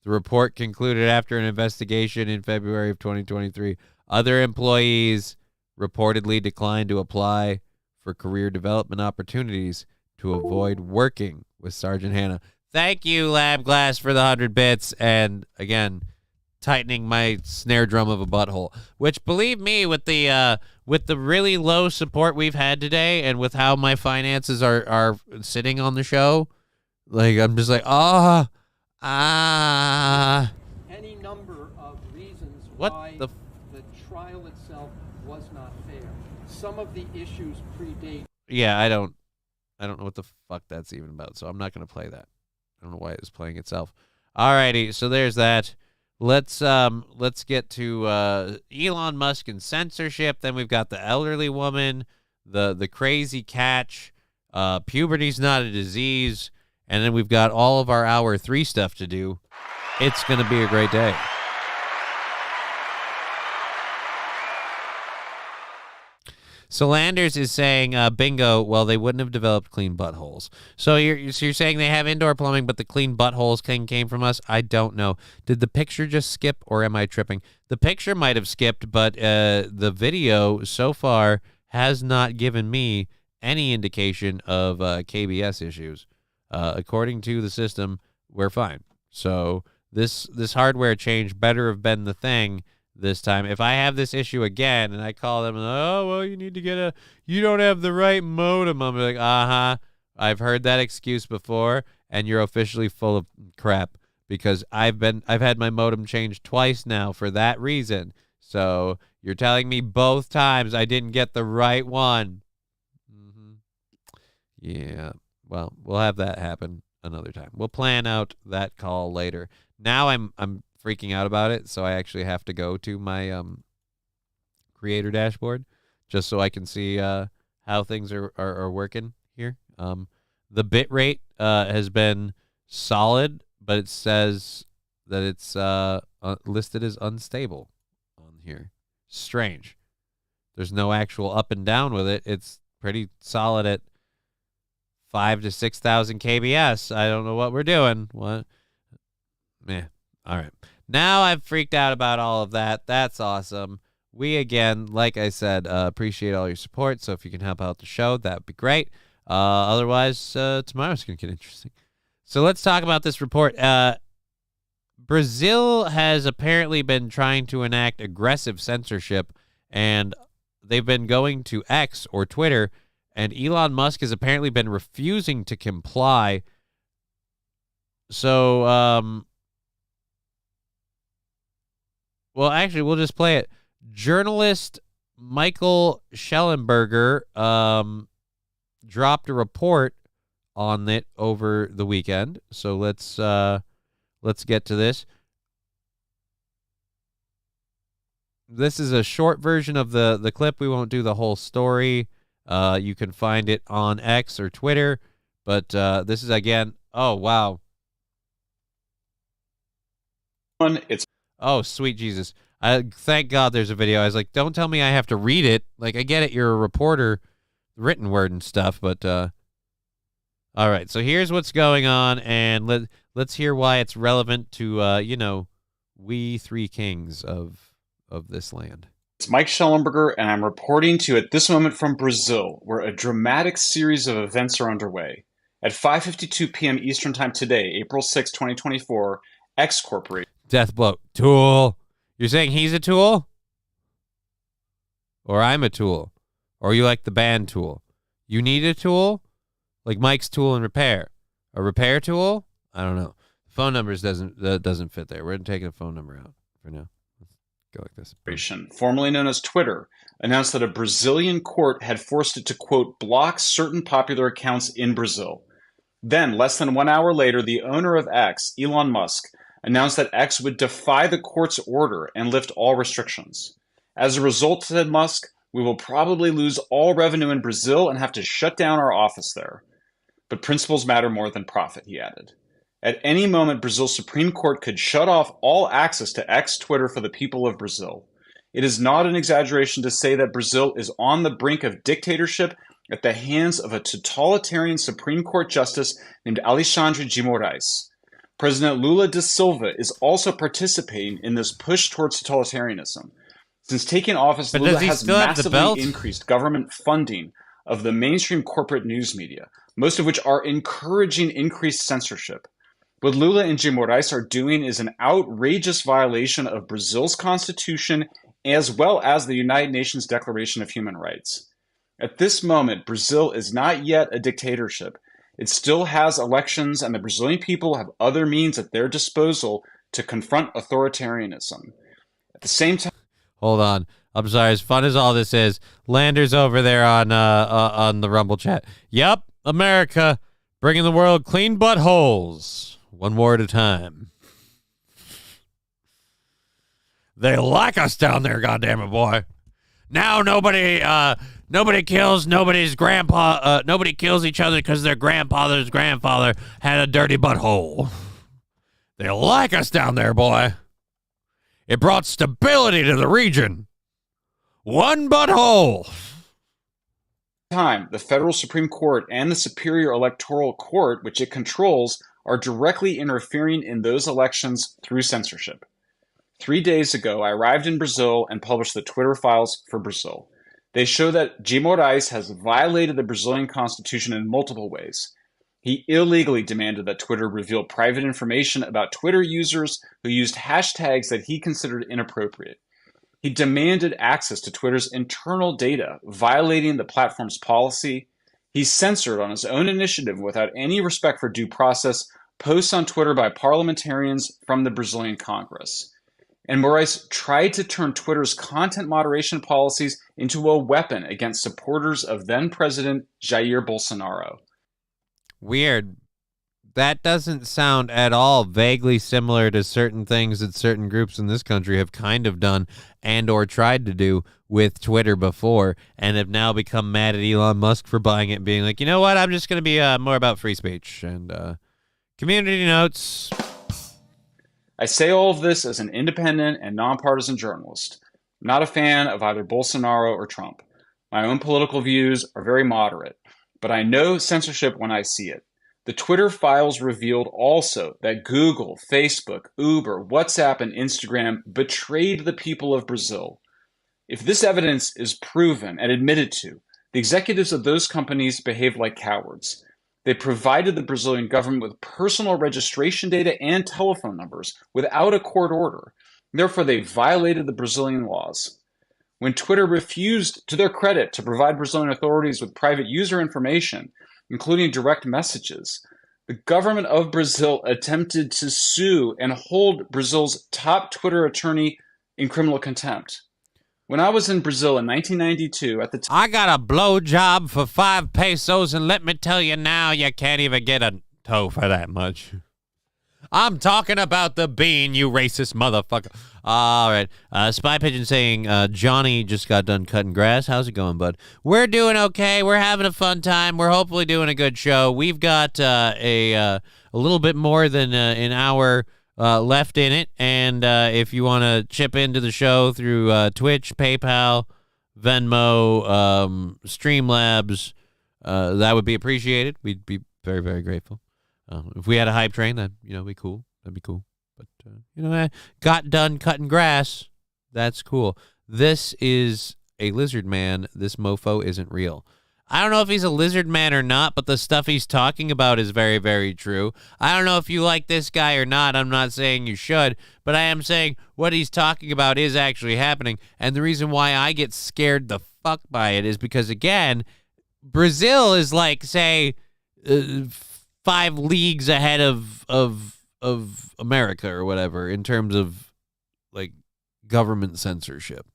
[SPEAKER 10] The report concluded after an investigation in February of 2023. Other employees reportedly declined to apply for career development opportunities to avoid working with Sergeant Hanna. Thank you, Lab Glass, for the 100 bits. And again, tightening my snare drum of a butthole, which, believe me, with the really low support we've had today and with how my finances are sitting on the show, like, I'm just like,
[SPEAKER 5] any number of reasons
[SPEAKER 10] what
[SPEAKER 5] why the trial itself was not fair. Some of the issues predate.
[SPEAKER 10] Yeah, I don't know what the fuck that's even about, so I'm not going to play that. I don't know why it was playing itself. Alrighty, so there's that. Let's get to Elon Musk and censorship. Then we've got the elderly woman, the crazy catch, puberty's not a disease, and then we've got all of our hour 3 stuff to do. It's going to be a great day. So Landers is saying, bingo, well, they wouldn't have developed clean buttholes. So you're saying they have indoor plumbing, but the clean buttholes came from us? I don't know. Did the picture just skip, or am I tripping? The picture might have skipped, but the video so far has not given me any indication of KBS issues. According to the system, we're fine. So this hardware change better have been the thing this time. If I have this issue again and I call them, oh, well, you need to you don't have the right modem. I'm like, I've heard that excuse before, and you're officially full of crap, because I've had my modem changed twice now for that reason. So you're telling me both times I didn't get the right one. Yeah. Well, we'll have that happen another time. We'll plan out that call later. Now I'm freaking out about it, so I actually have to go to my creator dashboard just so I can see how things are working here. The bit rate has been solid, but it says that it's listed as unstable on here. Strange. There's no actual up and down with it. It's pretty solid at 5,000 to 6,000 KBS. I don't know what we're doing. What? Meh. All right. Now I've freaked out about all of that. That's awesome. We, again, like I said, appreciate all your support. So if you can help out the show, that would be great. Otherwise, tomorrow's going to get interesting. So let's talk about this report. Brazil has apparently been trying to enact aggressive censorship, and they've been going to X or Twitter, and Elon Musk has apparently been refusing to comply. So, well, actually, we'll just play it. Journalist Michael Schellenberger dropped a report on it over the weekend. So let's get to this. This is a short version of the clip. We won't do the whole story. You can find it on X or Twitter. But this is, again, oh, wow. Oh, sweet Jesus. Thank God there's a video. I was like, don't tell me I have to read it. Like, I get it. You're a reporter, written word and stuff. But, all right. So here's what's going on. And let's hear why it's relevant to, we three kings of this land.
[SPEAKER 6] It's Mike Schellenberger, and I'm reporting to you at this moment from Brazil, where a dramatic series of events are underway. At 5:52 p.m. Eastern Time today, April 6, 2024, X Corporation.
[SPEAKER 10] Death blow. Tool. You're saying he's a tool? Or I'm a tool? Or you like the band Tool? You need a tool? Like Mike's Tool and Repair. A repair tool? I don't know. Phone numbers doesn't fit there. We're taking a phone number out for now. Let's go like this.
[SPEAKER 6] Formerly known as Twitter, announced that a Brazilian court had forced it to, quote, block certain popular accounts in Brazil. Then, less than 1 hour later, the owner of X, Elon Musk, announced that X would defy the court's order and lift all restrictions. As a result, said Musk, we will probably lose all revenue in Brazil and have to shut down our office there. But principles matter more than profit, he added. At any moment, Brazil's Supreme Court could shut off all access to X Twitter for the people of Brazil. It is not an exaggeration to say that Brazil is on the brink of dictatorship at the hands of a totalitarian Supreme Court justice named Alexandre de Moraes. President Lula da Silva is also participating in this push towards totalitarianism. Since taking office, Lula has massively increased government funding of the mainstream corporate news media, most of which are encouraging increased censorship. What Lula and de Moraes are doing is an outrageous violation of Brazil's constitution as well as the United Nations Declaration of Human Rights. At this moment, Brazil is not yet a dictatorship. It still has elections, and the Brazilian people have other means at their disposal to confront authoritarianism. At the same time...
[SPEAKER 10] Hold on. I'm sorry. As fun as all this is, Lander's over there on the Rumble chat. Yup, America, bringing the world clean buttholes, one war at a time. They like us down there, goddammit, boy. Now nobody kills nobody's grandpa. Nobody kills each other because their grandfather's grandfather had a dirty butthole. They like us down there, boy. It brought stability to the region. One butthole.
[SPEAKER 6] The federal Supreme Court and the Superior Electoral Court, which it controls, are directly interfering in those elections through censorship. 3 days ago, I arrived in Brazil and published the Twitter files for Brazil. They show that de Moraes has violated the Brazilian constitution in multiple ways. He illegally demanded that Twitter reveal private information about Twitter users who used hashtags that he considered inappropriate. He demanded access to Twitter's internal data, violating the platform's policy. He censored on his own initiative, without any respect for due process, posts on Twitter by parliamentarians from the Brazilian Congress. And Moraes tried to turn Twitter's content moderation policies into a weapon against supporters of then-President Jair Bolsonaro.
[SPEAKER 10] Weird. That doesn't sound at all vaguely similar to certain things that certain groups in this country have kind of done and or tried to do with Twitter before, and have now become mad at Elon Musk for buying it and being like, you know what, I'm just going to be more about free speech and community notes.
[SPEAKER 6] I say all of this as an independent and nonpartisan journalist. I'm not a fan of either Bolsonaro or Trump. My own political views are very moderate, but I know censorship when I see it. The Twitter files revealed also that Google, Facebook, Uber, WhatsApp, and Instagram betrayed the people of Brazil. If this evidence is proven and admitted to, the executives of those companies behaved like cowards. They provided the Brazilian government with personal registration data and telephone numbers without a court order. Therefore, they violated the Brazilian laws. When Twitter refused, to their credit, to provide Brazilian authorities with private user information, including direct messages, the government of Brazil attempted to sue and hold Brazil's top Twitter attorney in criminal contempt. When I was in Brazil in 1992, at the time...
[SPEAKER 10] I got a blowjob for 5 pesos, and let me tell you now, you can't even get a toe for that much. I'm talking about the bean, you racist motherfucker. All right. Spy Pigeon saying, Johnny just got done cutting grass. How's it going, bud? We're doing okay. We're having a fun time. We're hopefully doing a good show. We've got a little bit more than an hour left in it, and if you want to chip into the show through Twitch, PayPal, Venmo, Streamlabs, that would be appreciated. We'd be very, very grateful. If we had a hype train, that'd be cool. That'd be cool. But I got done cutting grass. That's cool. This is a lizard man. This mofo isn't real. I don't know if he's a lizard man or not, but the stuff he's talking about is very, very true. I don't know if you like this guy or not. I'm not saying you should, but I am saying what he's talking about is actually happening. And the reason why I get scared the fuck by it is because, again, Brazil is like, say, 5 leagues ahead of America or whatever in terms of like government censorship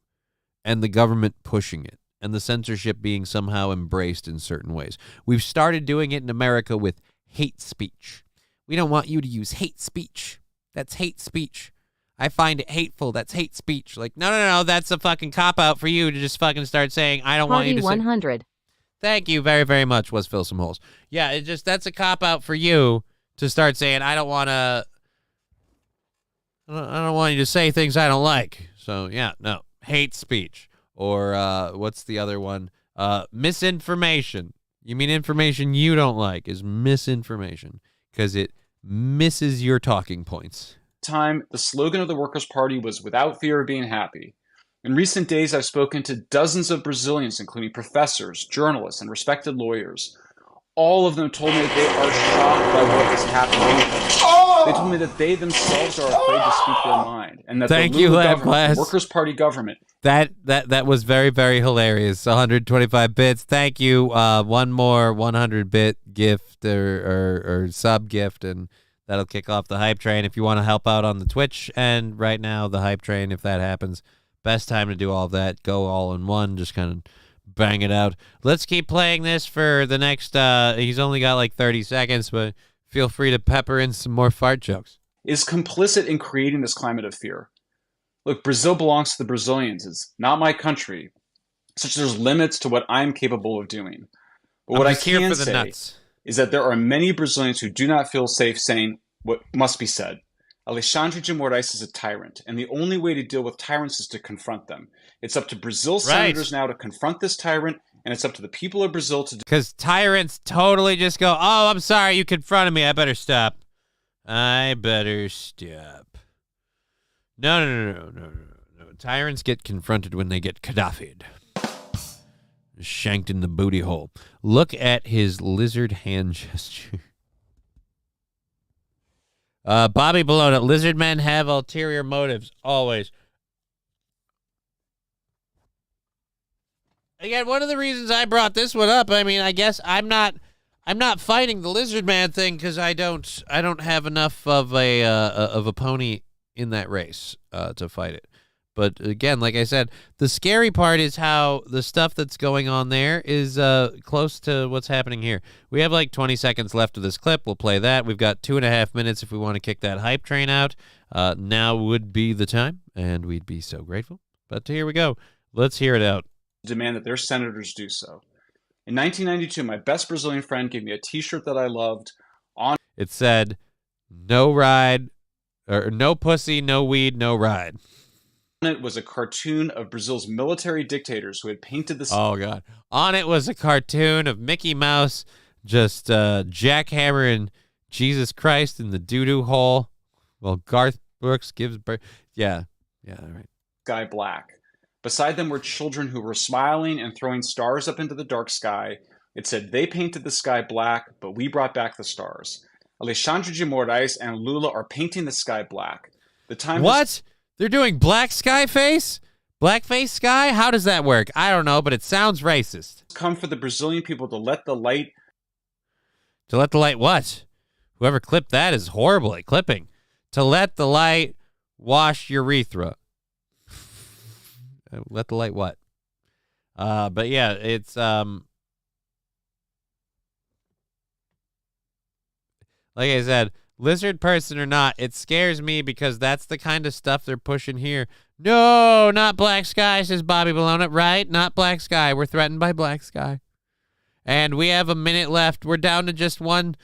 [SPEAKER 10] and the government pushing it and the censorship being somehow embraced in certain ways. We've started doing it in America with hate speech. We don't want you to use hate speech. That's hate speech. I find it hateful. That's hate speech. Like, no. That's a fucking cop-out for you to just fucking start saying, I don't want you to
[SPEAKER 7] Party 100.
[SPEAKER 10] Thank you very, very much. Was fill some holes. Yeah, that's a cop-out for you to start saying, I don't want you to say things I don't like. So, yeah, no. Hate speech. Or what's the other one? Misinformation. You mean information you don't like is misinformation because it misses your talking points.
[SPEAKER 6] Time, the slogan of the Workers' Party was without fear of being happy. In recent days, I've spoken to dozens of Brazilians, including professors, journalists, and respected lawyers. All of them told me that they are shocked by what is happening. They told me that they themselves are afraid to speak their mind, and that
[SPEAKER 10] Thank
[SPEAKER 6] the
[SPEAKER 10] you,
[SPEAKER 6] Lula
[SPEAKER 10] Lab
[SPEAKER 6] government,
[SPEAKER 10] Class.
[SPEAKER 6] the Workers' Party government.
[SPEAKER 10] That was very, very hilarious. 125 bits. Thank you. One more 100-bit gift or sub gift, and that'll kick off the hype train. If you want to help out on the Twitch and right now the hype train, if that happens, best time to do all of that. Go all in one. Just kind of bang it out. Let's keep playing this for the next. He's only got like 30 seconds, but feel free to pepper in some more fart jokes.
[SPEAKER 6] Is complicit in creating this climate of fear. Look, Brazil belongs to the Brazilians. It's not my country. Such there's limits to what I'm capable of doing. But what I can say is that there are many Brazilians who do not feel safe saying what must be said. Alexandre de Moraes is a tyrant, and the only way to deal with tyrants is to confront them. It's up to Brazil's senators now to confront this tyrant, and it's up to the people of Brazil to do.
[SPEAKER 10] Because tyrants totally just go, oh, I'm sorry, you confronted me. I better stop. I better stop. No. Tyrants get confronted when they get Gaddafi'd. Shanked in the booty hole. Look at his lizard hand gesture. Bobby Bologna, lizard men have ulterior motives, always. Again, one of the reasons I brought this one up, I mean, I guess I'm not fighting the lizard man thing because I don't have enough of a pony in that race to fight it. But again, like I said, the scary part is how the stuff that's going on there is close to what's happening here. We have like 20 seconds left of this clip. We'll play that. We've got 2.5 minutes if we want to kick that hype train out. Now would be the time, and we'd be so grateful. But here we go. Let's hear it out.
[SPEAKER 6] Demand that their senators do so. In 1992, my best Brazilian friend gave me a T-shirt that I loved.
[SPEAKER 10] It said, "No ride, or no pussy, no weed, no ride."
[SPEAKER 6] On it was a cartoon of Brazil's military dictators who had painted this.
[SPEAKER 10] Oh, God. On it was a cartoon of Mickey Mouse just jackhammering Jesus Christ in the doo-doo hole while Garth Brooks gives birth. Yeah, all right.
[SPEAKER 6] Sky black. Beside them were children who were smiling and throwing stars up into the dark sky. It said, they painted the sky black, but we brought back the stars. Alexandre de Moraes and Lula are painting the sky black. The time
[SPEAKER 10] What? They're doing black sky face? Blackface sky? How does that work? I don't know, but it sounds racist.
[SPEAKER 6] Come for the Brazilian people to let the light...
[SPEAKER 10] To let the light what? Whoever clipped that is horrible at clipping. To let the light wash urethra. Let the light what? But yeah, it's... Like I said, lizard person or not, it scares me because that's the kind of stuff they're pushing here. No, not black sky, says Bobby Bologna. Right? Not black sky. We're threatened by black sky. And we have a minute left. We're down to just one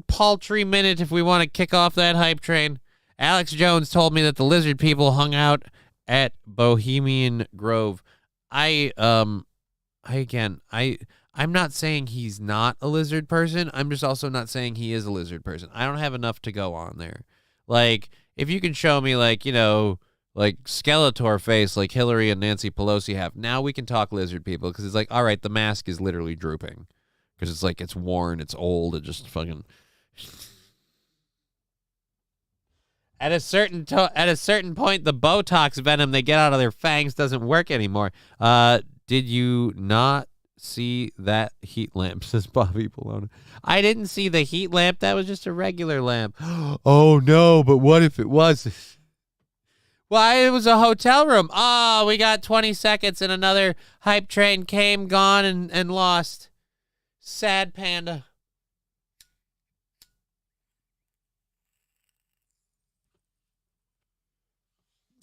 [SPEAKER 10] paltry minute if we want to kick off that hype train. Alex Jones told me that the lizard people hung out at Bohemian Grove. I'm not saying he's not a lizard person. I'm just also not saying he is a lizard person. I don't have enough to go on there. Like, if you can show me, like, you know, like Skeletor face like Hillary and Nancy Pelosi have, now we can talk lizard people, because it's like, all right, the mask is literally drooping. Because it's like, it's worn, it's old, it just fucking... At a certain point, the Botox venom they get out of their fangs doesn't work anymore. Did you not see that heat lamp, says Bobby Bologna. I didn't see the heat lamp. That was just a regular lamp. Oh, no, but what if it was? Well, it was a hotel room. Oh, we got 20 seconds and another hype train came, gone, and lost. Sad panda.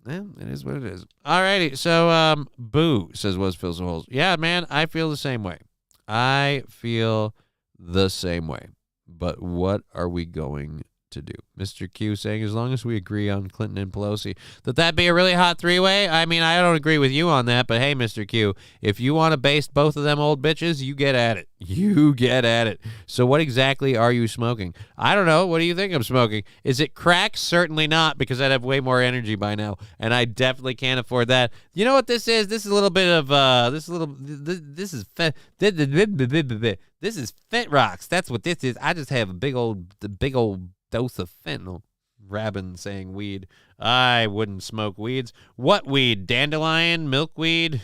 [SPEAKER 10] Yeah, it is what it is. Alrighty, so Boo says was fills the holes. Yeah, man, I feel the same way. I feel the same way. But what are we going to do? Mr. Q saying as long as we agree on Clinton and Pelosi, that be a really hot three-way? I mean, I don't agree with you on that, but hey, Mr. Q, if you want to baste both of them old bitches, you get at it. You get at it. So what exactly are you smoking? I don't know. What do you think I'm smoking? Is it crack? Certainly not, because I'd have way more energy by now, and I definitely can't afford that. You know what this is? This is a little bit of, this is Fent Rocks. That's what this is. I just have a big old dose of fentanyl. Rabin saying weed. I wouldn't smoke weeds. What weed? Dandelion? Milkweed?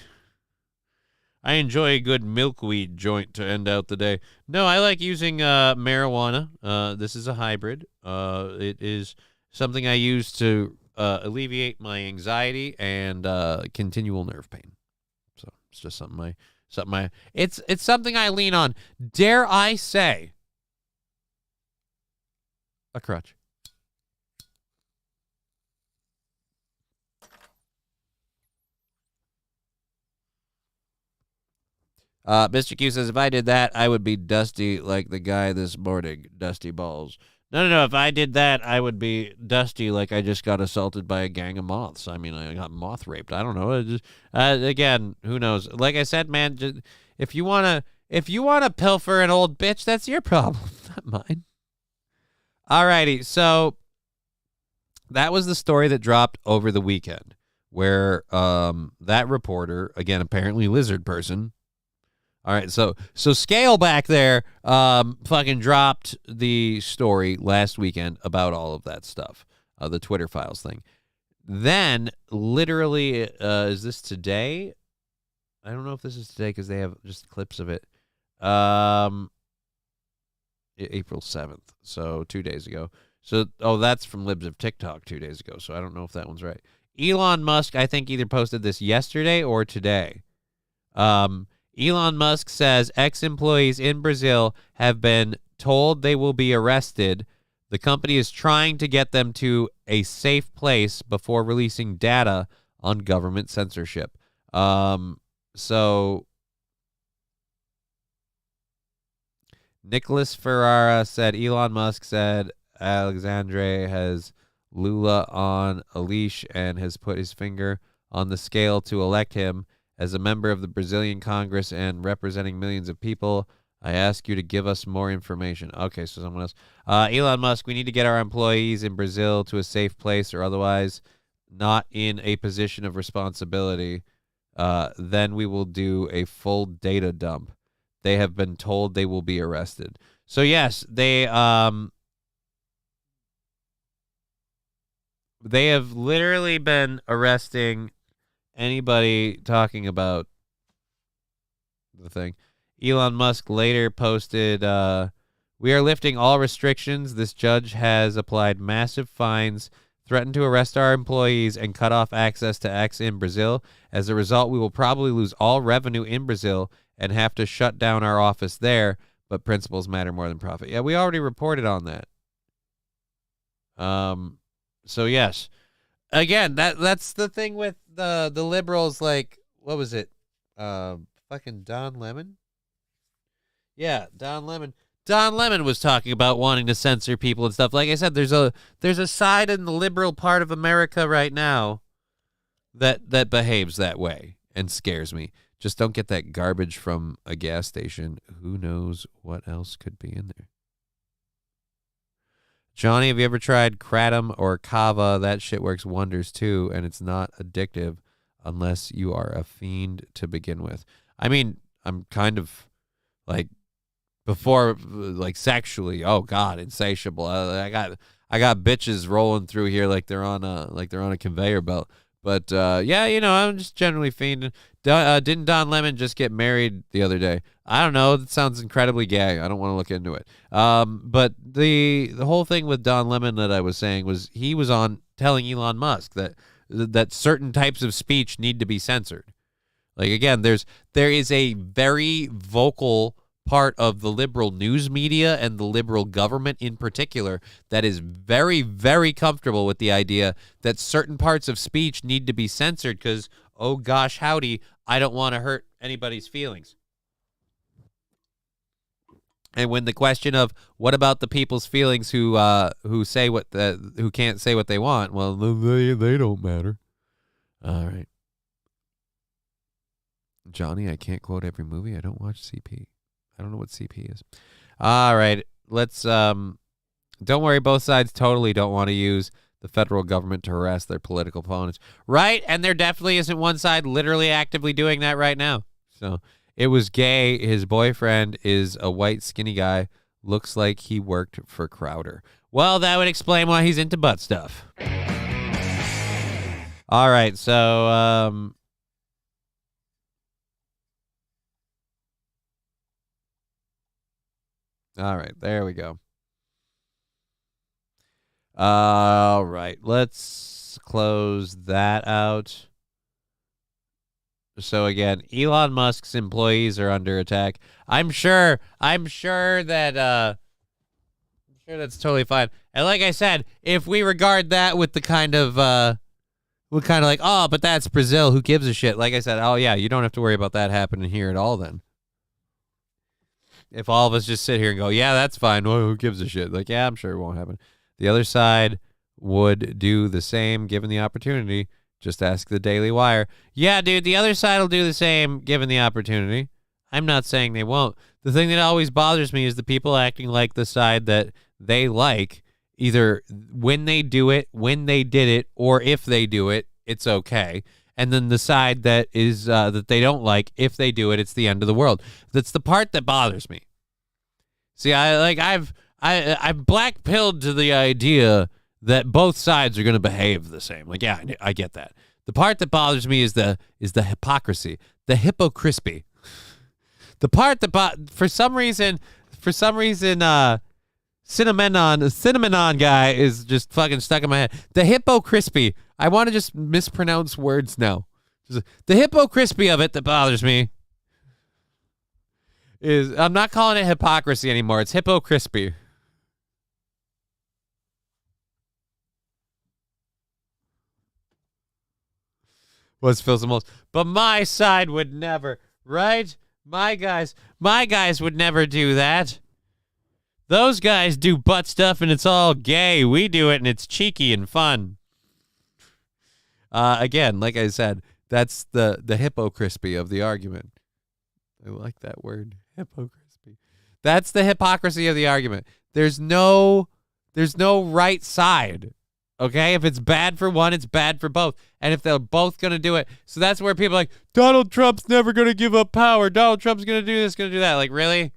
[SPEAKER 10] I enjoy a good milkweed joint to end out the day. No, I like using marijuana. This is a hybrid. It is something I use to alleviate my anxiety and continual nerve pain. So it's just something it's something I lean on. Dare I say, a crutch. Mr. Q says, if I did that, I would be dusty like the guy this morning. Dusty balls. No. If I did that, I would be dusty like I just got assaulted by a gang of moths. I mean, I got moth raped. I don't know. Again, who knows? Like I said, man, just, if you wanna pilfer an old bitch, that's your problem, not mine. Alrighty, so that was the story that dropped over the weekend, where that reporter, again, apparently lizard person. All right, so Scale back there fucking dropped the story last weekend about all of that stuff, the Twitter files thing. Then, literally, is this today? I don't know if this is today because they have just clips of it. April 7th, so 2 days ago. So, that's from Libs of TikTok 2 days ago, so I don't know if that one's right. Elon Musk, I think, either posted this yesterday or today. Elon Musk says ex-employees in Brazil have been told they will be arrested. The company is trying to get them to a safe place before releasing data on government censorship. So Nicholas Ferrara said Elon Musk said Alexandre has Lula on a leash and has put his finger on the scale to elect him. As a member of the Brazilian Congress and representing millions of people, I ask you to give us more information. Okay, so someone else. Elon Musk, we need to get our employees in Brazil to a safe place or otherwise not in a position of responsibility. Then we will do a full data dump. They have been told they will be arrested. So, yes, they have literally been arresting anybody talking about the thing. Elon Musk later posted, we are lifting all restrictions. This judge has applied massive fines, threatened to arrest our employees, and cut off access to X in Brazil. As a result, we will probably lose all revenue in Brazil and have to shut down our office there, but principles matter more than profit. Yeah, we already reported on that. So, yes. Again, that's the thing with the liberals, like, what was it? Fucking Don Lemon? Yeah, Don Lemon. Don Lemon was talking about wanting to censor people and stuff. Like I said, there's a side in the liberal part of America right now that behaves that way and scares me. Just don't get that garbage from a gas station. Who knows what else could be in there? Johnny, have you ever tried kratom or kava? That shit works wonders too, and it's not addictive unless you are a fiend to begin with. I mean, I'm kind of like before, like sexually. Oh God, insatiable. I got bitches rolling through here like they're on a conveyor belt. But, yeah, I'm just generally fiending. Didn't Don Lemon just get married the other day? I don't know. That sounds incredibly gay. I don't want to look into it. But the whole thing with Don Lemon that I was saying was he was on telling Elon Musk that certain types of speech need to be censored. Like, again, there is a very vocal part of the liberal news media and the liberal government in particular that is very, very comfortable with the idea that certain parts of speech need to be censored because, oh gosh, howdy, I don't want to hurt anybody's feelings. And when the question of what about the people's feelings who say who can't say what they want, well, they don't matter. All right. Johnny, I can't quote every movie. I don't watch CP. I don't know what CP is. All right. Let's don't worry, both sides totally don't want to use the federal government to harass their political opponents. Right? And there definitely isn't one side literally actively doing that right now. So it was gay. His boyfriend is a white skinny guy. Looks like he worked for Crowder. Well, that would explain why he's into butt stuff. All right. So all right, there we go. All right, let's close that out. So again, Elon Musk's employees are under attack. I'm sure that's totally fine. And like I said, if we regard that with the kind of like, oh, but that's Brazil, who gives a shit? Like I said, oh yeah, you don't have to worry about that happening here at all then. If all of us just sit here and go, yeah, that's fine. Well, who gives a shit? Like, yeah, I'm sure it won't happen. The other side would do the same given the opportunity. Just ask the Daily Wire. Yeah, dude, the other side will do the same given the opportunity. I'm not saying they won't. The thing that always bothers me is the people acting like the side that they like, either when they do it, when they did it, or if they do it, it's okay. And then the side that is that they don't like, if they do it, it's the end of the world. That's the part that bothers me. See, I've black-pilled to the idea that both sides are going to behave the same. Like, yeah, I get that. The part that bothers me is the hypocrisy, the hypocrisy. The part that for some reason, cinnoman guy is just fucking stuck in my head. The hypocrisy. I want to just mispronounce words now. The hypocrisy of it that bothers me is I'm not calling it hypocrisy anymore. It's hypocrisy. Was feels the most. But my side would never, right? My guys would never do that. Those guys do butt stuff and it's all gay. We do it and it's cheeky and fun. Again, like I said, that's the hypocrisy of the argument. I like that word, hypocrisy. That's the hypocrisy of the argument. There's no right side. Okay? If it's bad for one, it's bad for both. And if they're both going to do it. So that's where people are like, Donald Trump's never going to give up power. Donald Trump's going to do this, going to do that. Like, really?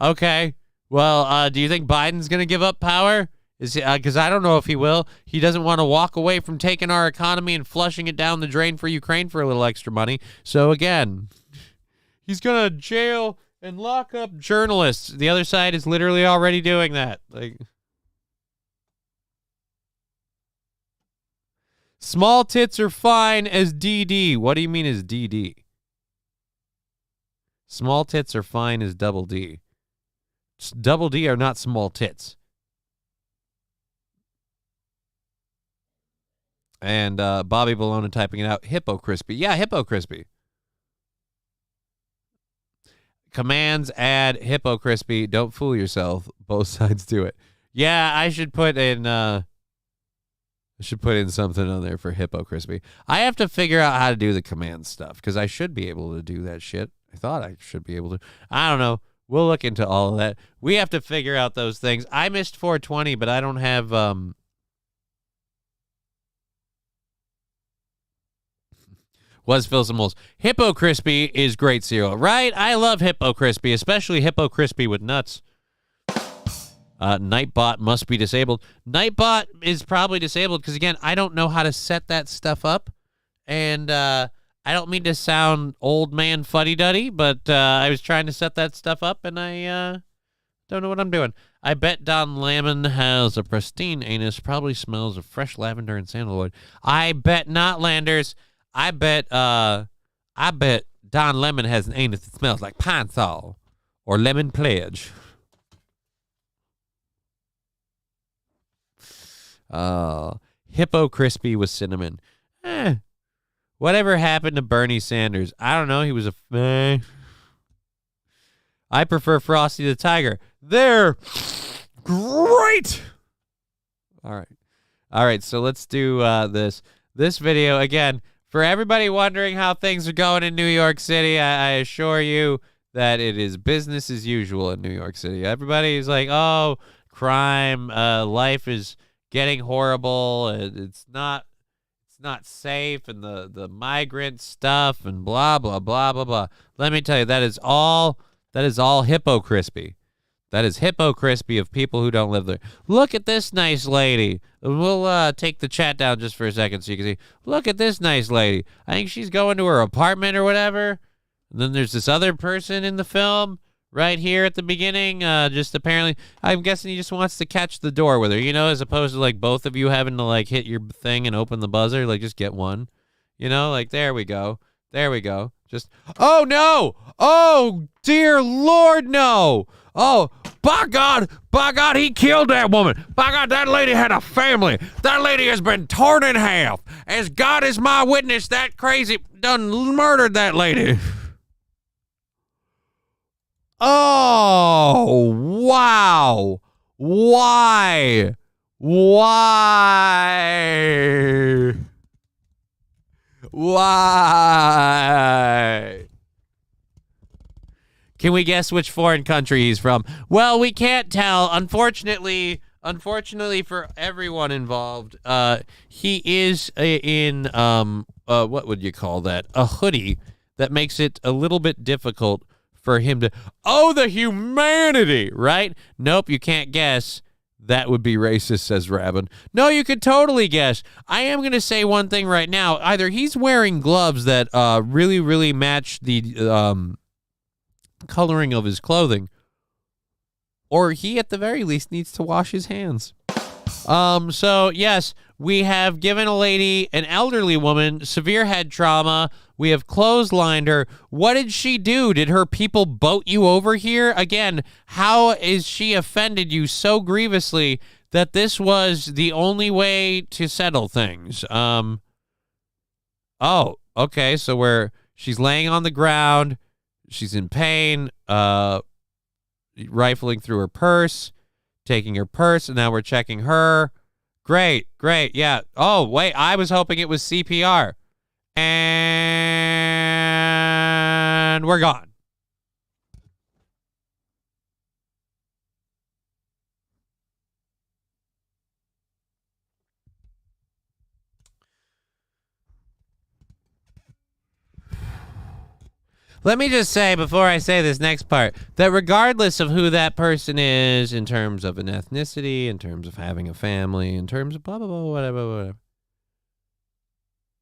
[SPEAKER 10] Okay. Well, do you think Biden's going to give up power? Because I don't know if he will. He doesn't want to walk away from taking our economy and flushing it down the drain for Ukraine for a little extra money. So again, he's going to jail and lock up journalists. The other side is literally already doing that. Like, small tits are fine as DD. What do you mean as DD? Small tits are fine as double D. Double D are not small tits. And Bobby Bologna typing it out. Hypocrisy. Yeah, hypocrisy. Commands add hypocrisy. Don't fool yourself. Both sides do it. Yeah, I should put in something on there for hypocrisy. I have to figure out how to do the command stuff because I should be able to do that shit. I thought I should be able to. I don't know. We'll look into all of that. We have to figure out those things. I missed 420, but I don't have Was Phil Simmons. Hippo Crispy is great cereal, right? I love Hippo Crispy, especially Hippo Crispy with nuts. Nightbot must be disabled. Nightbot is probably disabled because, again, I don't know how to set that stuff up. And I don't mean to sound old man fuddy-duddy, but I was trying to set that stuff up, and I don't know what I'm doing. I bet Don Lemon has a pristine anus, probably smells of fresh lavender and sandalwood. I bet not, Landers. I bet Don Lemon has an anus that smells like Pine Sol or Lemon Pledge. Hippo Crispy with cinnamon. Whatever happened to Bernie Sanders? I don't know. He was a... I prefer Frosty the Tiger. They're great. All right. So let's do this video again. For everybody wondering how things are going in New York City, I assure you that it is business as usual in New York City. Everybody's like, oh, crime, life is getting horrible. It's not safe, and the migrant stuff and blah blah blah blah blah. Let me tell you, that is all Hippo Crispy. That is Hippo Crispy of people who don't live there. Look at this nice lady. We'll take the chat down just for a second so you can see. Look at this nice lady. I think she's going to her apartment or whatever. And then there's this other person in the film right here at the beginning. Just apparently, I'm guessing he just wants to catch the door with her, as opposed to like both of you having to like hit your thing and open the buzzer. Like just get one, like there we go. There we go. Just, oh no! Oh dear Lord, no! Oh, by God, he killed that woman. By God, that lady had a family. That lady has been torn in half. As God is my witness, that crazy done murdered that lady. Oh, wow. Why? Can we guess which foreign country he's from? Well, we can't tell. Unfortunately for everyone involved, he is in what would you call that? A hoodie that makes it a little bit difficult for him to... Oh, the humanity, right? Nope, you can't guess. That would be racist, says Rabin. No, you could totally guess. I am going to say one thing right now. Either he's wearing gloves that really, really match the coloring of his clothing, or he, at the very least, needs to wash his hands. So, yes, we have given a lady, an elderly woman, severe head trauma. We have clotheslined her. What did she do? Did her people boat you over here? Again, how is she offended you so grievously that this was the only way to settle things? Oh, okay, so she's laying on the ground. She's in pain, rifling through her purse, taking her purse, and now we're checking her. Great, yeah. Oh, wait, I was hoping it was CPR. And we're gone. Let me just say, before I say this next part, that regardless of who that person is in terms of an ethnicity, in terms of having a family, in terms of blah, blah, blah, whatever,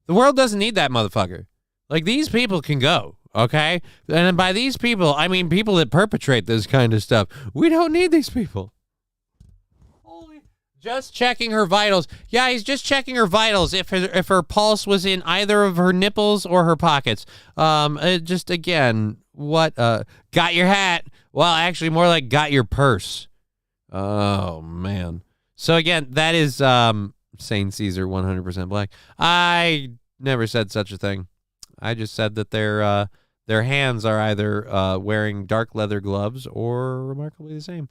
[SPEAKER 10] the world doesn't need that motherfucker. Like, these people can go, okay? And by these people, I mean people that perpetrate this kind of stuff. We don't need these people. Just checking her vitals. Yeah, he's just checking her vitals if her pulse was in either of her nipples or her pockets. Just again, what? Got your hat? Well, actually, more like got your purse. Oh man. So again, that is Saint Caesar 100% black. I never said such a thing. I just said that their hands are either wearing dark leather gloves or remarkably the same.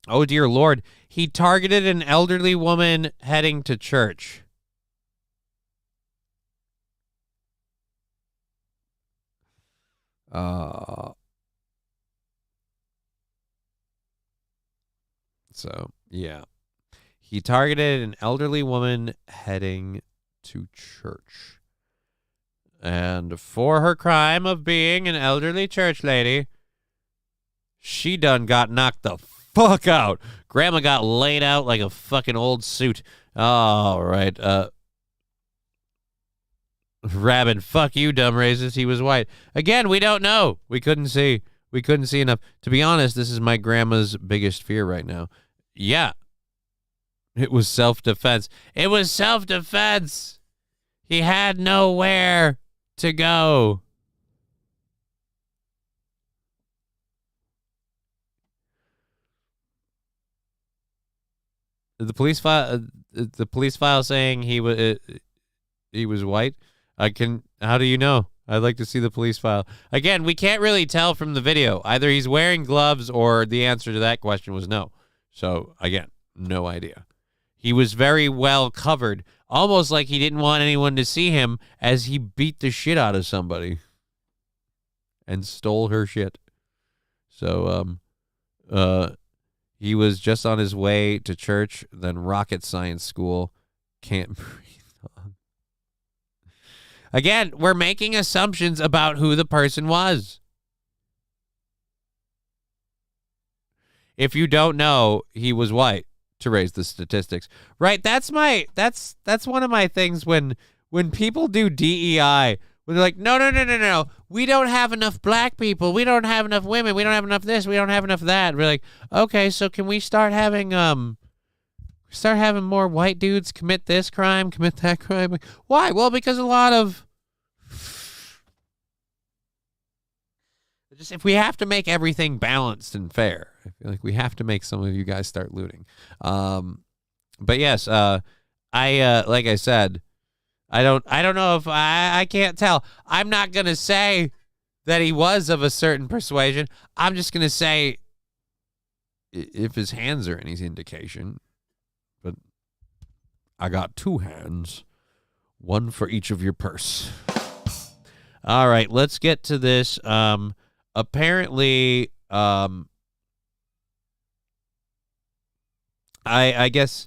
[SPEAKER 10] Oh, dear Lord. He targeted an elderly woman heading to church. So, yeah. He targeted an elderly woman heading to church. And for her crime of being an elderly church lady, she done got knocked the fuck out. Grandma got laid out like a fucking old suit. All right. Rabin, fuck you, dumb racist. He was white. Again, we don't know. We couldn't see. We couldn't see enough. To be honest, this is my grandma's biggest fear right now. Yeah. It was self-defense. It was self-defense. He had nowhere to go. The police file saying he was white. How do you know? I'd like to see the police file. Again, we can't really tell from the video. Either he's wearing gloves or the answer to that question was no. So, again, no idea. He was very well covered, almost like he didn't want anyone to see him as he beat the shit out of somebody and stole her shit. So, he was just on his way to church, then rocket science school. Can't breathe on. Again, we're making assumptions about who the person was. If you don't know, he was white, to raise the statistics. Right, that's one of my things when people do DEI. When they're like, no. We don't have enough black people. We don't have enough women. We don't have enough this. We don't have enough that. We're like, okay, so can we start having more white dudes commit this crime, commit that crime? Why? Well, because a lot of if we have to make everything balanced and fair, I feel like we have to make some of you guys start looting. But yes, I like I said, I don't know if I can't tell. I'm not going to say that he was of a certain persuasion. I'm just going to say if his hands are any indication. But I got 2 hands, one for each of your purse. All right, let's get to this. Apparently, I guess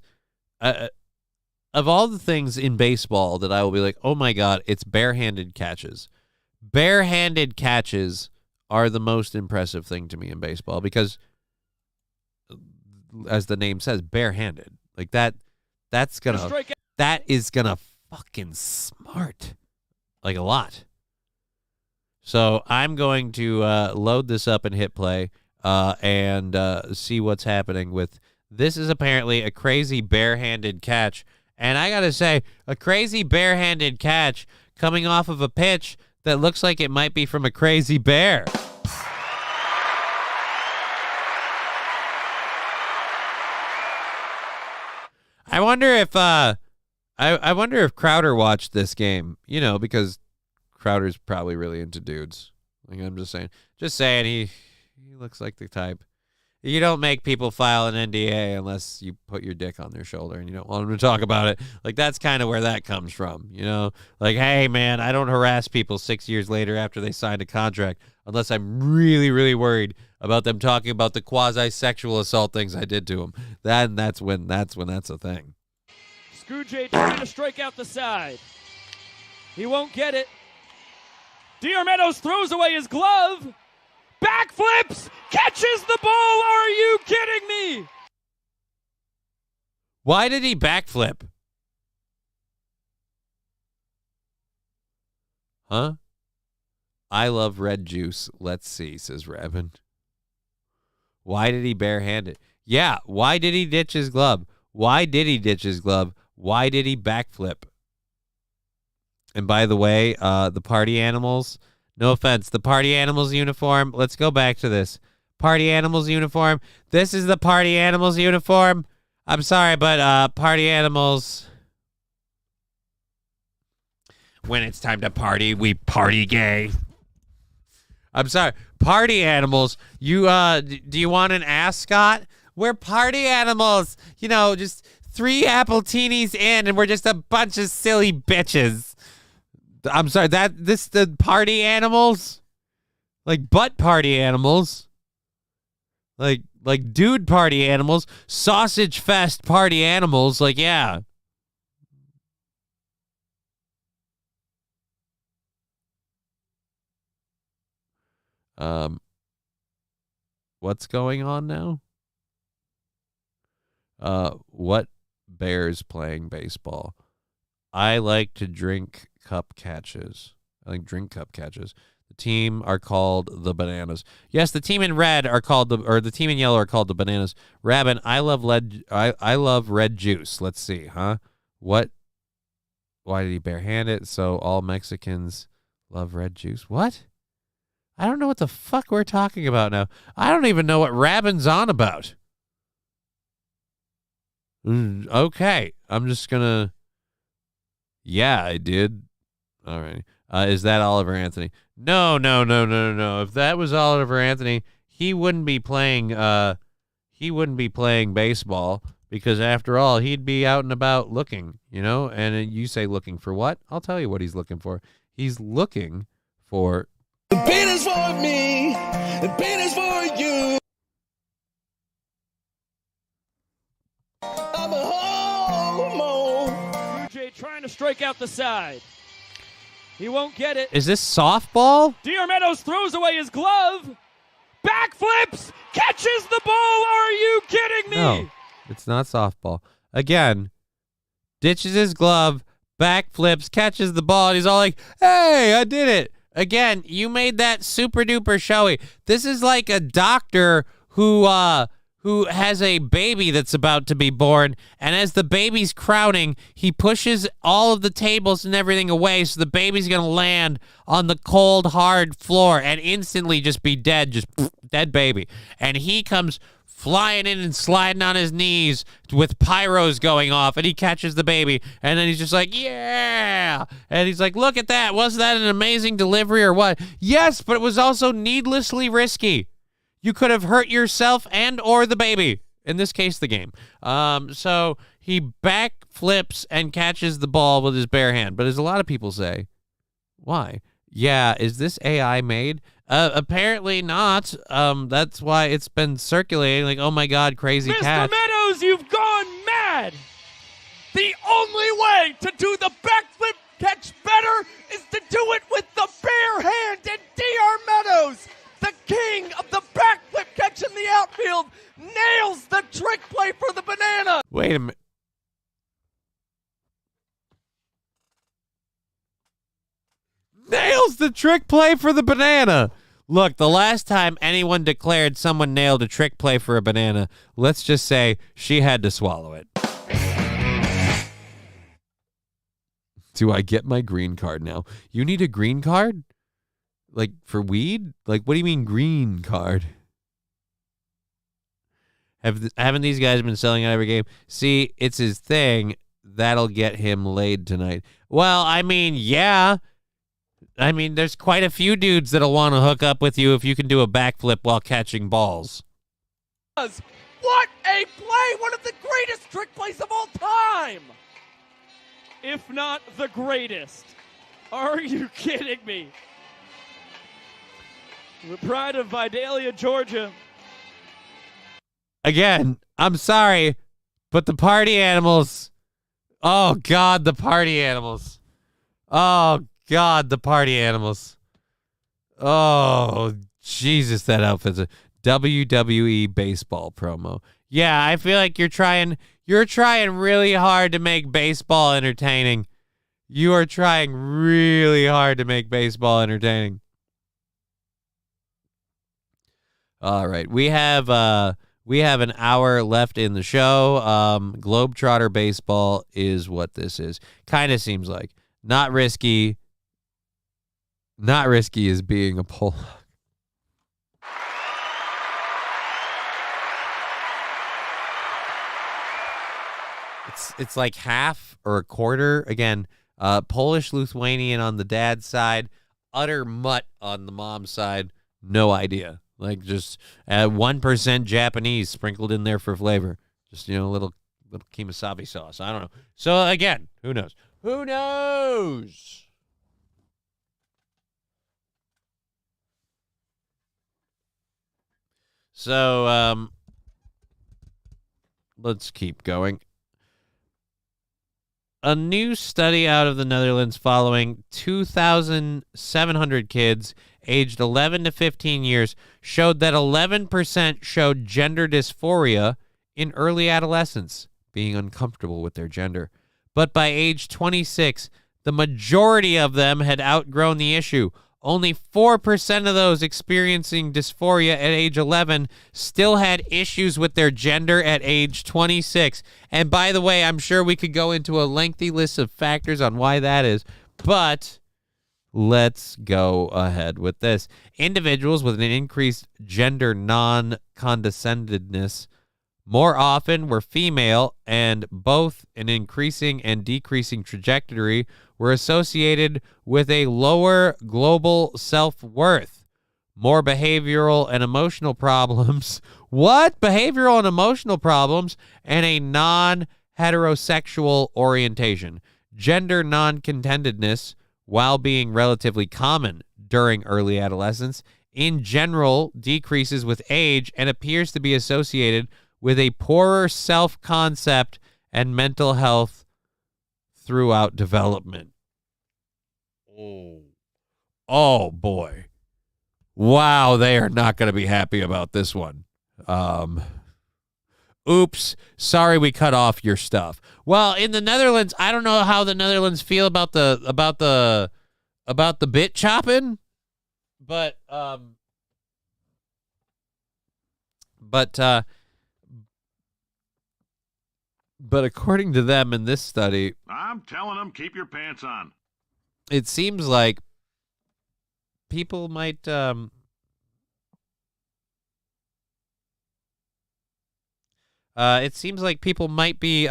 [SPEAKER 10] of all the things in baseball that I will be like, oh my God, it's barehanded catches. Barehanded catches are the most impressive thing to me in baseball because, as the name says, barehanded. Like that is gonna fucking smart. Like a lot. So I'm going to load this up and hit play and see what's happening with. This is apparently a crazy barehanded catch. And I got to say, a crazy barehanded catch coming off of a pitch that looks like it might be from a crazy bear. I wonder if I wonder if Crowder watched this game, because Crowder's probably really into dudes. Like I'm just saying he looks like the type. You don't make people file an NDA unless you put your dick on their shoulder and you don't want them to talk about it. Like, that's kind of where that comes from, Like, hey, man, I don't harass people 6 years later after they signed a contract unless I'm really, really worried about them talking about the quasi-sexual assault things I did to them. That's when that's a thing.
[SPEAKER 2] Screwjay trying to strike out the side. He won't get it. Diarmedos throws away his glove. Backflips, catches the ball. Are you kidding me?
[SPEAKER 10] Why did he backflip? Huh? I love red juice. Let's see, says Rabin. Why did he barehand it? Yeah, why did he ditch his glove? Why did he ditch his glove? Why did he backflip? And by the way, the party animals... No offense, the party animals uniform. Let's go back to this. Party animals uniform. This is the party animals uniform. I'm sorry, but party animals. When it's time to party, we party gay. I'm sorry. Party animals. You do you want an ascot? We're party animals. Just 3 Appletinis in and we're just a bunch of silly bitches. I'm sorry, the party animals? Like butt party animals. Like dude party animals. Sausage fest party animals. Like, yeah. What's going on now? What bears playing baseball? I like to drink cup catches. I like drink cup catches. The team are called the Bananas. Yes, the team in red are called the team in yellow are called the Bananas. Rabin, I love red juice. Let's see, huh? What? Why did he barehand it? So all Mexicans love red juice. What? I don't know what the fuck we're talking about now. I don't even know what Rabin's on about. Okay, I'm just gonna. Yeah, I did. All right. Is that Oliver Anthony? No. If that was Oliver Anthony, he wouldn't be playing. He wouldn't be playing baseball because, after all, he'd be out and about looking. You know. And you say looking for what? I'll tell you what he's looking for. He's looking for.
[SPEAKER 2] The beat is for me. The beat is for you. I'm a homo.
[SPEAKER 7] UJ trying to strike out the side. He won't get it.
[SPEAKER 10] Is this softball?
[SPEAKER 7] Dior Meadows throws away his glove. Backflips. Catches the ball. Are you kidding me?
[SPEAKER 10] No, it's not softball. Again, ditches his glove, backflips, catches the ball, and he's all like, hey, I did it. Again, you made that super duper showy. This is like a doctor who has a baby that's about to be born, and as the baby's crowning, he pushes all of the tables and everything away so the baby's going to land on the cold, hard floor and instantly just be dead, just dead baby. And he comes flying in and sliding on his knees with pyros going off, and he catches the baby, and then he's just like, yeah! And he's like, look at that. Wasn't that an amazing delivery or what? Yes, but it was also needlessly risky. You could have hurt yourself and or the baby. In this case, the game. So he backflips and catches the ball with his bare hand. But as a lot of people say, why? Yeah, is this AI made? Apparently not. That's why it's been circulating like, oh my God, crazy cat.
[SPEAKER 7] Mr. Meadows, you've gone mad. The only way to do the backflip catch better is to do it with the bare hand. And Dior Meadows, the king of the backflip catch in the outfield, nails the trick play for the banana.
[SPEAKER 10] Wait a minute. Nails the trick play for the banana. Look, the last time anyone declared someone nailed a trick play for a banana, let's just say she had to swallow it. Do I get my green card now? You need a green card? Like, for weed? Like, what do you mean green card? Haven't these guys been selling out every game? See, it's his thing. That'll get him laid tonight. Well, I mean, yeah. I mean, there's quite a few dudes that'll want to hook up with you if you can do a backflip while catching balls.
[SPEAKER 7] What a play! One of the greatest trick plays of all time! If not the greatest. Are you kidding me? The pride of Vidalia, Georgia.
[SPEAKER 10] Again, I'm sorry, but the party animals. Oh, God, the party animals. Oh, God, the party animals. Oh, Jesus, that outfit's a WWE baseball promo. Yeah, I feel like you're trying really hard to make baseball entertaining. You are trying really hard to make baseball entertaining. All right, we have an hour left in the show. Globetrotter baseball is what this is. Kind of seems like not risky. Not risky is being a Pollock. It's like half or a quarter. Again, Polish Lithuanian on the dad's side, utter mutt on the mom's side. No idea. Like just 1% Japanese sprinkled in there for flavor. Just, you know, a little kimasabi sauce. I don't know. So again, who knows? Who knows? So let's keep going. A new study out of the Netherlands following 2,700 kids aged 11 to 15 years showed that 11% showed gender dysphoria in early adolescence, being uncomfortable with their gender. But by age 26, the majority of them had outgrown the issue. Only 4% of those experiencing dysphoria at age 11 still had issues with their gender at age 26. And by the way, I'm sure we could go into a lengthy list of factors on why that is, but let's go ahead with this. Individuals with an increased gender non-condescendedness more often were female, and both an increasing and decreasing trajectory were associated with a lower global self-worth, more behavioral and emotional problems. What? Behavioral and emotional problems, and a non-heterosexual orientation. Gender non-contentedness, while being relatively common during early adolescence, in general decreases with age and appears to be associated with a poorer self-concept and mental health throughout development. Oh boy. Wow, they are not going to be happy about this one. Oops, sorry we cut off your stuff. Well, in the Netherlands, I don't know how the Netherlands feel about the bit chopping, but according to them in this study,
[SPEAKER 1] I'm telling them, keep your pants on.
[SPEAKER 10] It seems like people might be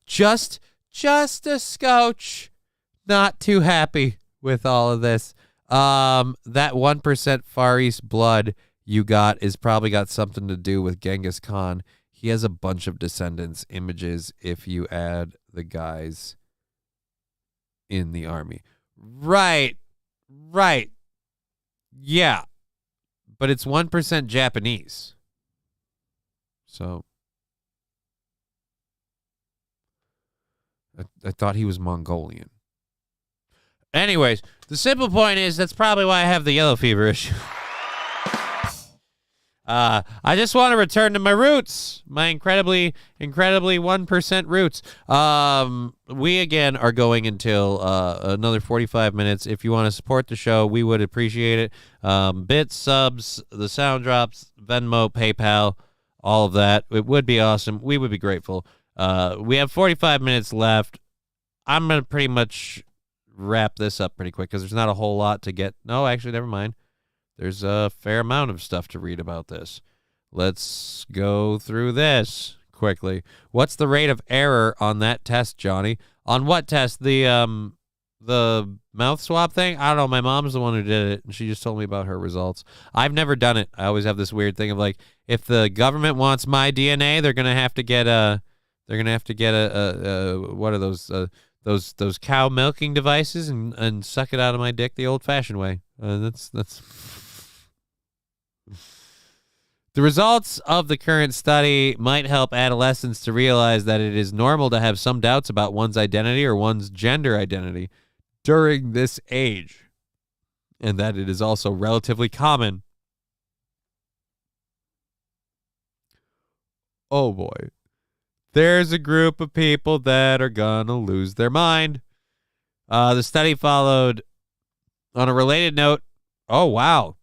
[SPEAKER 10] just a scotch not too happy with all of this. That 1% Far East blood you got is probably got something to do with Genghis Khan. He has a bunch of descendants images if you add the guys in the army. Right. Yeah. But it's 1% Japanese. So I thought he was Mongolian. Anyways, the simple point is that's probably why I have the yellow fever issue. I just want to return to my roots, my incredibly 1% roots. We again are going until another 45 minutes. If you want to support the show, we would appreciate it. Bits, subs, the sound drops, Venmo, PayPal, all of that. It would be awesome. We would be grateful. We have 45 minutes left. I'm going to pretty much wrap this up pretty quick because there's not a whole lot to get. No, actually, never mind. There's a fair amount of stuff to read about this. Let's go through this quickly. What's the rate of error on that test, Johnny? On what test? The mouth swab thing? I don't know. My mom's the one who did it, and she just told me about her results. I've never done it. I always have this weird thing of like, if the government wants my DNA, they're gonna have to get a what are those cow milking devices and suck it out of my dick the old-fashioned way. That's. The results of the current study might help adolescents to realize that it is normal to have some doubts about one's identity or one's gender identity during this age, and that it is also relatively common. Oh boy. There's a group of people that are gonna lose their mind. The study followed on a related note. Oh, wow.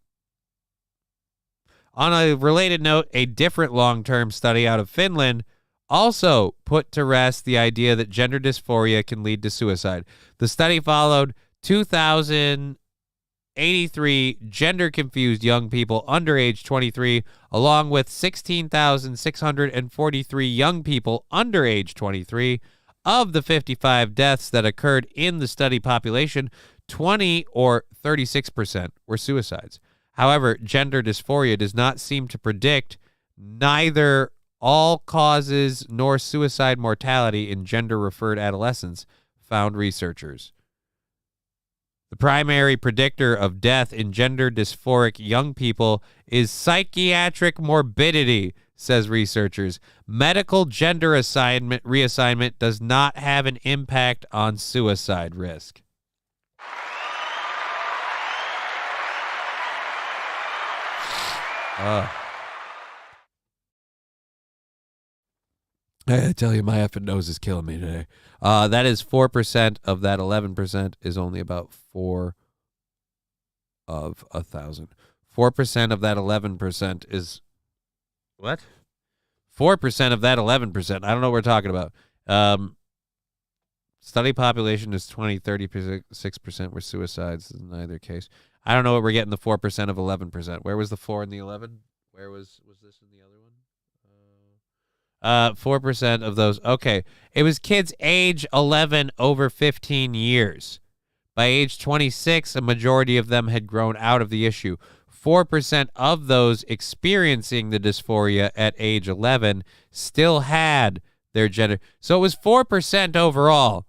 [SPEAKER 10] On a related note, a different long-term study out of Finland also put to rest the idea that gender dysphoria can lead to suicide. The study followed 2,083 gender-confused young people under age 23, along with 16,643 young people under age 23. Of the 55 deaths that occurred in the study population, 20 or 36% were suicides. However, gender dysphoria does not seem to predict neither all causes nor suicide mortality in gender-referred adolescents, found researchers. The primary predictor of death in gender dysphoric young people is psychiatric morbidity, says researchers. Medical gender reassignment does not have an impact on suicide risk. I tell you, my effing nose is killing me today. That is 4% of that 11% is only about 4 of 1,000. 4% of that 11% is what? 4% of that 11%. I don't know what we're talking about. Study population is 20, 36% were suicides in either case. I don't know what we're getting the 4% of 11%. Where was the 4 and the 11? Where was this in the other one? 4% of those. Okay. It was kids age 11 over 15 years. By age 26, a majority of them had grown out of the issue. 4% of those experiencing the dysphoria at age 11 still had their gender. So it was 4% overall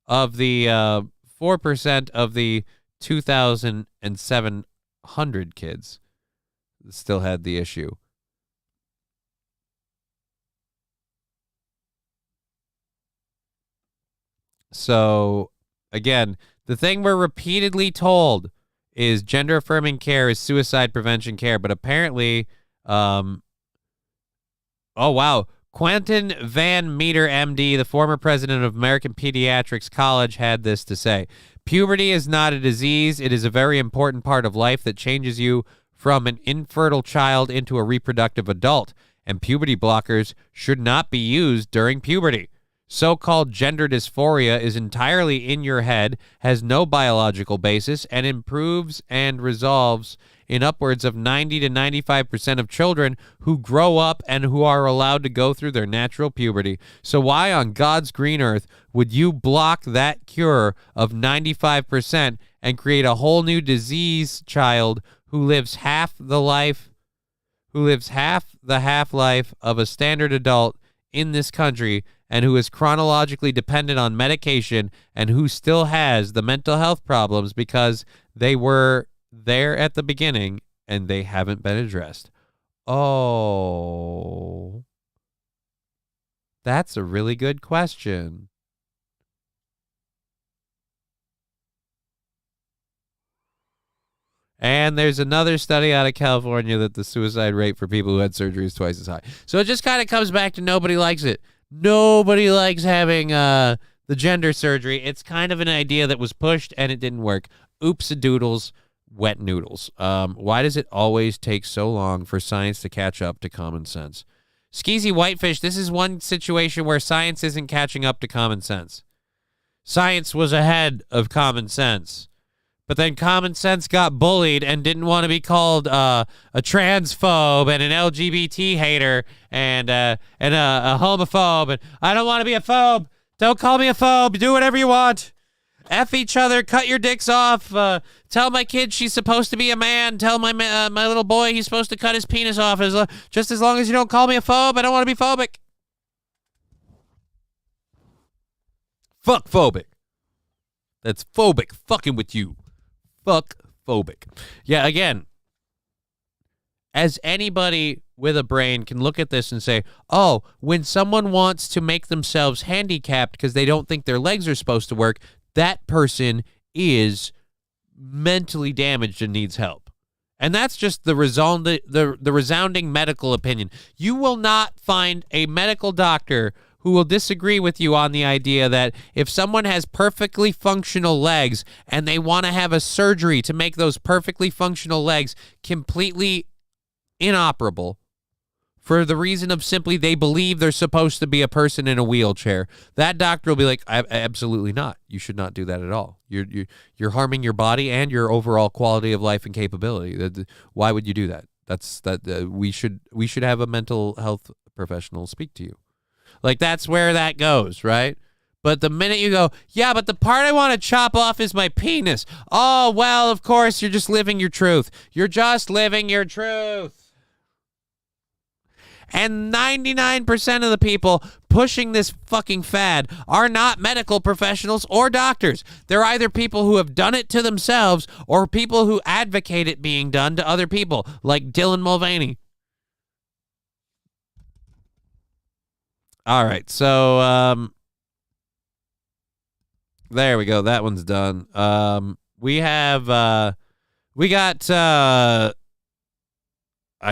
[SPEAKER 10] of the 4% of the 2,700 kids that still had the issue. So, again, the thing we're repeatedly told is gender-affirming care is suicide prevention care, but apparently, oh, wow, Quentin Van Meter, MD, the former president of American Pediatrics College, had this to say. Puberty is not a disease. It is a very important part of life that changes you from an infertile child into a reproductive adult, and puberty blockers should not be used during puberty. So-called gender dysphoria is entirely in your head, has no biological basis, and improves and resolves in upwards of 90 to 95% of children who grow up and who are allowed to go through their natural puberty. So why on God's green earth would you block that cure of 95% and create a whole new disease child who lives half the half-life of a standard adult in this country, and who is chronologically dependent on medication, and who still has the mental health problems because they were there at the beginning and they haven't been addressed? Oh, that's a really good question. And there's another study out of California that the suicide rate for people who had surgery is twice as high. So it just kind of comes back to nobody likes it. Nobody likes having the gender surgery. It's kind of an idea that was pushed and it didn't work. Oops-a-doodles, wet noodles. Why does it always take so long for science to catch up to common sense? Skeezy Whitefish, this is one situation where science isn't catching up to common sense. Science was ahead of common sense. But then common sense got bullied and didn't want to be called a transphobe and an LGBT hater and a homophobe. And I don't want to be a phobe. Don't call me a phobe. Do whatever you want. F each other. Cut your dicks off. Tell my kid she's supposed to be a man. Tell my little boy he's supposed to cut his penis off. Just as long as you don't call me a phobe, I don't want to be phobic. Fuck phobic. That's phobic. Fucking with you. Fuck phobic. Yeah, again, as anybody with a brain can look at this and say, oh, when someone wants to make themselves handicapped because they don't think their legs are supposed to work, that person is mentally damaged and needs help. And that's just the resounding medical opinion. You will not find a medical doctor who will disagree with you on the idea that if someone has perfectly functional legs and they want to have a surgery to make those perfectly functional legs completely inoperable for the reason of simply they believe they're supposed to be a person in a wheelchair, that doctor will be like, absolutely not. You should not do that at all. You're harming your body and your overall quality of life and capability. Why would you do that? We should have a mental health professional speak to you. Like, that's where that goes, right? But the minute you go, yeah, but the part I want to chop off is my penis. Oh, well, of course, you're just living your truth. You're just living your truth. And 99% of the people pushing this fucking fad are not medical professionals or doctors. They're either people who have done it to themselves or people who advocate it being done to other people, like Dylan Mulvaney. All right, so there we go. That one's done. We got I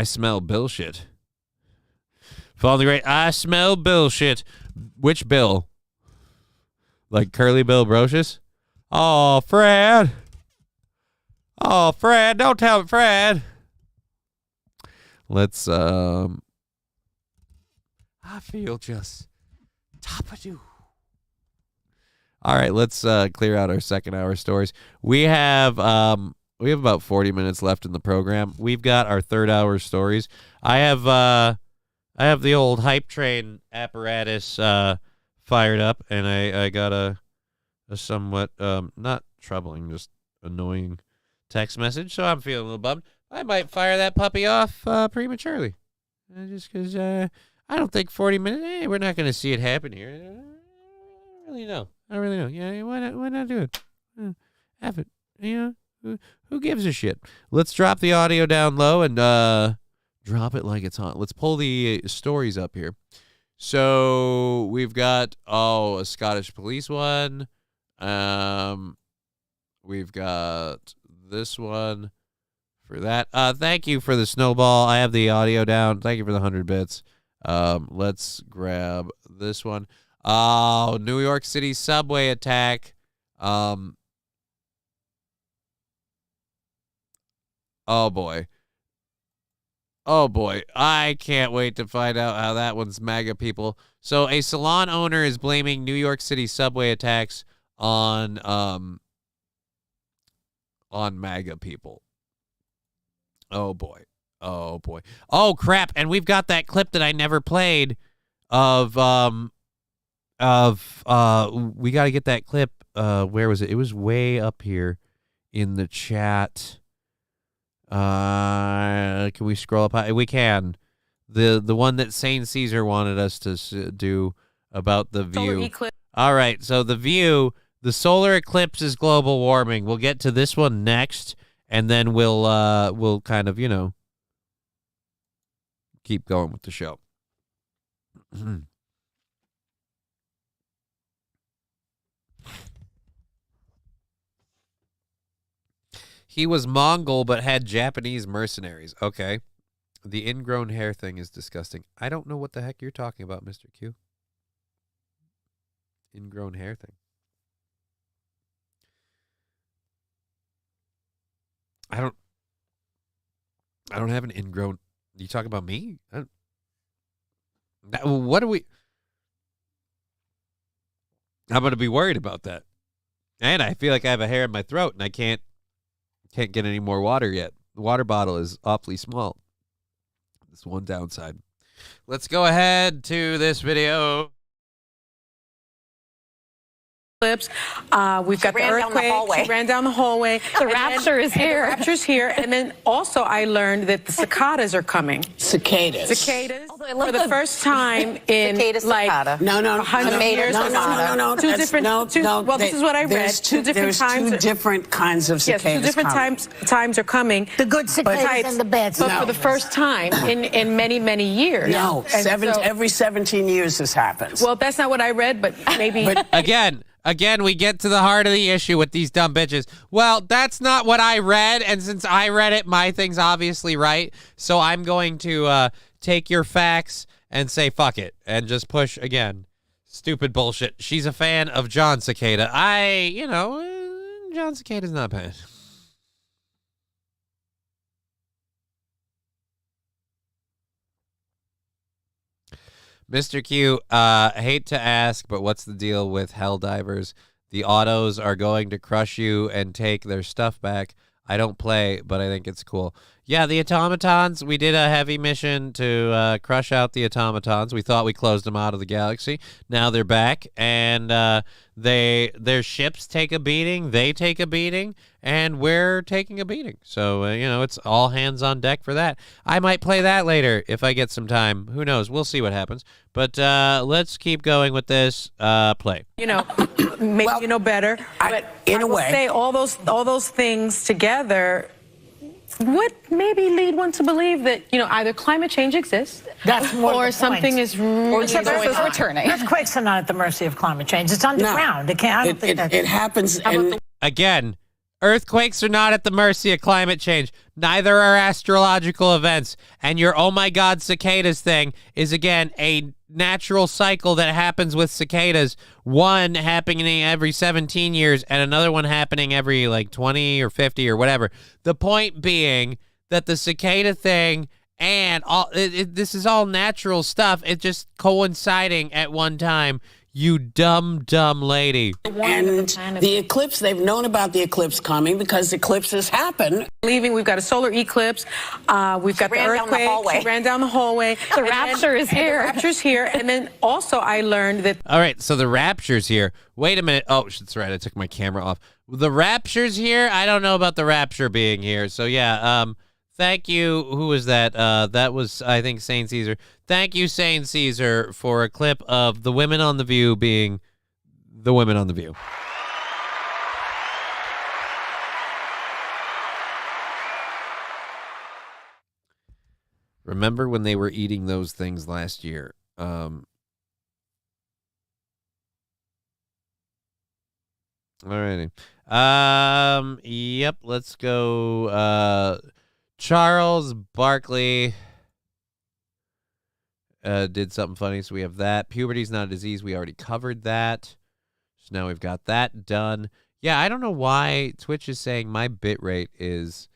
[SPEAKER 10] smell bullshit Follow the great. I smell bullshit. Which Bill? Like Curly Bill Brocious? Oh, Fred. Oh, Fred. Don't tell me, Fred. Let's, I feel just top-a-doo. All right, let's clear out our second hour stories. We have about 40 minutes left in the program. We've got our third hour stories. I have the old hype train apparatus fired up, and I got a somewhat not troubling, just annoying text message. So I'm feeling a little bummed. I might fire that puppy off prematurely, just because I don't think 40 minutes. Hey, we're not going to see it happen here. I don't really know. Yeah, why not do it? Have it. You know, who gives a shit? Let's drop the audio down low and drop it like it's hot. Let's pull the stories up here. So we've got a Scottish police one. We've got this one for that. Thank you for the snowball. I have the audio down. Thank you for the 100 bits. Let's grab this one. Oh, New York City subway attack. Oh boy. Oh boy. I can't wait to find out how that one's MAGA people. So a salon owner is blaming New York City subway attacks on MAGA people. Oh boy. Oh boy. Oh crap. And we've got that clip that I never played of we got to get that clip. Where was it? It was way up here in the chat. Can we scroll up high? We can. The one that Saint Caesar wanted us to do about the view. All right, so the view, the solar eclipse is global warming. We'll get to this one next, and then we'll kind of, keep going with the show. He was Mongol but had Japanese mercenaries. Okay. The ingrown hair thing is disgusting. I don't know what the heck you're talking about, Mr. Q. Ingrown hair thing. I don't have an ingrown. You talking about me? What are we? I'm going to be worried about that. And I feel like I have a hair in my throat and I can't get any more water yet. The water bottle is awfully small. That's one downside. Let's go ahead to this video.
[SPEAKER 4] We've got the earthquake. She ran down the hallway.
[SPEAKER 22] The rapture is here.
[SPEAKER 4] The rapture's here. And then also I learned that the cicadas are coming.
[SPEAKER 8] Cicadas.
[SPEAKER 4] For the first time in like
[SPEAKER 8] No.
[SPEAKER 4] 100 years.
[SPEAKER 8] No.
[SPEAKER 4] Two different. Well, this is what I read.
[SPEAKER 8] There's two different kinds of cicadas.
[SPEAKER 4] Yes, two different times are coming.
[SPEAKER 8] The good cicadas and the bad cicadas.
[SPEAKER 4] But for the first time in many years.
[SPEAKER 8] No, every 17 years this happens.
[SPEAKER 4] Well, that's not what I read, but maybe.
[SPEAKER 10] Again, we get to the heart of the issue with these dumb bitches. Well, that's not what I read, and since I read it, my thing's obviously right. So I'm going to take your facts and say fuck it, and just push again. Stupid bullshit. She's a fan of John Cicada. John Cicada's not bad. Mr. Q, I hate to ask, but what's the deal with Helldivers? The autos are going to crush you and take their stuff back. I don't play, but I think it's cool. Yeah, the automatons, we did a heavy mission to crush out the automatons. We thought we closed them out of the galaxy. Now they're back, and their ships take a beating, they take a beating, and we're taking a beating. So, it's all hands on deck for that. I might play that later if I get some time. Who knows? We'll see what happens. But let's keep going with this. Play.
[SPEAKER 4] Maybe you know better. But
[SPEAKER 8] in a way,
[SPEAKER 4] say all those things together would maybe lead one to believe that either climate change exists, or something is returning.
[SPEAKER 8] Earthquakes are not at the mercy of climate change. It's underground. No, it happens.
[SPEAKER 10] Again, earthquakes are not at the mercy of climate change. Neither are astrological events. And your oh my god cicadas thing is, again, a natural cycle that happens with cicadas. One happening every 17 years and another one happening every like 20 or 50 or whatever. The point being that the cicada thing and all this is all natural stuff. It's just coinciding at one time. You dumb lady.
[SPEAKER 8] And the eclipse, they've known about the eclipse coming because eclipses happen.
[SPEAKER 4] Leaving, we've got a solar eclipse. We've got the earthquake. She ran down the hallway.
[SPEAKER 15] The rapture is here.
[SPEAKER 4] The rapture's here. And then also I learned that...
[SPEAKER 10] All right, so the rapture's here. Wait a minute. Oh, that's right. I took my camera off. The rapture's here? I don't know about the rapture being here. So, yeah, thank you. Who was that? That was, I think, Saint Caesar. Thank you, Saint Caesar, for a clip of the women on The View being the women on The View. Remember when they were eating those things last year? Alrighty. Yep, let's go. Charles Barkley did something funny, so we have that. Puberty's not a disease. We already covered that. So now we've got that done. Yeah, I don't know why Twitch is saying my bitrate is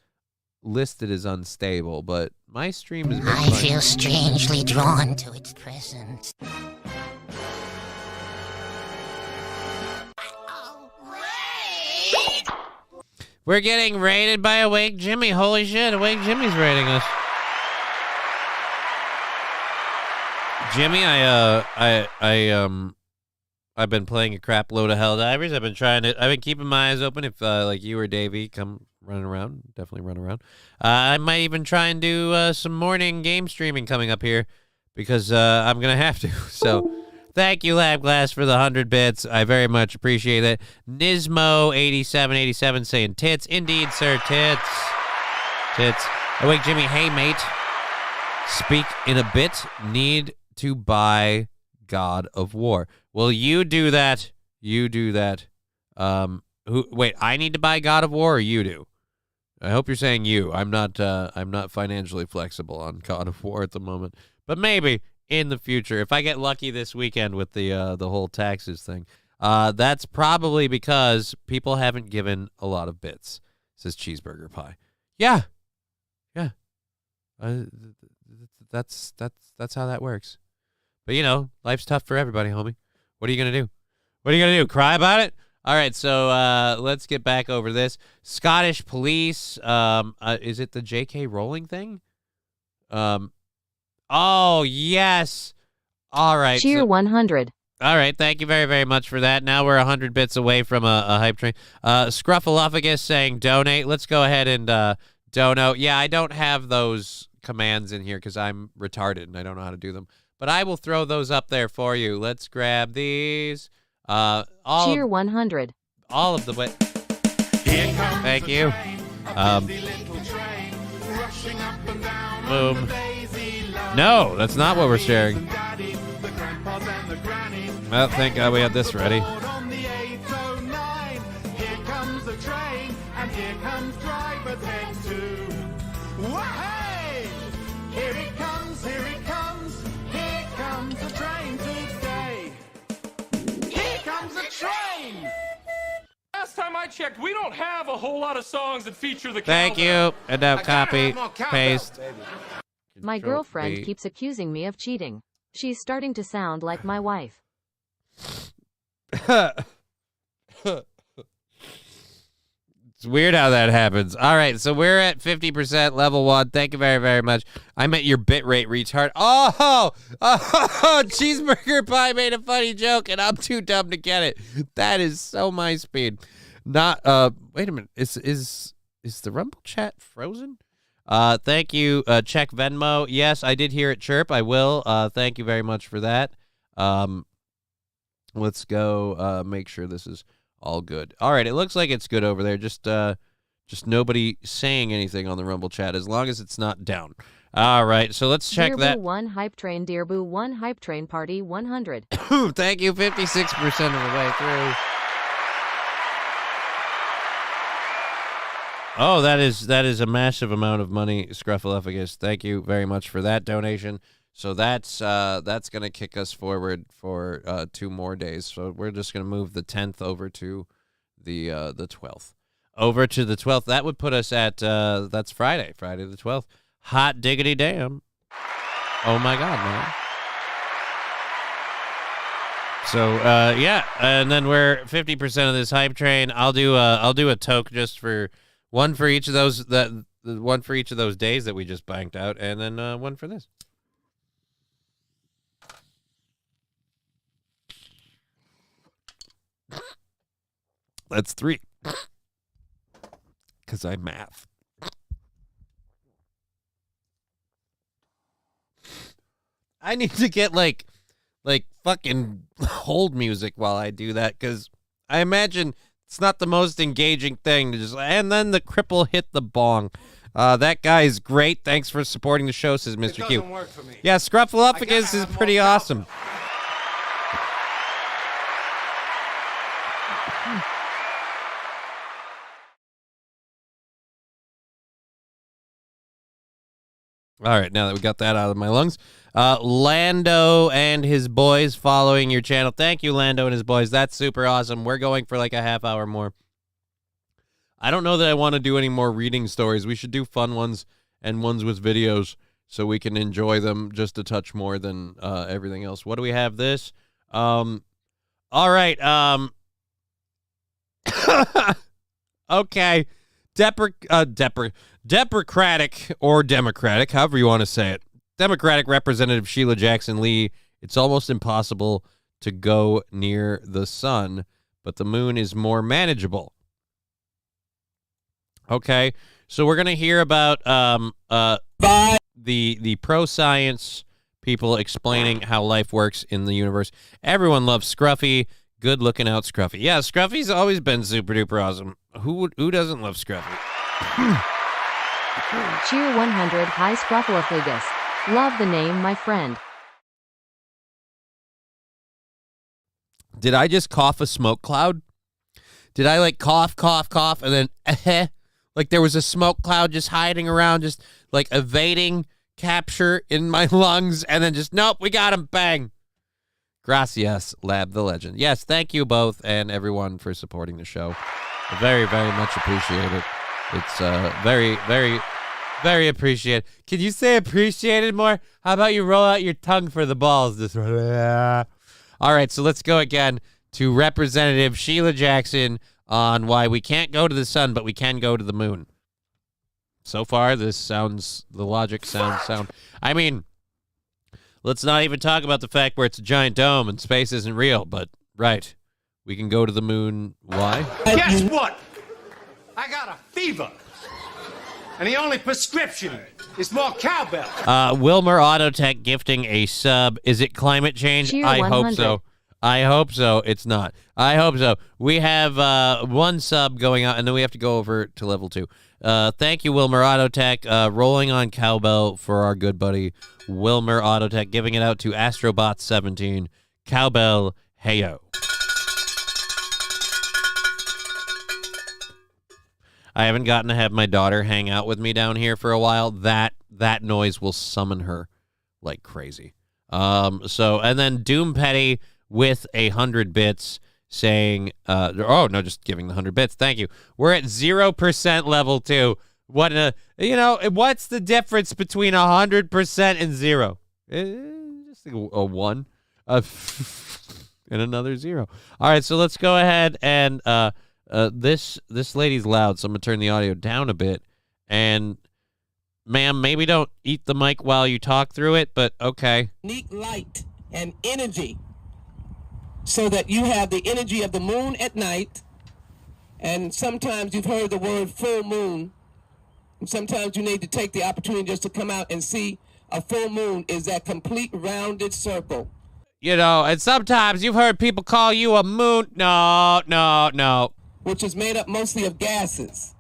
[SPEAKER 10] listed as unstable, but my stream is...
[SPEAKER 12] I feel strangely drawn to its presence.
[SPEAKER 10] We're getting raided by Awake Jimmy. Holy shit, Awake Jimmy's raiding us. Jimmy, I've been playing a crap load of Helldivers. I've been keeping my eyes open. If like you or Davey come running around, definitely run around. I might even try and do some morning game streaming coming up here because I'm gonna have to. So thank you, Labglass, for the 100 bits. I very much appreciate it. Nismo8787 saying tits. Indeed, sir, tits. Tits. Awake Jimmy, hey mate. Speak in a bit. Need to buy God of War. Well, you do that. You do that. Wait, I need to buy God of War, or you do? I hope you're saying you. I'm not financially flexible on God of War at the moment, but maybe in the future, if I get lucky this weekend with the whole taxes thing. That's probably because people haven't given a lot of bits. Says Cheeseburger Pie. Yeah. That's how that works. But, you know, life's tough for everybody, homie. What are you going to do? What are you going to do? Cry about it? All right, so let's get back over this. Scottish police. Is it the J.K. Rowling thing? Oh, yes. All right.
[SPEAKER 14] Cheer 100.
[SPEAKER 10] All right, thank you very, very much for that. Now we're 100 bits away from a hype train. Scruffalophagus saying donate. Let's go ahead and dono. Yeah, I don't have those commands in here because I'm retarded and I don't know how to do them. But I will throw those up there for you. Let's grab these.
[SPEAKER 14] Cheer 100.
[SPEAKER 10] All of the way. Thank you. Boom. No, that's not what we're sharing. Well, thank God we had this ready.
[SPEAKER 2] Last time I checked, we don't have a whole lot of songs that feature the
[SPEAKER 10] Thank you. And now copy, paste.
[SPEAKER 14] My girlfriend keeps accusing me of cheating. She's starting to sound like my wife.
[SPEAKER 10] It's weird how that happens. All right, so we're at 50% level 1. Thank you very, very much. I meant your bitrate retard. Oh, Cheeseburger Pie made a funny joke, and I'm too dumb to get it. That is so my speed. Not. Wait a minute. Is the Rumble chat frozen? Thank you. Check Venmo. Yes, I did hear it chirp. I will. Thank you very much for that. Let's go make sure this is all good. All right, it looks like it's good over there. Just nobody saying anything on the Rumble chat as long as it's not down. All right, so let's check
[SPEAKER 14] Dear
[SPEAKER 10] that.
[SPEAKER 14] Boo 1 Hype Train, Dear Boo 1 Hype Train Party 100.
[SPEAKER 10] Thank you, 56% of the way through. Oh, that is a massive amount of money, Scruffaluffagus. Thank you very much for that donation. So that's going to kick us forward for 2 more days. So we're just going to move the 10th over to the 12th. Over to the 12th. That would put us at that's Friday the 12th. Hot diggity damn. Oh my God, man. So yeah, and then we're 50% of this hype train. I'll do a toke just for one for each of those one for each of those days that we just banked out, and then one for this. That's 3. Because I math. I need to get like fucking hold music while I do that, because I imagine it's not the most engaging thing to just, and then the cripple hit the bong. That guy is great. Thanks for supporting the show, says Mr. Q.
[SPEAKER 3] Work for me.
[SPEAKER 10] Yeah, Scruffaluffagus is pretty awesome. All right, now that we got that out of my lungs, Lando and his boys following your channel. Thank you, Lando and his boys. That's super awesome. We're going for like a half hour more. I don't know that I want to do any more reading stories. We should do fun ones and ones with videos so we can enjoy them just a touch more than everything else. What do we have this? All right. Okay. Democratic or Democratic, however you want to say it. Democratic Representative Sheila Jackson Lee. It's almost impossible to go near the sun, but the moon is more manageable. Okay, so we're gonna hear about the pro-science people explaining how life works in the universe. Everyone loves Scruffy. Good looking out, Scruffy. Yeah, Scruffy's always been super duper awesome. Who doesn't love Scruffy?
[SPEAKER 14] Cheer 100. Hi, Scruffaluffagus. Love the name, my friend.
[SPEAKER 10] Did I just cough a smoke cloud? Did I like cough, and then like there was a smoke cloud just hiding around, just like evading capture in my lungs, and then just, nope, we got him, bang. Gracias, Lab the Legend. Yes, thank you both and everyone for supporting the show. Very, very much appreciate it. It's very, very, very appreciated. Can you say appreciated more? How about you roll out your tongue for the balls? This one. All right, so let's go again to Representative Sheila Jackson on why we can't go to the sun, but we can go to the moon. So far, the logic sounds sound. I mean, let's not even talk about the fact where it's a giant dome and space isn't real, but right, we can go to the moon. Why?
[SPEAKER 3] Guess what? I got a fever. And the only prescription is more cowbell.
[SPEAKER 10] Wilmer Autotech gifting a sub. Is it climate change?
[SPEAKER 14] Cheer
[SPEAKER 10] I
[SPEAKER 14] 100.
[SPEAKER 10] hope so. I hope so. It's not. I hope so. We have 1 sub going out, and then we have to go over to level 2. Thank you, Wilmer Autotech. Rolling on cowbell for our good buddy Wilmer Autotech, giving it out to Astrobot17. Cowbell, heyo. I haven't gotten to have my daughter hang out with me down here for a while. That noise will summon her like crazy. And then Doom Petty with 100 bits saying, just giving the 100 bits. Thank you. We're at 0% level 2. What's the difference between 100% and 0? Just a 1 and another 0. All right, so let's go ahead and this lady's loud, so I'm gonna turn the audio down a bit. And ma'am, maybe don't eat the mic while you talk through it, but okay.
[SPEAKER 11] Unique light and energy, so that you have the energy of the moon at night, and sometimes you've heard the word full moon, and sometimes you need to take the opportunity just to come out and see a full moon is that complete rounded circle.
[SPEAKER 10] And sometimes you've heard people call you a moon. No.
[SPEAKER 11] Which is made up mostly of gases.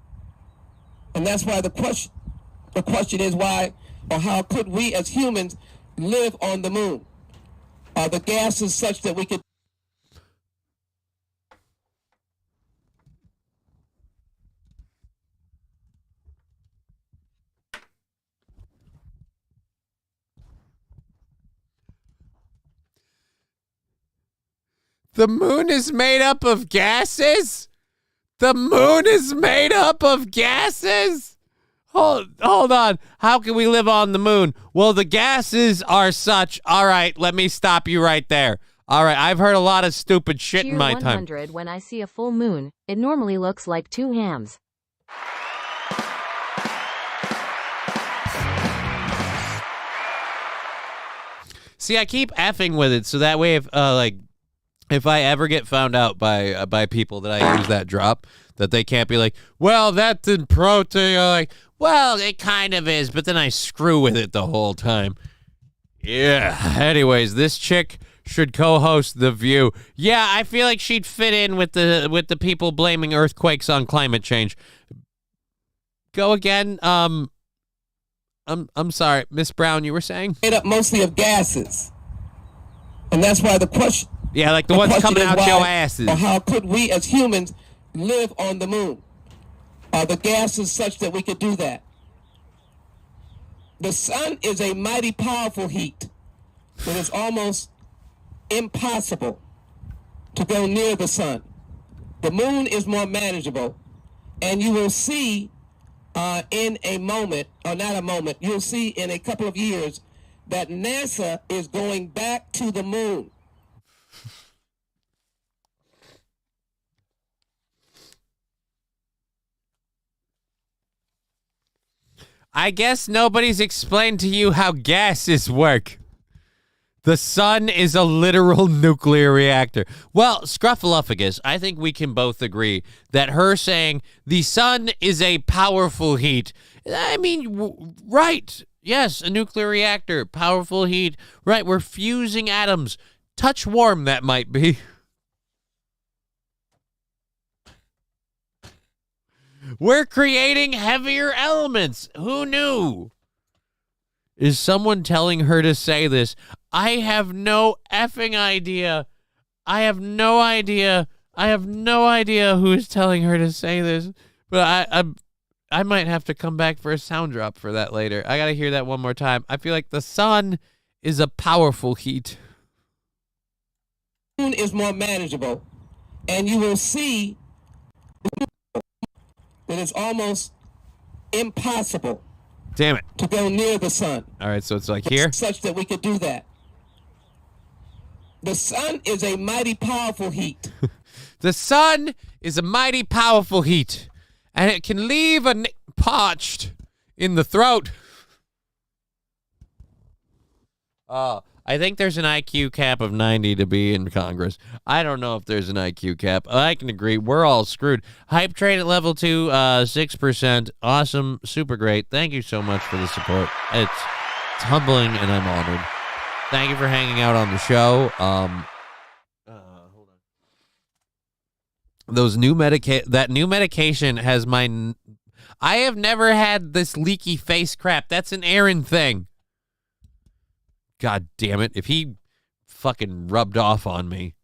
[SPEAKER 11] And that's why the question is why or how could we as humans live on the moon? Are the gases such that we could...
[SPEAKER 10] The moon is made up of gases? The moon is made up of gases? Hold on. How can we live on the moon? Well, the gases are such. All right, let me stop you right there. All right, I've heard a lot of stupid shit in my time.
[SPEAKER 14] 100, when I see a full moon, it normally looks like 2 hams.
[SPEAKER 10] See, I keep effing with it so that way if I ever get found out by people that I use that drop, that they can't be like, well, that's in protein. Like, well, it kind of is, but then I screw with it the whole time. Yeah. Anyways, this chick should co-host The View. Yeah, I feel like she'd fit in with the people blaming earthquakes on climate change. Go again. I'm sorry, Miss Brown. You were saying
[SPEAKER 11] made up mostly of gases, and that's why the question.
[SPEAKER 10] Yeah, like the ones coming out your asses.
[SPEAKER 11] Or how could we as humans live on the moon? Are the gases such that we could do that? The sun is a mighty powerful heat. It is almost impossible to go near the sun. The moon is more manageable, and you will see in a moment, or not a moment, you'll see in a couple of years that NASA is going back to the moon.
[SPEAKER 10] I guess nobody's explained to you how gases work. The sun is a literal nuclear reactor. Well, Scruffaluffagus, I think we can both agree that her saying the sun is a powerful heat. I mean, right. Yes, a nuclear reactor, powerful heat. Right, we're fusing atoms. Touch warm, that might be. We're creating heavier elements. Who knew? Is someone telling her to say this? I have no effing idea. I have no idea who is telling her to say this. But I might have to come back for a sound drop for that later. I got to hear that one more time. I feel like the sun is a powerful heat.
[SPEAKER 11] The moon is more manageable, and you will see that it's almost impossible.
[SPEAKER 10] Damn it.
[SPEAKER 11] To go near the sun.
[SPEAKER 10] All right, so it's like here?
[SPEAKER 11] Such that we could do that. The sun is a mighty powerful heat.
[SPEAKER 10] The sun is a mighty powerful heat, and it can leave a parched in the throat. I think there's an IQ cap of 90 to be in Congress. I don't know if there's an IQ cap. I can agree. We're all screwed. Hype train at level 2, 6%. Awesome. Super great. Thank you so much for the support. It's humbling, and I'm honored. Thank you for hanging out on the show. Hold on. That new medication has I have never had this leaky face crap. That's an Aaron thing. God damn it. If he fucking rubbed off on me.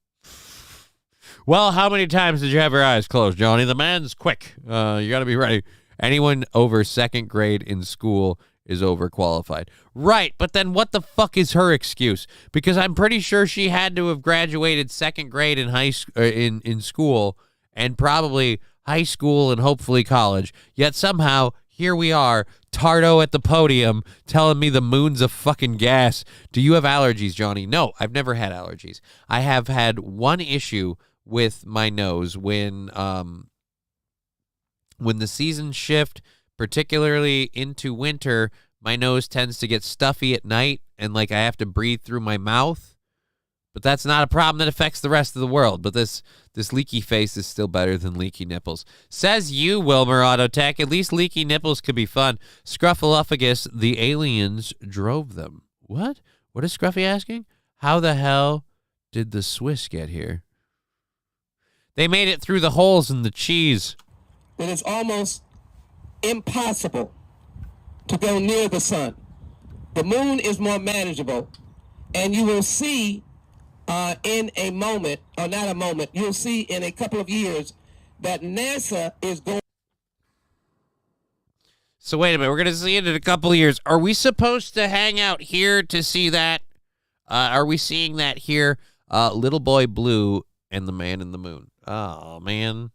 [SPEAKER 10] Well, how many times did you have your eyes closed, Johnny? The man's quick. You got to be ready. Anyone over second grade in school is overqualified. Right, but then what the fuck is her excuse? Because I'm pretty sure she had to have graduated second grade in school, and probably high school and hopefully college. Yet somehow, here we are, Tardo at the podium telling me the moon's a fucking gas. Do you have allergies, Johnny? No, I've never had allergies. I have had one issue with my nose when the seasons shift, particularly into winter, my nose tends to get stuffy at night, and like I have to breathe through my mouth. But that's not a problem that affects the rest of the world. But this leaky face is still better than leaky nipples. Says you, Wilmer Autotech. At least leaky nipples could be fun. Scruffaluffagus, the aliens drove them. What? What is Scruffy asking? How the hell did the Swiss get here? They made it through the holes in the cheese.
[SPEAKER 11] It is almost impossible to go near the sun. The moon is more manageable, and you will see in a moment, or not a moment, you'll see in a couple of years that NASA is going.
[SPEAKER 10] So wait a minute, we're going to see it in a couple of years. Are we supposed to hang out here to see that? Are we seeing that here? Little Boy Blue and the Man in the Moon. Oh, man.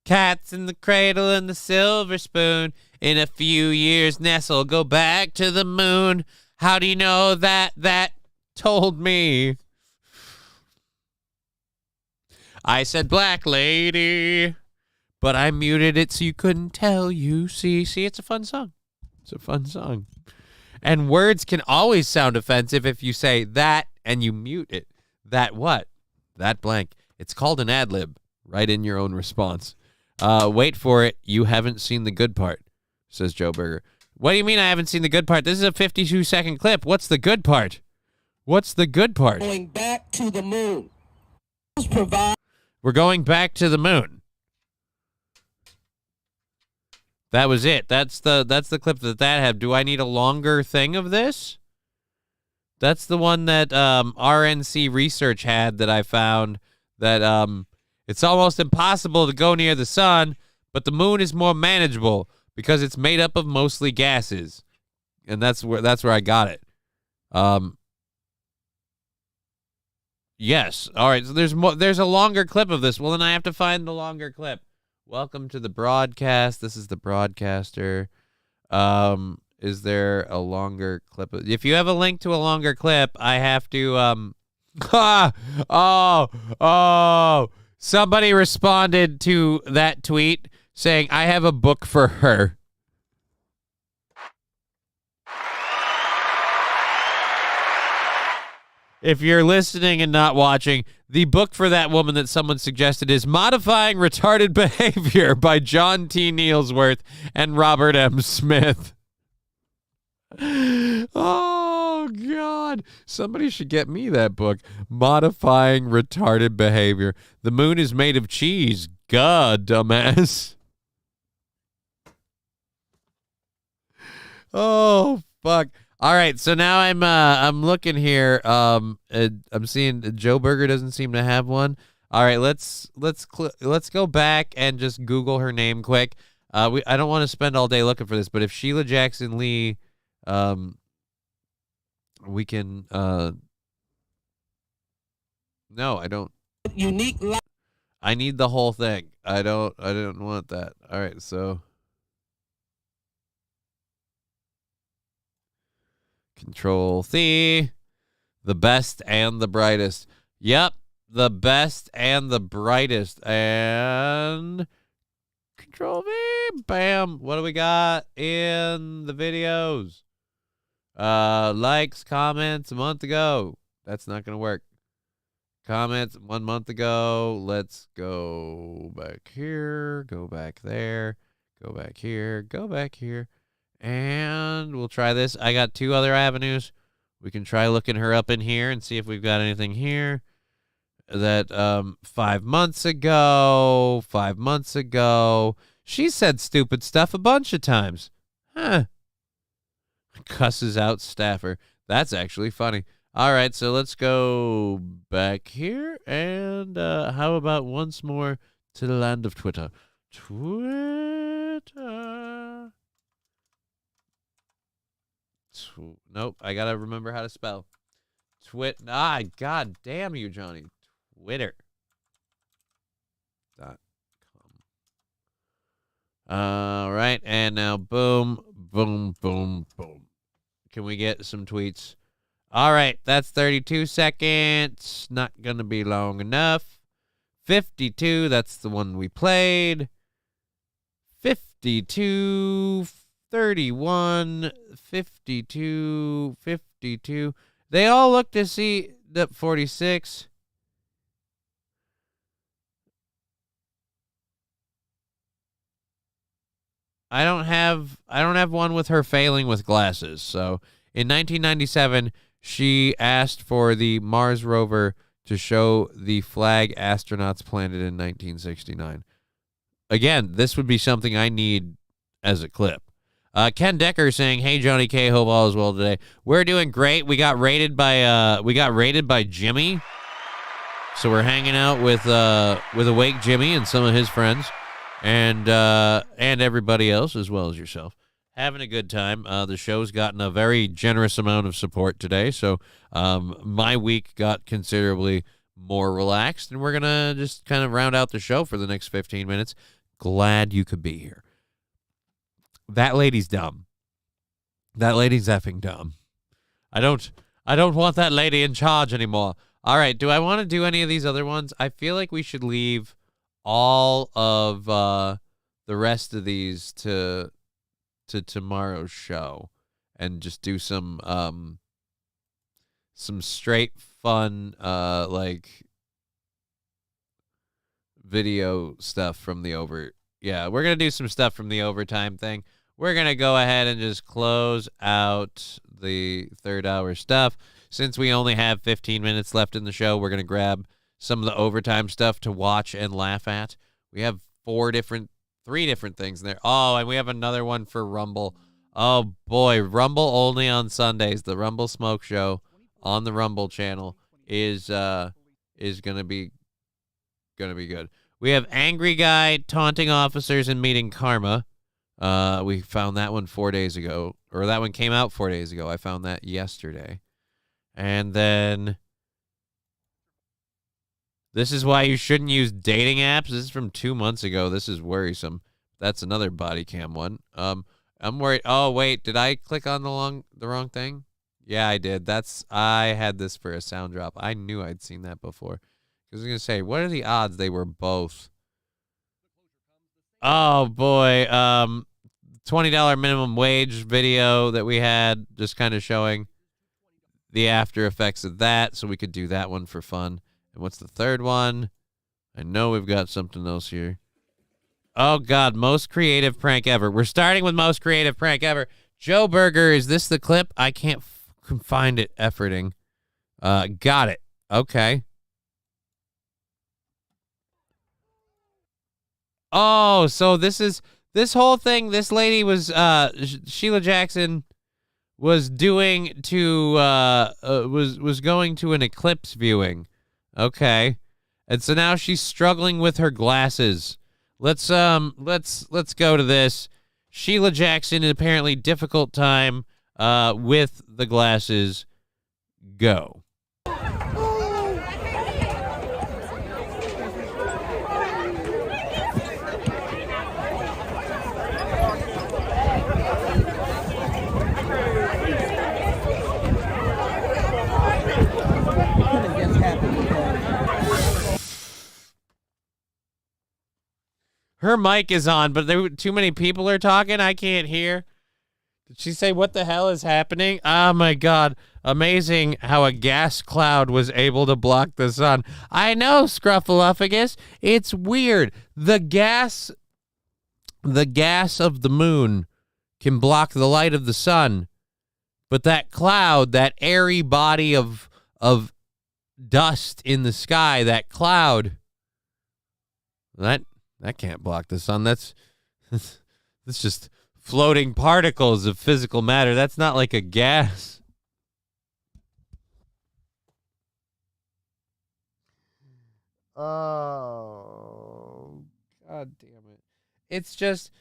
[SPEAKER 10] Cats in the cradle and the silver spoon. In a few years, Ness'll go back to the moon. How do you know that? That told me. I said black lady, but I muted it so you couldn't tell. You see, it's a fun song. It's a fun song. And words can always sound offensive if you say that and you mute it. That what? That blank. It's called an ad lib. Write in your own response. Wait for it. You haven't seen the good part, says Joe Berger. What do you mean I haven't seen the good part? This is a 52-second clip. What's the good part? What's the good part?
[SPEAKER 11] Going back to the moon.
[SPEAKER 10] We're going back to the moon. That was it. That's the clip that had. Do I need a longer thing of this? That's the one that RNC Research had that I found that it's almost impossible to go near the sun, but the moon is more manageable because it's made up of mostly gases. And that's where I got it. Yes. All right. So there's a longer clip of this. Well, then I have to find the longer clip. Welcome to the broadcast. This is the broadcaster. Is there a longer clip? If you have a link to a longer clip, I have to somebody responded to that tweet saying I have a book for her. If you're listening and not watching, the book for that woman that someone suggested is Modifying Retarded Behavior by John T. Neilsworth and Robert M. Smith. Oh, God. Somebody should get me that book. Modifying Retarded Behavior. The moon is made of cheese. God, dumbass. Oh, fuck. All right, so now I'm looking here. I'm seeing Joe Berger doesn't seem to have one. All right, let's go back and just Google her name quick. I don't want to spend all day looking for this, but if Sheila Jackson Lee, we can. No, I don't.
[SPEAKER 11] Unique.
[SPEAKER 10] I need the whole thing. I don't want that. All right, so. Control-C, the best and the brightest. Yep, the best and the brightest. And Control-V, bam. What do we got in the videos? Likes, comments a month ago. That's not going to work. Comments 1 month ago. Let's go back here, go back there, go back here, go back here. And we'll try this. I got 2 other avenues. We can try looking her up in here and see if we've got anything here. That 5 months ago, she said stupid stuff a bunch of times. Huh. Cusses out staffer. That's actually funny. All right, so let's go back here. And how about once more to the land of Twitter? Twitter. Nope, I gotta remember how to spell. God damn you, Johnny. Twitter.com. All right, and now boom, boom, boom, boom. Can we get some tweets? All right, that's 32 seconds. Not gonna be long enough. 52, that's the one we played. 52, 31, 52, 52. They all look to see the 46. I don't have one with her failing with glasses. So in 1997, she asked for the Mars rover to show the flag astronauts planted in 1969. Again, this would be something I need as a clip. Ken Decker saying, "Hey Johnny K, hope all is well today. We're doing great. We got raided by Jimmy, so we're hanging out with Awake Jimmy and some of his friends, and everybody else as well as yourself, having a good time. The show's gotten a very generous amount of support today, so my week got considerably more relaxed, and we're going to just kind of round out the show for the next 15 minutes. Glad you could be here. That lady's dumb. That lady's effing dumb. I don't want that lady in charge anymore. All right, do I want to do any of these other ones? I feel like we should leave all of the rest of these to tomorrow's show and just do some straight fun like video stuff from the we're gonna do some stuff from the overtime thing. We're gonna go ahead and just close out the third hour stuff. Since we only have 15 minutes left in the show, we're gonna grab some of the overtime stuff to watch and laugh at. We have three different things in there. Oh, and we have another one for Rumble. Oh boy, Rumble only on Sundays. The Rumble Smoke Show on the Rumble channel is gonna be good. We have Angry Guy taunting officers and meeting karma. We found that one 4 days ago, or that one came out 4 days ago. I found that yesterday. And then this is why you shouldn't use dating apps. This is from 2 months ago. This is worrisome. That's another body cam one. I'm worried. Oh wait, did I click on the wrong thing? Yeah, I did. I had this for a sound drop. I knew I'd seen that before. I was gonna say, what are the odds they were both? Oh boy, $20 minimum wage video that we had, just kind of showing the after effects of that, so we could do that one for fun. And what's the third one? I know we've got something else here. Oh God, most creative prank ever. We're starting with most creative prank ever. Joe Burger, is this the clip? I can't find it. Efforting. Got it. Okay. Oh, so this whole thing. This lady was Sheila Jackson was doing to was going to an eclipse viewing. Okay, and so now she's struggling with her glasses. Let's go to this. Sheila Jackson, an apparently difficult time with the glasses. Go. Her mic is on, but too many people are talking. I can't hear. Did she say what the hell is happening? Oh my God. Amazing how a gas cloud was able to block the sun. I know, Scruffaluffagus. It's weird. The gas of the moon can block the light of the sun, but that cloud, that airy body of dust in the sky, that cloud, that can't block the sun. That's just floating particles of physical matter. That's not like a gas. Oh, God damn it. It's just,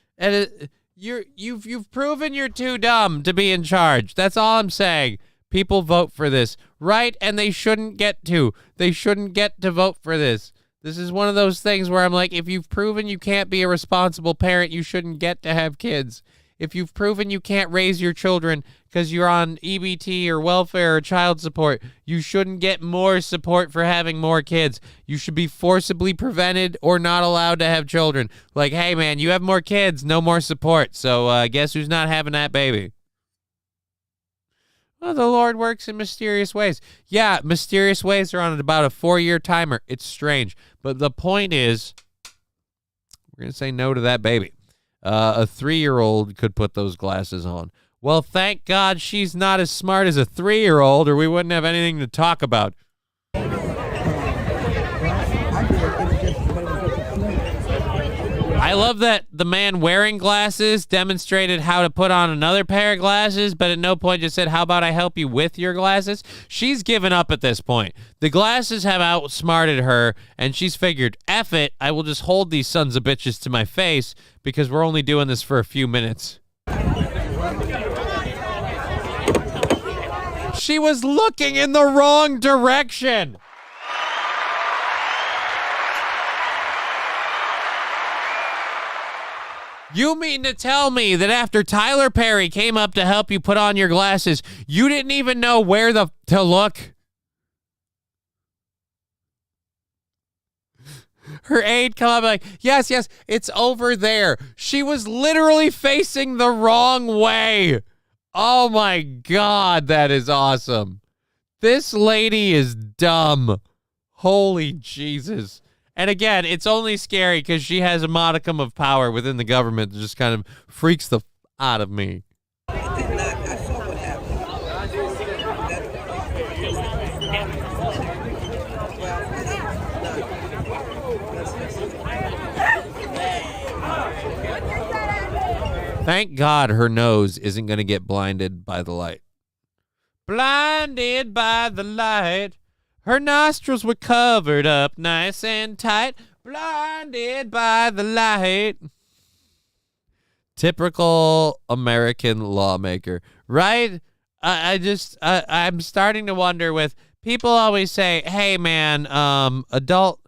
[SPEAKER 10] you've proven you're too dumb to be in charge. That's all I'm saying. People vote for this, right? And they shouldn't get to. They shouldn't get to vote for this. This is one of those things where I'm like, if you've proven you can't be a responsible parent, you shouldn't get to have kids. If you've proven you can't raise your children because you're on EBT or welfare or child support, you shouldn't get more support for having more kids. You should be forcibly prevented or not allowed to have children. Like, hey, man, you have more kids, no more support. So guess who's not having that baby? Well, the Lord works in mysterious ways. Yeah, mysterious ways are on about a 4-year timer. It's strange. But the point is, we're going to say no to that baby. A 3-year-old could put those glasses on. Well, thank God she's not as smart as a 3-year-old, or we wouldn't have anything to talk about. I love that the man wearing glasses demonstrated how to put on another pair of glasses, but at no point just said, how about I help you with your glasses? She's given up at this point. The glasses have outsmarted her, and she's figured, F it, I will just hold these sons of bitches to my face because we're only doing this for a few minutes. She was looking in the wrong direction. You mean to tell me that after Tyler Perry came up to help you put on your glasses, you didn't even know where to look? Her aide come up like, yes, it's over there. She was literally facing the wrong way. Oh my God, that is awesome. This lady is dumb. Holy Jesus. And again, it's only scary because she has a modicum of power within the government that just kind of freaks the out of me. Thank God her nose isn't going to get blinded by the light. Blinded by the light. Her nostrils were covered up nice and tight. Blinded by the light. Typical American lawmaker, right? I'm starting to wonder with people always say, hey man, adult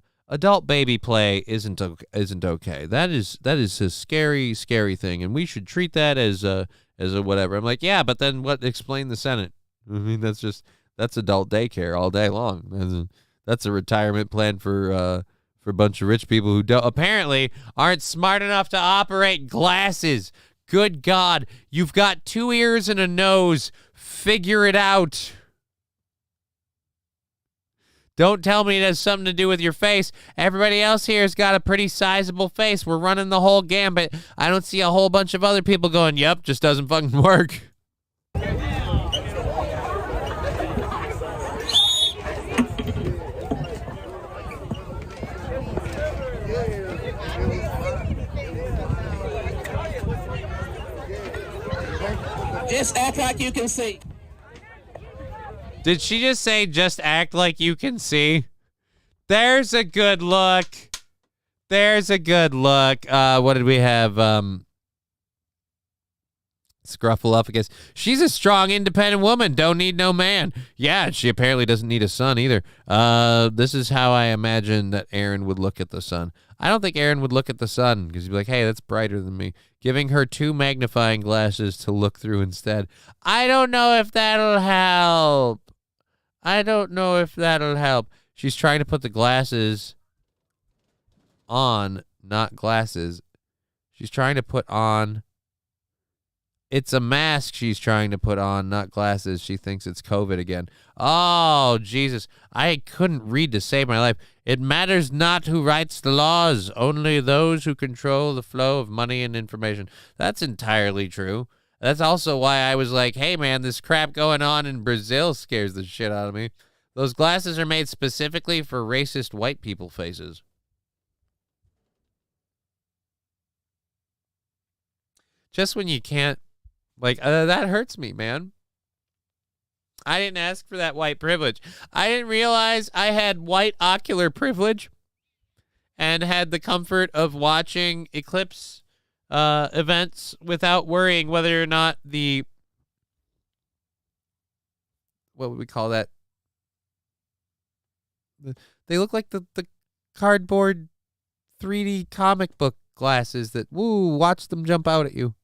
[SPEAKER 10] baby play isn't okay. That is a scary thing, and we should treat that as a whatever. I'm like, yeah, but then what? Explain the Senate. I mean, that's adult daycare all day long. That's a retirement plan for a bunch of rich people who apparently aren't smart enough to operate glasses. Good God, you've got 2 ears and a nose. Figure it out. Don't tell me it has something to do with your face. Everybody else here has got a pretty sizable face. We're running the whole gambit. I don't see a whole bunch of other people going, yep, just doesn't fucking work.
[SPEAKER 11] Just act like you can see.
[SPEAKER 10] Did she just say, just act like you can see? There's a good look. There's a good look. What did we have? Scruffleupagus. She's a strong, independent woman. Don't need no man. Yeah, she apparently doesn't need a son either. This is how I imagine that Aaron would look at the sun. I don't think Aaron would look at the sun because he'd be like, hey, that's brighter than me. Giving her 2 magnifying glasses to look through instead. I don't know if that'll help. She's trying to put the glasses on, not glasses. She's trying to put on. It's a mask she's trying to put on, not glasses. She thinks it's COVID again. Oh, Jesus. I couldn't read to save my life. It matters not who writes the laws, only those who control the flow of money and information. That's entirely true. That's also why I was like, hey, man, this crap going on in Brazil scares the shit out of me. Those glasses are made specifically for racist white people faces. Just when you can't. Like, that hurts me, man. I didn't ask for that white privilege. I didn't realize I had white ocular privilege and had the comfort of watching eclipse events without worrying whether or not the, what would we call that? They look like the cardboard 3D comic book glasses that, woo, watch them jump out at you.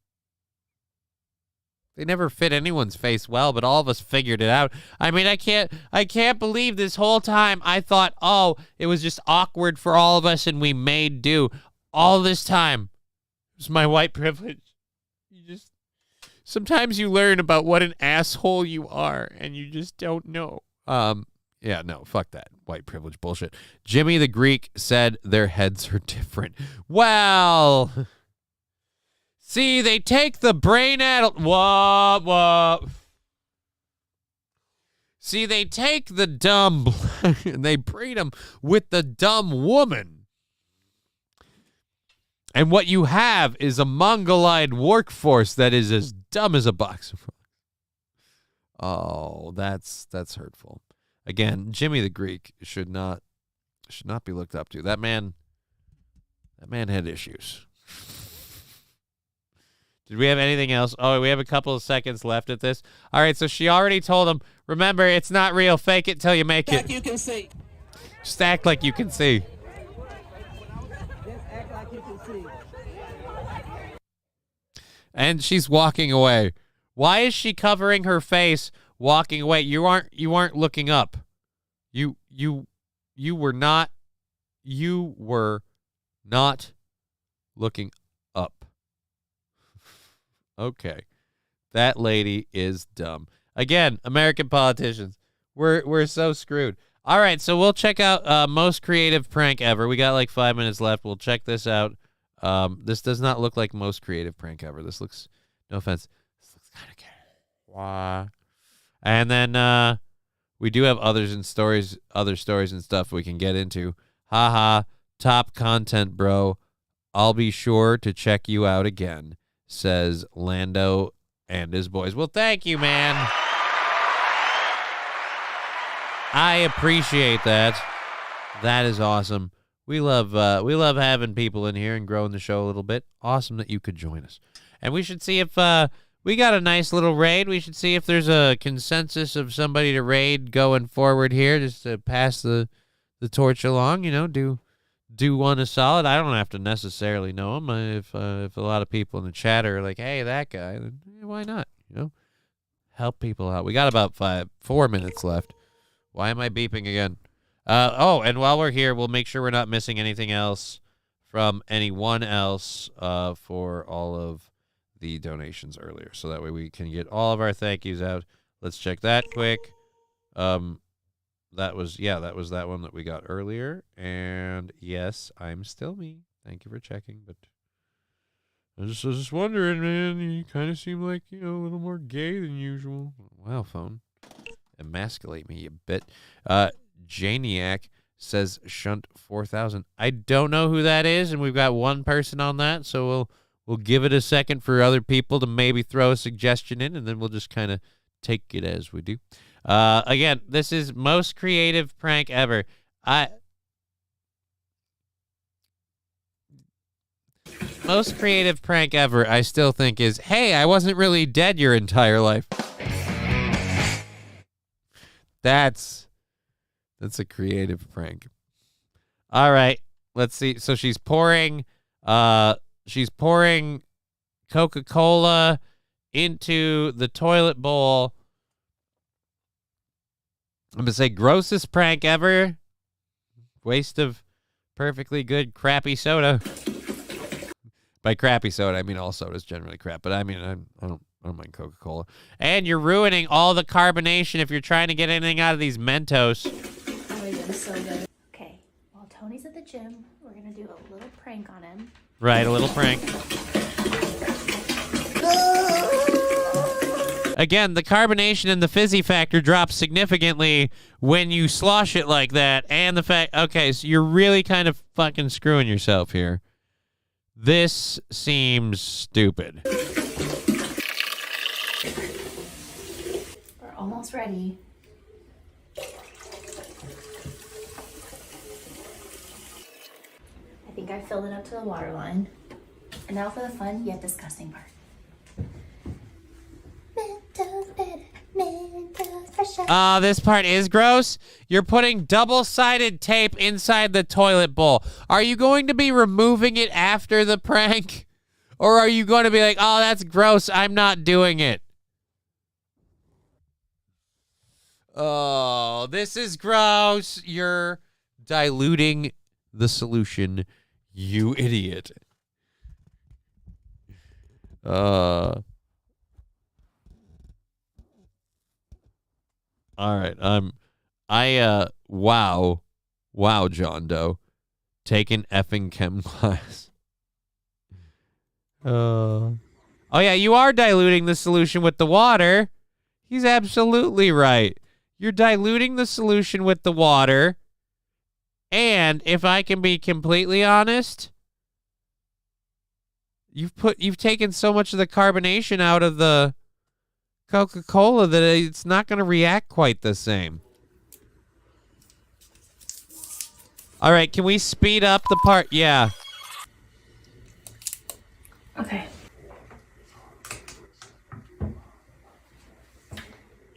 [SPEAKER 10] They never fit anyone's face well, but all of us figured it out. I mean, I can't believe this whole time I thought, oh, it was just awkward for all of us and we made do. All this time. It was my white privilege. Sometimes you learn about what an asshole you are and you just don't know. Yeah, no, fuck that white privilege bullshit. Jimmy the Greek said their heads are different. Well, see, they take the brain out. What? See, they take the dumb and they breed them with the dumb woman. And what you have is a mongoloid workforce that is as dumb as a box of frogs. Oh, that's hurtful. Again, Jimmy the Greek should not be looked up to. That man had issues. Did we have anything else? Oh, we have a couple of seconds left at this. All right, so she already told him, remember, it's not real. Fake it till you make it.
[SPEAKER 11] Act you can see.
[SPEAKER 10] Just act like you can see.
[SPEAKER 11] Just act like you can see.
[SPEAKER 10] And she's walking away. Why is she covering her face walking away? You aren't looking up. You were not looking up. Okay. That lady is dumb. Again, American politicians. We're so screwed. All right, so we'll check out most creative prank ever. We got like 5 minutes left. We'll check this out. This does not look like most creative prank ever. This looks, no offense, this looks kind of gay. Wow. And then we do have other stories and stuff we can get into. Haha, top content, bro. I'll be sure to check you out again, says Lando and his boys. Well, thank you, man. I appreciate that. That is awesome. We love having people in here and growing the show a little bit. Awesome that you could join us. And we should see if we got a nice little raid. We should see if there's a consensus of somebody to raid going forward here, just to pass the torch along. You know, do one a solid. I don't have to necessarily know him. If a lot of people in the chat are like, hey, that guy, then why not? You know, help people out. We got about 4 minutes left. Why am I beeping again? Oh, and while we're here, we'll make sure we're not missing anything else from anyone else for all of the donations earlier. So that way we can get all of our thank yous out. Let's check that quick. That was that one that we got earlier. And yes, I'm still me. Thank you for checking. But I was just wondering, man, you kind of seem like, a little more gay than usual. Wow, phone. Emasculate me a bit. Janiac says Shunt 4000. I don't know who that is, and we've got one person on that, so we'll give it a second for other people to maybe throw a suggestion in, and then we'll just kind of take it as we do. Again, this is most creative prank ever. Most creative prank ever, I still think, is, hey, I wasn't really dead your entire life. That's a creative prank. All right, let's see. So she's pouring Coca-Cola into the toilet bowl. I'm going to say grossest prank ever. Waste of perfectly good crappy soda. By crappy soda, I mean all soda's generally crap, but I mean I don't mind Coca-Cola. And you're ruining all the carbonation if you're trying to get anything out of these Mentos.
[SPEAKER 22] Oh, yeah, so good. Okay, while Tony's at the gym, we're going to do a little prank on him.
[SPEAKER 10] Right, a little prank. Again, the carbonation and the fizzy factor drops significantly when you slosh it like that. And the fact, okay, so you're really kind of fucking screwing yourself here. This seems stupid.
[SPEAKER 22] We're almost ready. I think I filled it up to the water line. And now for the fun yet disgusting part.
[SPEAKER 10] This part is gross. You're putting double-sided tape inside the toilet bowl. Are you going to be removing it after the prank? Or are you going to be like, oh, that's gross, I'm not doing it? Oh, this is gross. You're diluting the solution, you idiot. All right. Wow, John Doe. Take an effing chem class. Oh yeah, you are diluting the solution with the water. He's absolutely right. You're diluting the solution with the water. And if I can be completely honest, you've taken so much of the carbonation out of the Coca-Cola that it's not going to react quite the same. All right, can we speed up the part? Yeah.
[SPEAKER 22] Okay.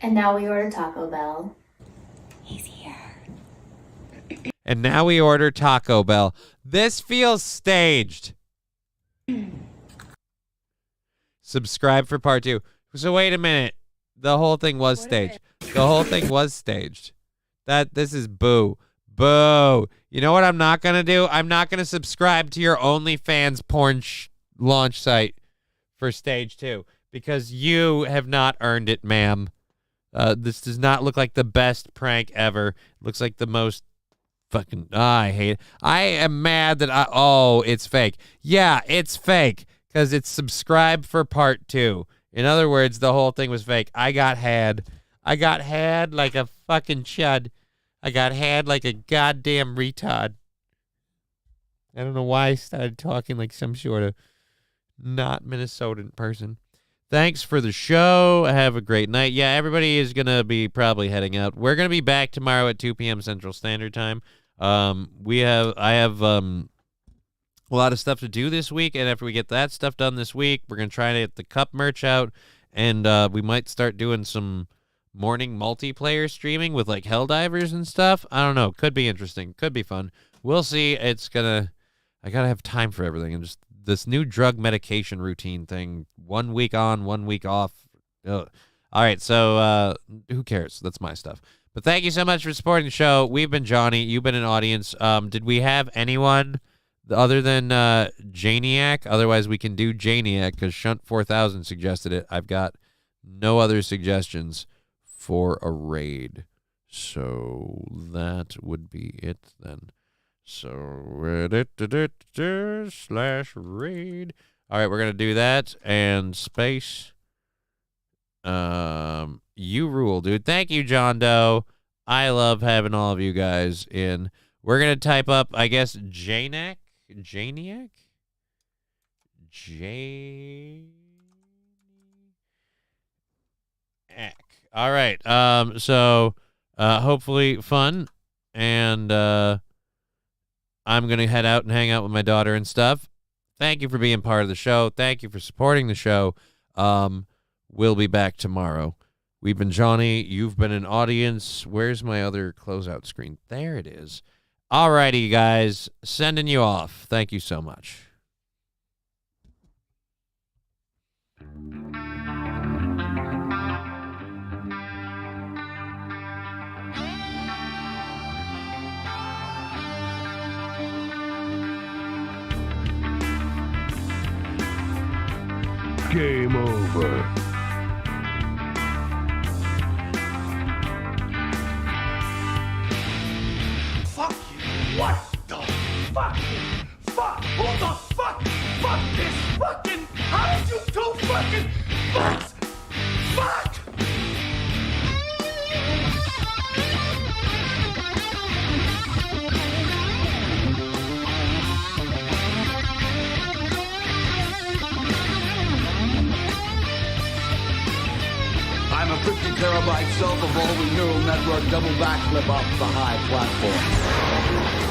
[SPEAKER 22] And now we order Taco Bell. He's here.
[SPEAKER 10] And now we order Taco Bell. This feels staged. Subscribe for part 2. So wait a minute. The whole thing was staged. The whole thing was staged. This is boo. Boo. You know what I'm not going to do? I'm not going to subscribe to your OnlyFans porn launch site for stage 2 because you have not earned it, ma'am. This does not look like the best prank ever. It looks like the most fucking... I hate it. I am mad that it's fake. Yeah, it's fake because it's subscribe for part 2. In other words, the whole thing was fake. I got had. I got had like a fucking chud. I got had like a goddamn retard. I don't know why I started talking like some sort of not Minnesotan person. Thanks for the show. Have a great night. Yeah, everybody is going to be probably heading out. We're going to be back tomorrow at 2 p.m. Central Standard Time. I have a lot of stuff to do this week, and after we get that stuff done this week, we're going to try to get the cup merch out, and we might start doing some morning multiplayer streaming with like Helldivers and stuff. I don't know. Could be interesting. Could be fun. We'll see. I gotta have time for everything. And just this new drug medication routine thing. 1 week on, 1 week off. Ugh. All right. So who cares? That's my stuff. But thank you so much for supporting the show. We've been Johnny. You've been an audience. Did we have anyone other than Janiac? Otherwise, we can do Janiac because Shunt4000 suggested it. I've got no other suggestions for a raid. So that would be it then. So /raid. All right, we're going to do that and space. You rule, dude. Thank you, John Doe. I love having all of you guys in. We're going to type up, I guess, Janiac? All right. So hopefully fun, and I'm going to head out and hang out with my daughter and stuff. Thank you for being part of the show. Thank you for supporting the show. We'll be back tomorrow. We've been Johnny. You've been an audience. Where's my other closeout screen? There it is. All righty, guys. Sending you off. Thank you so much.
[SPEAKER 2] Game over. Fuck you. What the fuck? Fuck. Who the fuck? Fuck this fucking. How did you two fucking fucks? Fuck!
[SPEAKER 3] I'm a 50 terabyte self-evolving neural network double backflip off the high platform.